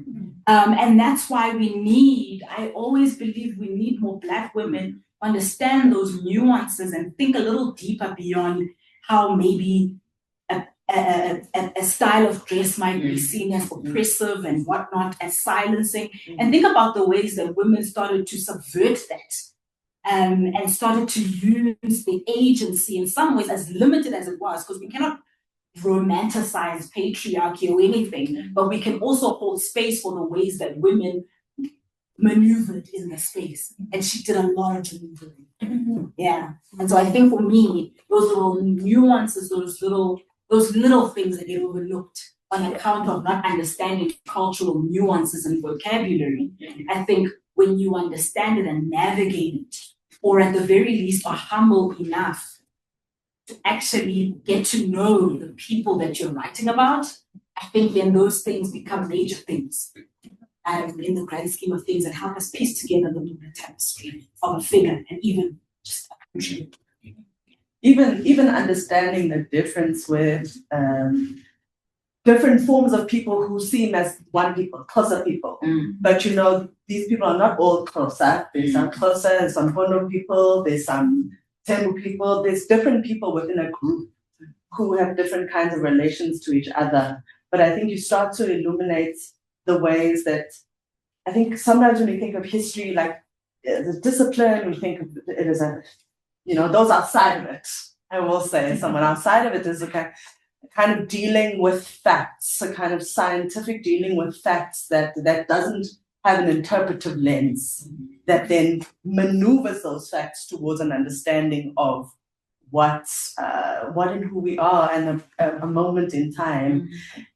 And that's why I always believe we need more Black women who understand those nuances and think a little deeper beyond how maybe a style of dress might be seen as oppressive and whatnot, as silencing. And think about the ways that women started to subvert that. And started to use the agency in some ways, as limited as it was, because we cannot romanticize patriarchy or anything, but we can also hold space for the ways that women maneuvered in the space. And she did a lot of maneuvering. Yeah. And so I think for me, those little nuances, those little things that get overlooked on account of not understanding cultural nuances and vocabulary, I think when you understand it and navigate it, or at the very least are humble enough to actually get to know the people that you're writing about, I think then those things become major things in the grand scheme of things and help us piece together the bigger tapestry of a figure and even just a country. Even understanding the difference with different forms of people who seem as one people, closer people. But you know, these people are not all closer. There's some closer, there's some Bono people, there's some Tembu people, there's different people within a group who have different kinds of relations to each other. But I think you start to illuminate the ways that, I think sometimes when we think of history, like the discipline, we think of it as those outside of it. I will say someone outside of it is a kind of dealing with facts, a kind of scientific dealing with facts that doesn't have an interpretive lens, that then maneuvers those facts towards an understanding of what and who we are and a moment in time.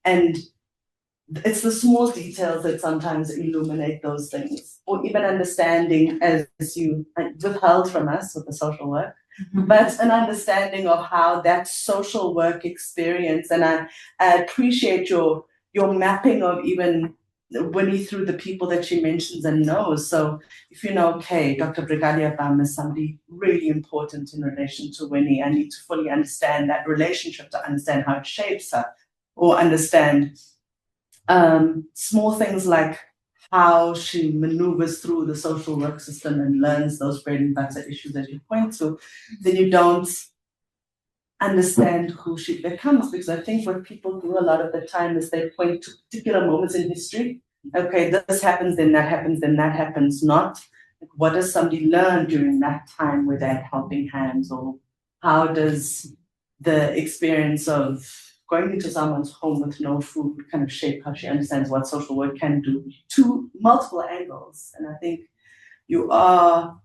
And it's the small details that sometimes illuminate those things, or even understanding, as you withheld from us with the social work, but an understanding of how that social work experience, and I appreciate your mapping of even Winnie through the people that she mentions and knows. So if you know, okay, Dr. Brigadia Bam is somebody really important in relation to Winnie, I need to fully understand that relationship to understand how it shapes her, or understand small things like how she maneuvers through the social work system and learns those bread and butter issues that you point to, then you don't understand who she becomes. Because I think what people do a lot of the time is they point to particular moments in history. Okay, this happens, then that happens, then that happens. Not what does somebody learn during that time with that helping hands, or how does the experience of going into someone's home with no food kind of shape how she understands what social work can do to multiple angles. And I think you are,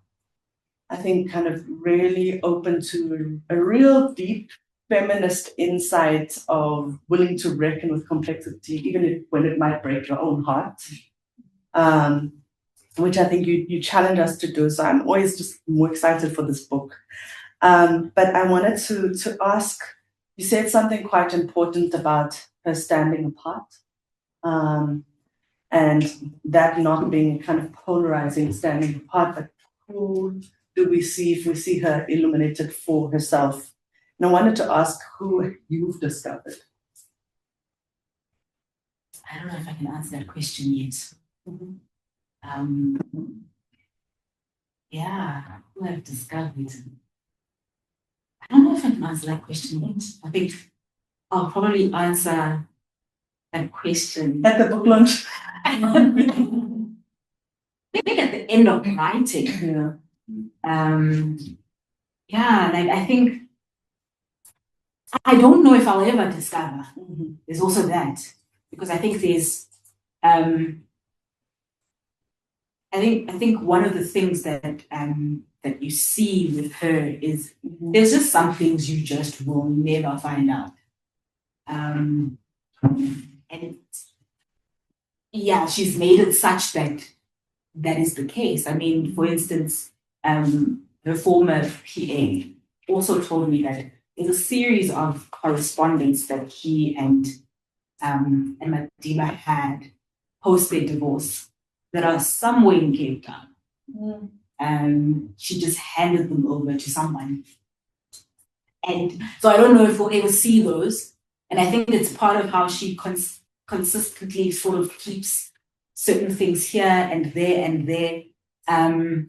kind of really open to a real deep feminist insight of willing to reckon with complexity, even when it might break your own heart. which I think you challenge us to do. So I'm always just more excited for this book. But I wanted to ask, you said something quite important about her standing apart, and that not being kind of polarizing, standing apart, but who do we see if we see her illuminated for herself? And I wanted to ask who you've discovered. I don't know if I can answer that question yet. Yeah, who I've discovered. I don't know if I can answer that question yet. I think I'll probably answer that question At the book launch. I think at the end of writing. Yeah. Like I think I don't know if I'll ever discover. There's also that, because I think there's I think one of the things that that you see with her is there's just some things you just will never find out. And yeah, she's made it such that that is the case. I mean, for instance, her former PA also told me that there's a series of correspondence that he and Madiba had post their divorce that are somewhere in Cape Town. She just handed them over to someone. And so I don't know if we'll ever see those. And I think it's part of how she consistently sort of keeps certain things here and there and there. And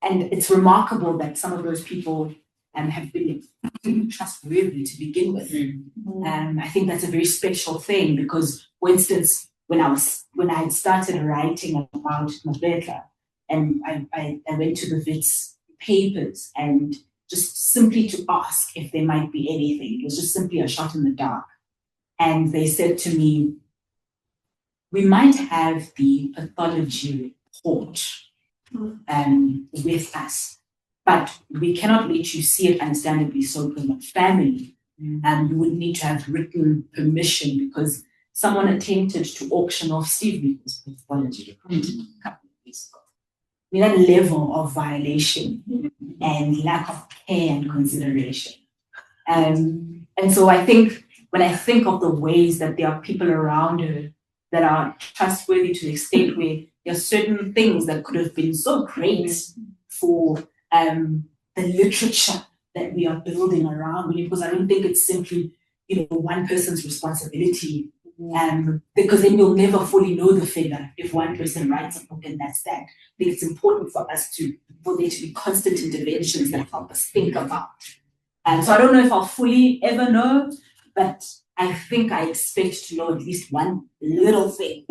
it's remarkable that some of those people have been trustworthy to begin with. I think that's a very special thing because, for instance, when I had started writing about Mabeka, and I went to the Wits papers and just simply to ask if there might be anything. It was just simply a shot in the dark. And they said to me, we might have the pathology report with us, but we cannot let you see it, understandably so, from a family. You would need to have written permission because someone attempted to auction off Steve Biko's pathology report a couple of years ago. I mean, that level of violation and lack of care and consideration. And so I think when I think of the ways that there are people around her that are trustworthy to the extent where there are certain things that could have been so great for the literature that we are building around, because I don't think it's simply, one person's responsibility. Because then you'll never fully know the figure if one person writes a book and that's that. I think it's important for there to be constant interventions that help us think about. So I don't know if I'll fully ever know, but I think I expect to know at least one little thing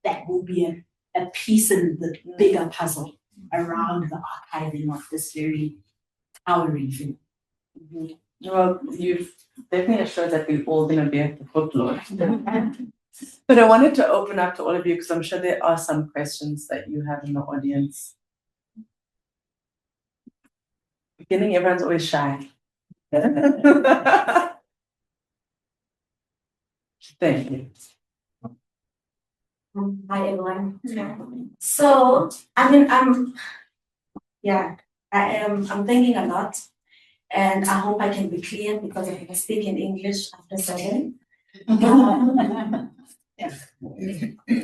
that will be a piece in the bigger puzzle around the archiving of this very towering thing. Well, you've definitely assured that we're all going to be at the book launch. But I wanted to open up to all of you because I'm sure there are some questions that you have in the audience. Beginning, everyone's always shy. Thank you. Hi everyone. So I'm thinking a lot, and I hope I can be clear because I can speak in English after 7.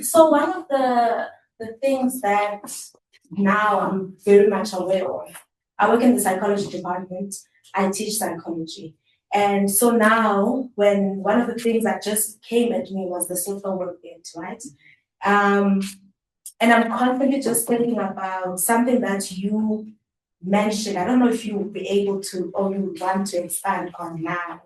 So one of the things that now I'm very much aware of, I work in the psychology department. I teach psychology. And so now, when one of the things that just came at me was the social work bit, right? And I'm constantly just thinking about something that you mentioned. I don't know if you would be able to, or you would want to expand on now.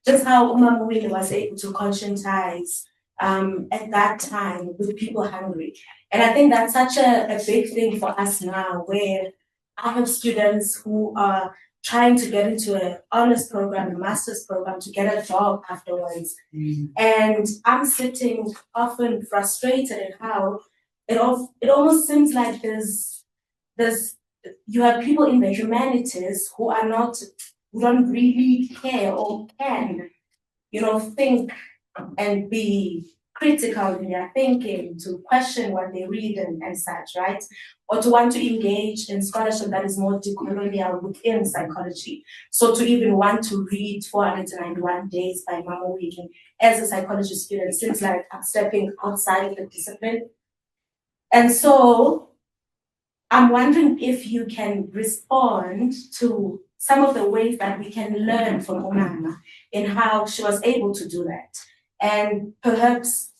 Just how Winnie was able to conscientize at that time with people hungry. And I think that's such a big thing for us now, where I have students who are trying to get into an honors program, a master's program, to get a job afterwards. And I'm sitting often frustrated at how it almost seems like you have people in the humanities who don't really care or can, think and be critical in their thinking, to question what they read and such, right? Or to want to engage in scholarship that is more decolonial within psychology. So to even want to read 491 Days by Mama Winnie as a psychology student seems like I'm stepping outside of the discipline. And so I'm wondering if you can respond to some of the ways that we can learn from Umama in how she was able to do that. And perhaps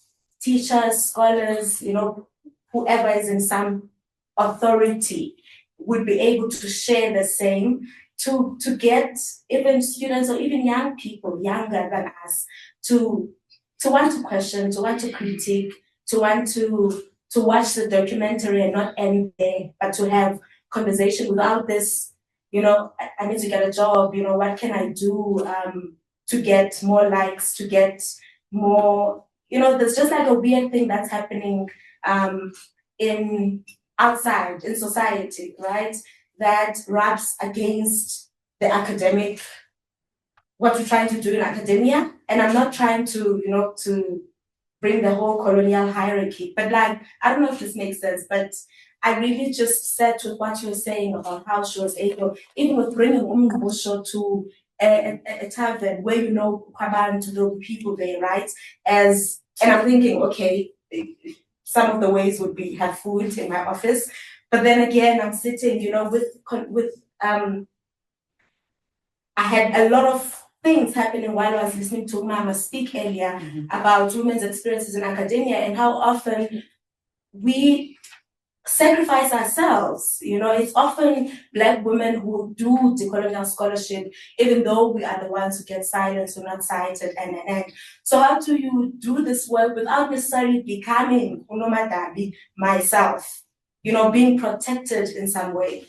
teachers, scholars, whoever is in some authority would be able to share the same to get even students or even young people younger than us to want to question, to want to critique, to want to watch the documentary and not end there, but to have conversation without this, I need to get a job, what can I do to get more likes, to get more, there's just like a weird thing that's happening outside in society, right? That rubs against the academic, what we're trying to do in academia. And I'm not trying to, to bring the whole colonial hierarchy, but like, I don't know if this makes sense, but I really just sat with what you were saying about how she was able, even with bringing Umngusho to a tavern where Kwaban, to the people there, right? And I'm thinking, okay, some of the ways would be have food in my office, but then again, I'm sitting, with I had a lot of things happening while I was listening to Mama speak earlier about women's experiences in academia and how often we sacrifice ourselves. It's often Black women who do decolonial scholarship, even though we are the ones who get silenced, who are not cited, and. So how do you do this work without necessarily becoming Nomadabi myself? Being protected in some way.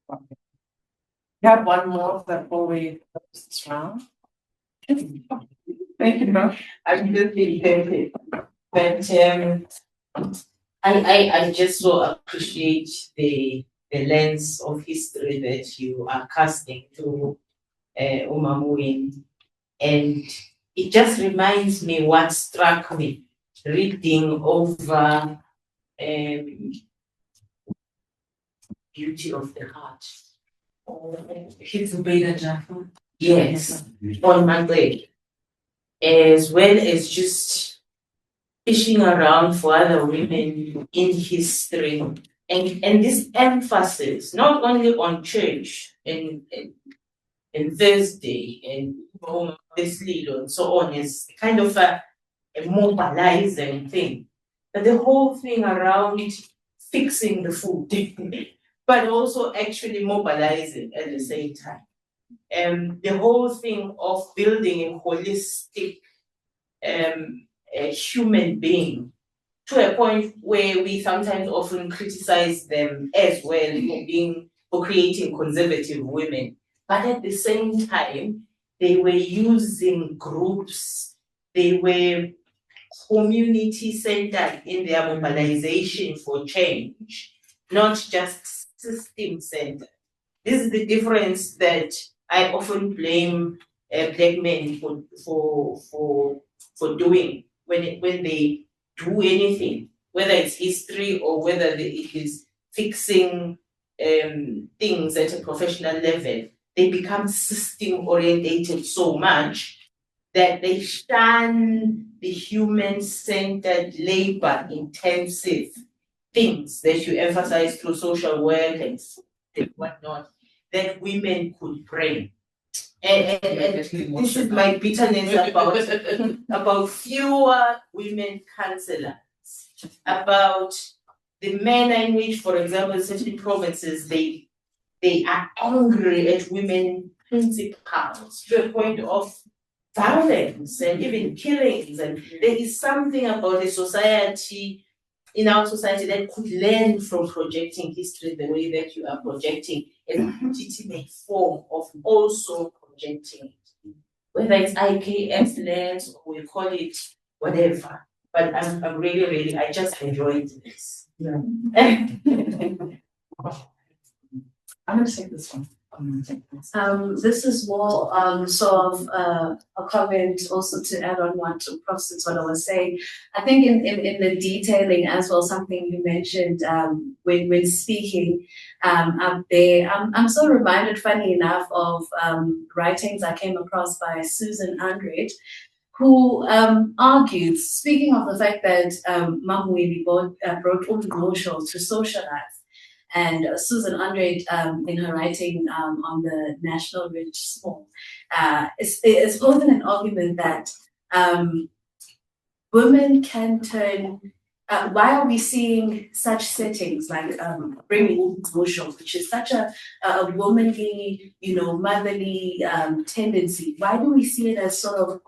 You have one more before we close this round. Thank you, ma'am. Absolutely, thank you. But I just so appreciate the lens of history that you are casting through Umamuin. And it just reminds me what struck me reading over Beauty of the Heart. Yes, on Monday. As well as just fishing around for other women in history. And this emphasis, not only on church and Thursday and home and so on, is kind of a mobilizing thing. But the whole thing around fixing the food, but also actually mobilizing at the same time. The whole thing of building a holistic a human being to a point where we sometimes often criticize them as well for creating conservative women. But at the same time, they were using groups, they were community-centered in their mobilization for change, not just system-centered. This is the difference that I often blame Black men for doing when they do anything, whether it's history or whether it is fixing things at a professional level. They become system-orientated so much that they shun the human-centered, labor-intensive things that you emphasize through social work and whatnot that women could bring. And this is my bitterness about fewer women counselors, about the manner in which, for example, certain provinces, they are angry at women principals to a point of violence and even killings. And there is something about a society, in our society, that could learn from projecting history the way that you are projecting as a legitimate form of also projecting it. Whether it's IK excellence or we call it whatever. But I'm really, I just enjoyed this. Yeah. I'm going to take this one. This is more sort of a comment also to add on what Professor Sithole was saying. I think in the detailing as well, something you mentioned when speaking up there, I'm so reminded, funny enough, of writings I came across by Susan Andred, who argued, speaking of the fact that Winnie brought all to socialize. And Susan Andred, in her writing on the national rich small, is posing an argument that women can turn. Why are we seeing such settings like bringing social, which is such a womanly, motherly tendency? Why do we see it as sort of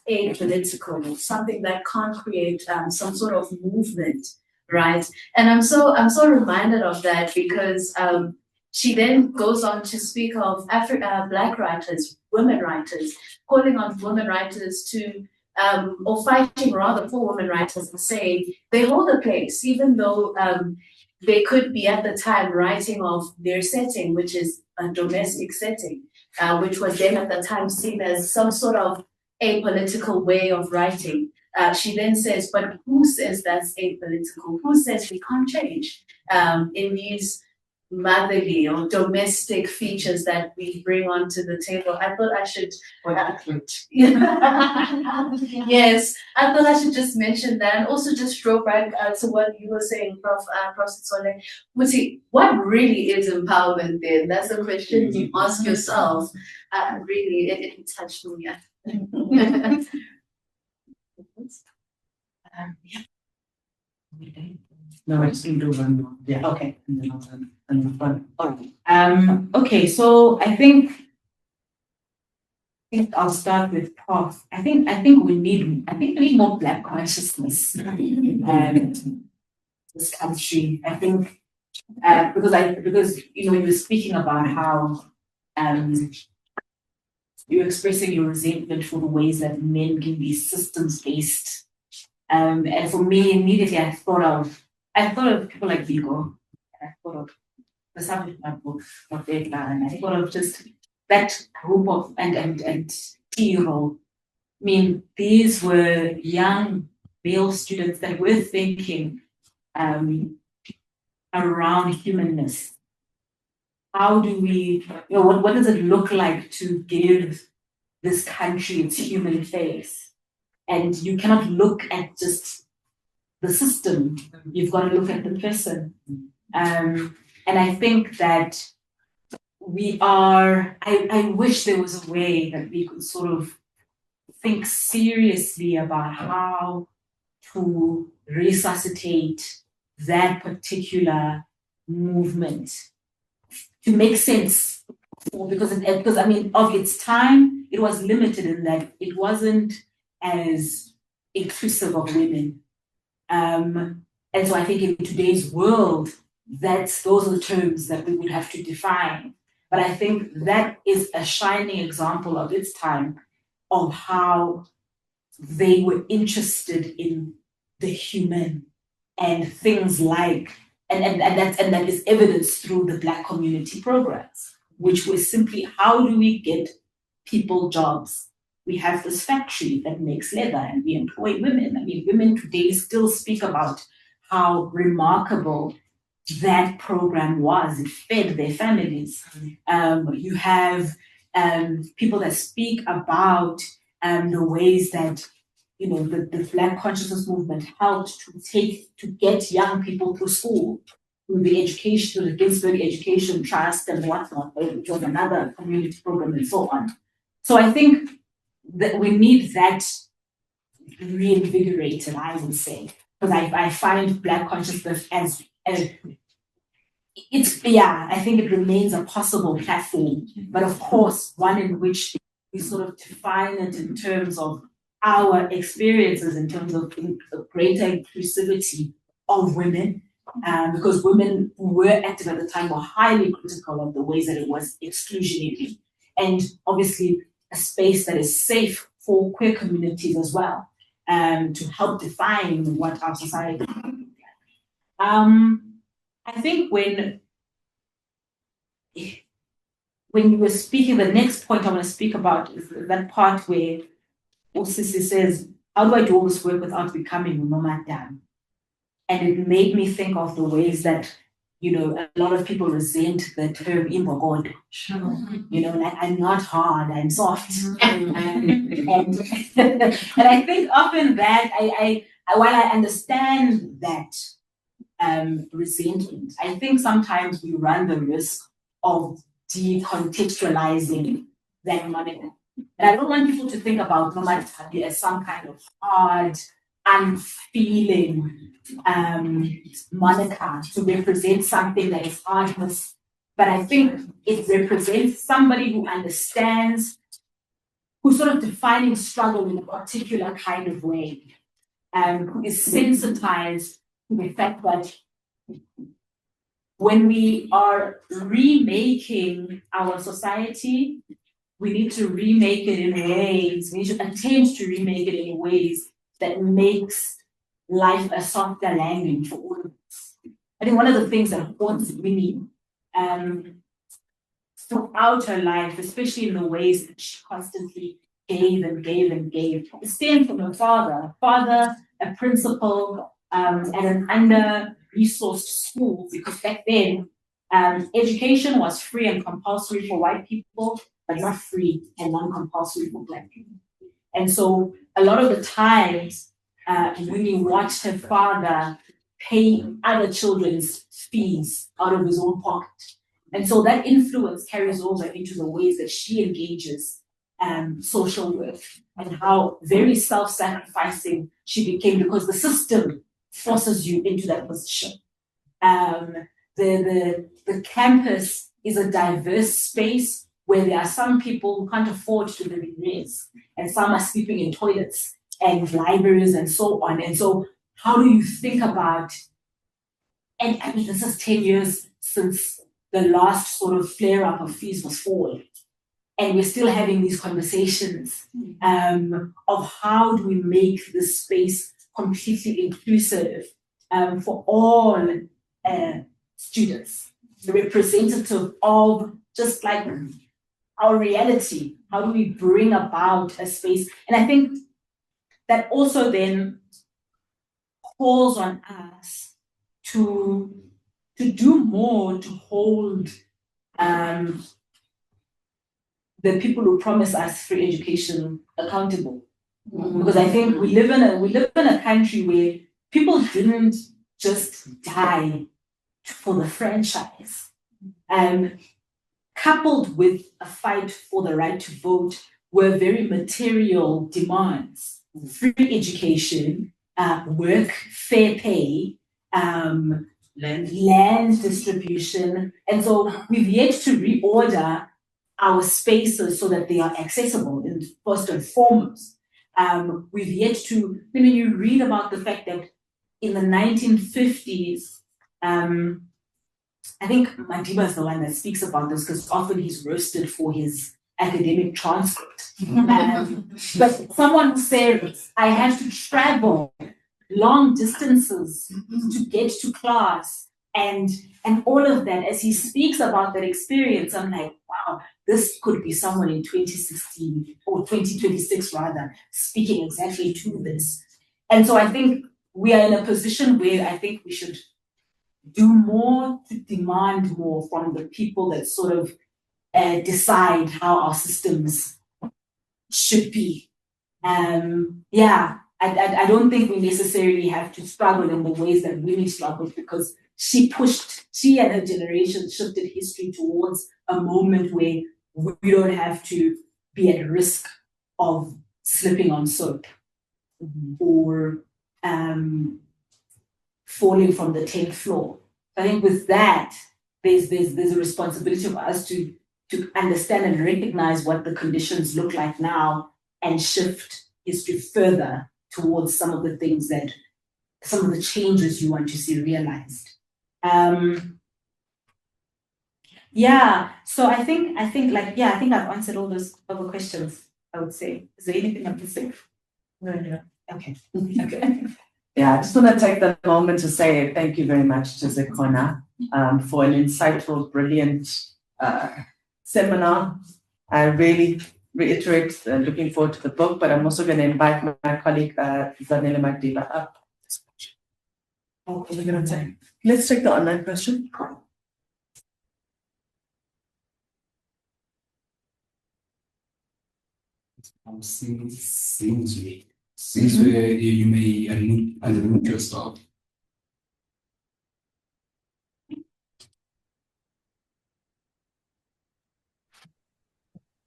apolitical, something that can't create some sort of movement? Right, and I'm so reminded of that because she then goes on to speak of Black writers, women writers, calling on women writers to or fighting rather for women writers and saying they hold a place, even though they could be at the time writing of their setting, which is a domestic setting, which was then at the time seen as some sort of apolitical way of writing. She then says, but who says that's apolitical? Who says we can't change in these motherly or domestic features that we bring onto the table? I thought I should. Yes, I thought I should just mention that and also just throw back to what you were saying, Professor Sithole. What really is empowerment then? That's a question you ask yourself. Really, it touched me. Yeah. Yeah. No, I still do one more. Yeah. Okay. And then I'll done another one. All right. Okay, so I think I'll start with Prof. I think we need more Black consciousness in this country. I think because when you're speaking about how you're expressing your resentment for the ways that men can be systems based. And for me, immediately I thought of people like Vigo. I thought of the subject of my book, of Edla, and I thought of just that group of and Tiro. I mean, these were young male students that were thinking around humanness. How do we, what does it look like to give this country its human face? And you cannot look at just the system, you've got to look at the person. And I think that I wish there was a way that we could sort of think seriously about how to resuscitate that particular movement to make sense. Because I mean, of its time, it was limited in that it wasn't as inclusive of women. And so I think in today's world, those are the terms that we would have to define. But I think that is a shining example of its time of how they were interested in the human and things like, and that is evidenced through the Black community programs, which was simply, how do we get people jobs? We have this factory that makes leather and we employ women. I mean, women today still speak about how remarkable that program was. It fed their families. You have people that speak about the ways that the Black consciousness movement helped to get young people through school, through the education, through the Ginsberg Education Trust and whatnot, which was another community program and so on. So I think that we need that reinvigorated, I would say, because I find Black consciousness as I think it remains a possible platform, but of course one in which we sort of define it in terms of our experiences, in terms of greater inclusivity of women, because women who were active at the time were highly critical of the ways that it was exclusionary, and obviously a space that is safe for queer communities as well, to help define what our society is. I think when you were speaking, the next point I want to speak about is that part where Osisi says, how do I do all this work without becoming Nomadabi? And it made me think of the ways that, you know, a lot of people resent the term imbogodo. You know, like I'm not hard, I'm soft. and I think often that while I understand that resentment, I think sometimes we run the risk of decontextualizing that moniker. And I don't want people to think about Nomadabi as some kind of hard, unfeeling moniker to represent something that is hardness. But I think it represents somebody who understands, who's sort of defining struggle in a particular kind of way, who is sensitized to the fact that when we are remaking our society, we need to remake it in ways, we need to attempt to remake it in ways that makes life a softer landing for all of us. I think one of the things that haunts Winnie throughout her life, especially in the ways that she constantly gave and gave and gave, it stemmed from her father. Father, a principal at an under-resourced school, because back then, education was free and compulsory for white people, but not free and non-compulsory for Black people. And so a lot of the times, Winnie watched her father pay other children's fees out of his own pocket. And so that influence carries over into the ways that she engages social work and how very self-sacrificing she became, because the system forces you into that position. The campus is a diverse space where there are some people who can't afford to live in rents, and some are sleeping in toilets and libraries and so on. And so how do you think about, and I mean, this is 10 years since the last sort of flare-up of fees was fall, and we're still having these conversations of how do we make this space completely inclusive for all students, representative of just like our reality. How do we bring about a space? And I think that also then calls on us to do more to hold the people who promise us free education accountable. Because I think we live in a country where people didn't just die for the franchise. Coupled with a fight for the right to vote were very material demands: free education, work, fair pay, land distribution. And so we've yet to reorder our spaces so that they are accessible, and first and foremost. We've yet to, when you read about the fact that in the 1950s, I think Madiba is the one that speaks about this because often he's roasted for his academic transcript. But someone said, I had to travel long distances to get to class and all of that. As he speaks about that experience, I'm like, wow, this could be someone in 2016 or 2026 rather, speaking exactly to this. And so I think we are in a position where I think we should do more to demand more from the people that sort of decide how our systems should be. I don't think we necessarily have to struggle in the ways that Winnie struggled, because she and her generation shifted history towards a moment where we don't have to be at risk of slipping on soap or falling from the 10th floor. I think with that, there's a responsibility of us to understand and recognize what the conditions look like now and shift history further towards some of the things that, some of the changes you want to see realized. So I think I've answered all those other questions, I would say. Is there anything I'm missing? No. Okay. Yeah, I just want to take the moment to say thank you very much to Zikhona for an insightful, brilliant seminar. I really reiterate looking forward to the book, but I'm also going to invite my colleague Zanele Mandela up. Oh, we're going to take. Let's take the online question. Since you may unmute yourself.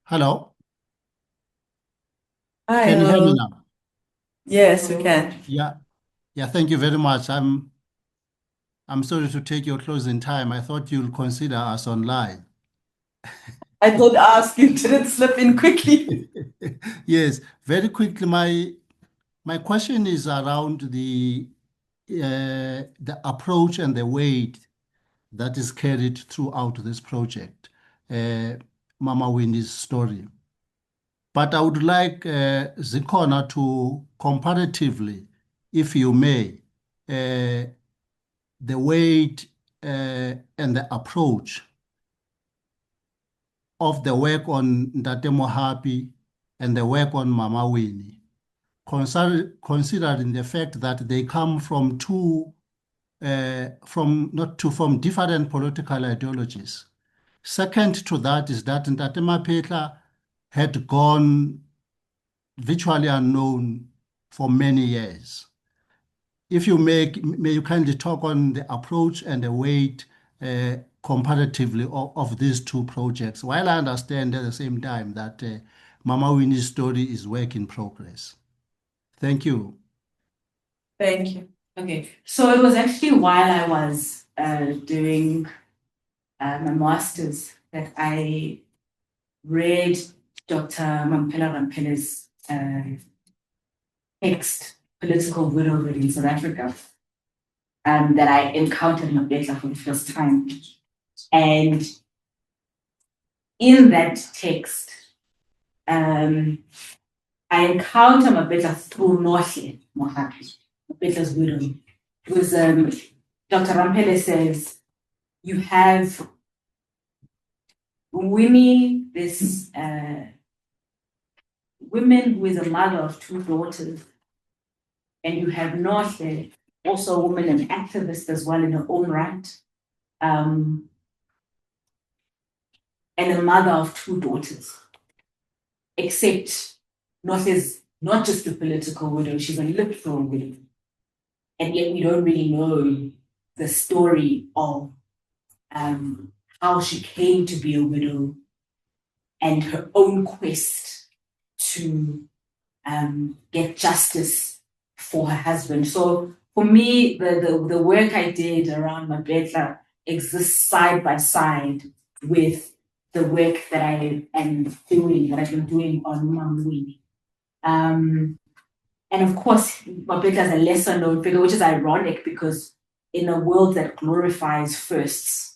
Hello. Hi, Can you hear me now? Yes, we can. Yeah. Thank you very much. I'm sorry to take your closing time. I thought you'll consider us online. I thought ask you didn't slip in quickly. Yes, very quickly. My question is around the approach and the weight that is carried throughout this project, Mama Winnie's story. But I would like Zikhona to comparatively, if you may, the weight and the approach of the work on Ntate Mohapi and the work on Mama Winnie, considering the fact that they come from from different political ideologies. Second to that is that Ntate Mapetla had gone virtually unknown for many years. If you may you kindly talk on the approach and the weight comparatively of these two projects, while I understand at the same time that Mama Winnie's story is work in progress. Thank you. Thank you. Okay, so it was actually while I was doing my master's that I read Dr. Mamphela Rampela's text, Political Widowhood in South Africa, that I encountered Mabetla for the first time. And in that text, I encounter Mabetla through Nohle Mohapi, Mabetla's widow. Because Dr. Rampela says, you have Winnie, this woman who is a mother of two daughters, and you have Nohle, also a woman, an activist as well in her own right, and a mother of two daughters. Except Nohle is not just a political widow, she's a literal widow. And yet we don't really know the story of how she came to be a widow and her own quest to get justice for her husband. So for me, the work I did around Mabetla exists side by side with the work that I am doing, that I've been doing on Mama Winnie. And of course, Mabetla is a lesser known figure, which is ironic because in a world that glorifies firsts,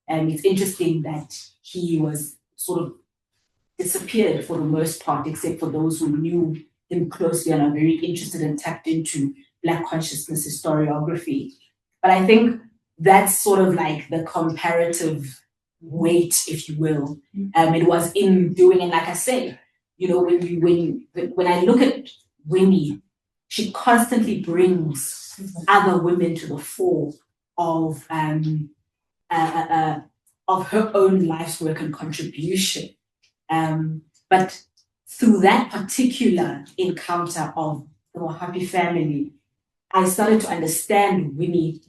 it's interesting that he was sort of disappeared for the most part, except for those who knew him closely and are very interested and tapped into Black consciousness historiography. But I think that's sort of like the comparative weight, if you will. It was in doing, and like I said, you know, when I look at Winnie, she constantly brings other women to the fore of her own life's work and contribution. But through that particular encounter of the Mohapi family, I started to understand Winnie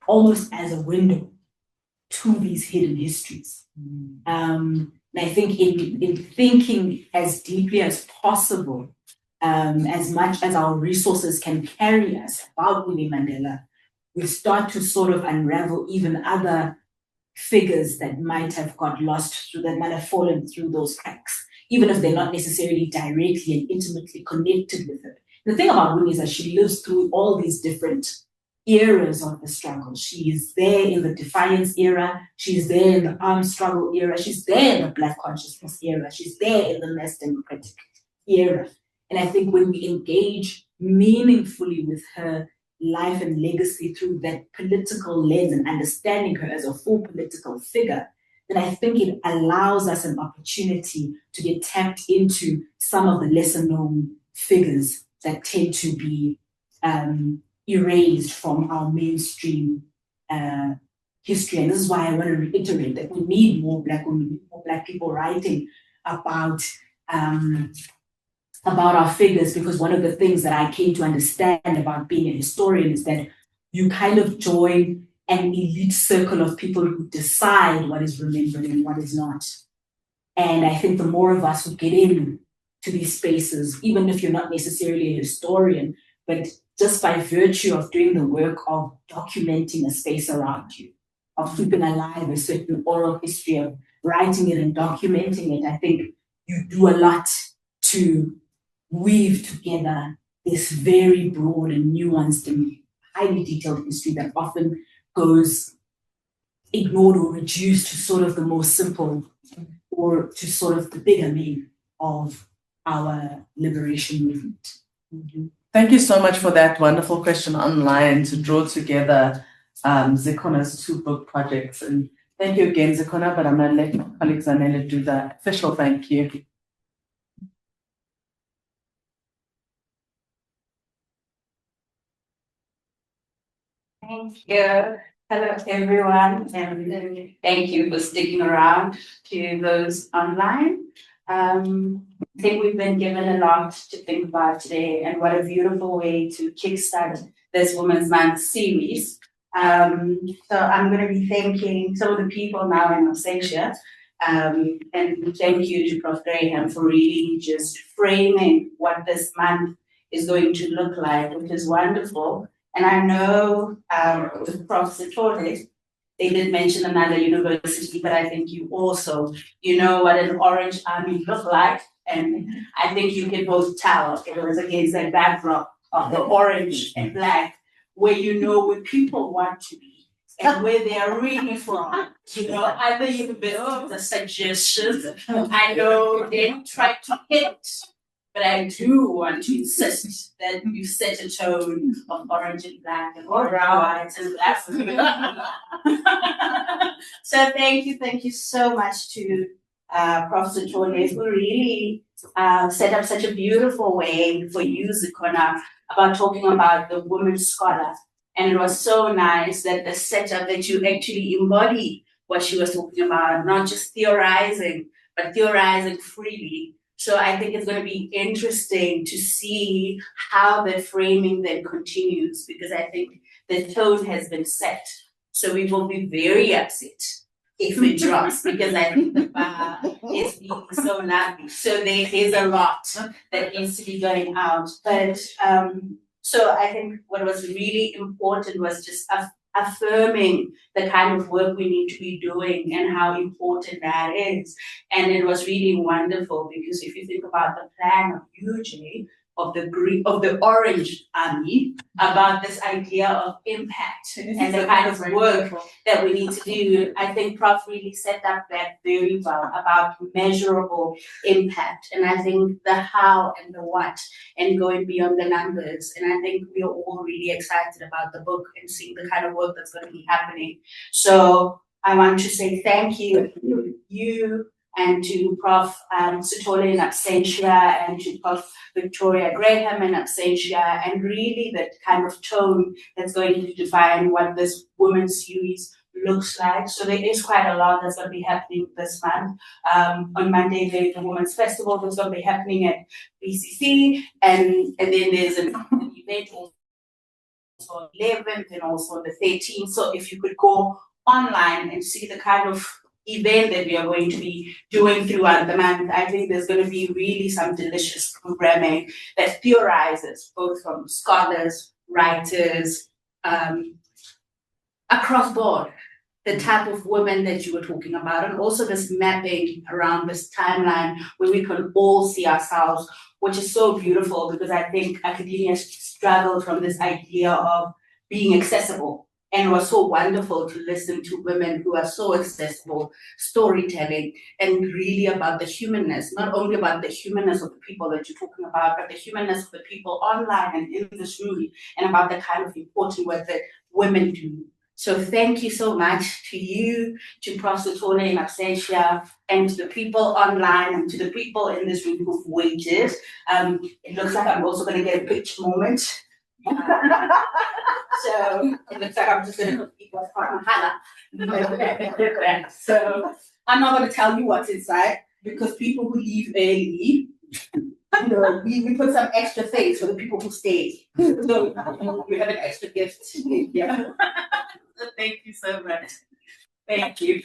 almost as a window to these hidden histories. And I think in thinking as deeply as possible, as much as our resources can carry us about Winnie Mandela, we start to sort of unravel even other figures that might have got lost through, that might have fallen through those cracks, even if they're not necessarily directly and intimately connected with her. The thing about Winnie is that she lives through all these different eras of the struggle. She is there in the defiance era, she's there in the armed struggle era, she's there in the Black consciousness era, she's there in the mass democratic era. And I think when we engage meaningfully with her life and legacy through that political lens and understanding her as a full political figure, then I think it allows us an opportunity to get tapped into some of the lesser known figures that tend to be erased from our mainstream history. And this is why I want to reiterate that we need more Black women, more Black people writing about our figures, because one of the things that I came to understand about being a historian is that you kind of join an elite circle of people who decide what is remembered and what is not. And I think the more of us who get in to these spaces, even if you're not necessarily a historian, but just by virtue of doing the work of documenting a space around you, of keeping alive a certain oral history, of writing it and documenting it, I think you do a lot to weave together this very broad and nuanced and highly detailed history that often goes ignored or reduced to sort of the more simple or to sort of the bigger meaning of our liberation movement. Thank you so much for that wonderful question online to draw together Zikhona's two book projects. And thank you again, Zikhona, but I'm going to let my colleague Zanele do the official thank you. Thank you. Hello, everyone, and thank you for sticking around to those online. I think we've been given a lot to think about today, and what a beautiful way to kickstart this Women's Month series. So I'm going to be thanking some of the people now in absentia, and thank you to Prof. Graham for really just framing what this month is going to look like, which is wonderful. And I know with Prof. Sithole, they did mention another university, but I think you also, know what an Orange Army looked like. And I think you can both tell it was against that backdrop of the orange and black, where where people want to be and where they are really from. Other universities are suggestions. I know they try to hit. But I do want to insist that you set a tone of orange and black and white and black. So thank you so much to Professor Sithole, who really set up such a beautiful way for you, Zikhona, about talking about the woman scholar. And it was so nice that the setup that you actually embody what she was talking about, not just theorizing, but theorizing freely. So I think it's going to be interesting to see how the framing then continues, because I think the tone has been set. So we will be very upset if it drops, because I think the bar is being so lovely. So there is a lot that needs to be going out. But so I think what was really important was just affirming the kind of work we need to be doing and how important that is. And it was really wonderful, because if you think about the plan of UJ, of the Orange Army, about this idea of impact and the kind of work that we need to do, I think Prof really set up that very well about measurable impact. And I think the how and the what, and going beyond the numbers. And I think we are all really excited about the book and seeing the kind of work that's going to be happening. So I want to say thank you to you and to Prof. Sithole in absentia, and to Prof. Victoria Graham in absentia, and really that kind of tone that's going to define what this women's series looks like. So there is quite a lot that's going to be happening this month. On Monday, there's the Women's Festival that's going to be happening at BCC, and then there's an event also on the 11th and also on the 13th. So if you could go online and see the kind of event that we are going to be doing throughout the month, I think there's going to be really some delicious programming that theorizes both from scholars, writers, across board, the type of women that you were talking about, and also this mapping around this timeline where we can all see ourselves, which is so beautiful, because I think academia struggled from this idea of being accessible. And it was so wonderful to listen to women who are so accessible, storytelling, and really about the humanness, not only about the humanness of the people that you're talking about, but the humanness of the people online and in this room, and about the kind of important work that women do. So thank you so much to you, to Professor Sithole in absentia, and to the people online and to the people in this room who've waited. It looks like I'm also going to get a picture moment. So it looks like I'm just going to put people on Hannah. So I'm not going to tell you what's inside because people who leave early, you know, we put some extra things for the people who stay. So we have an extra gift. Yeah. Thank you so much. Thank you.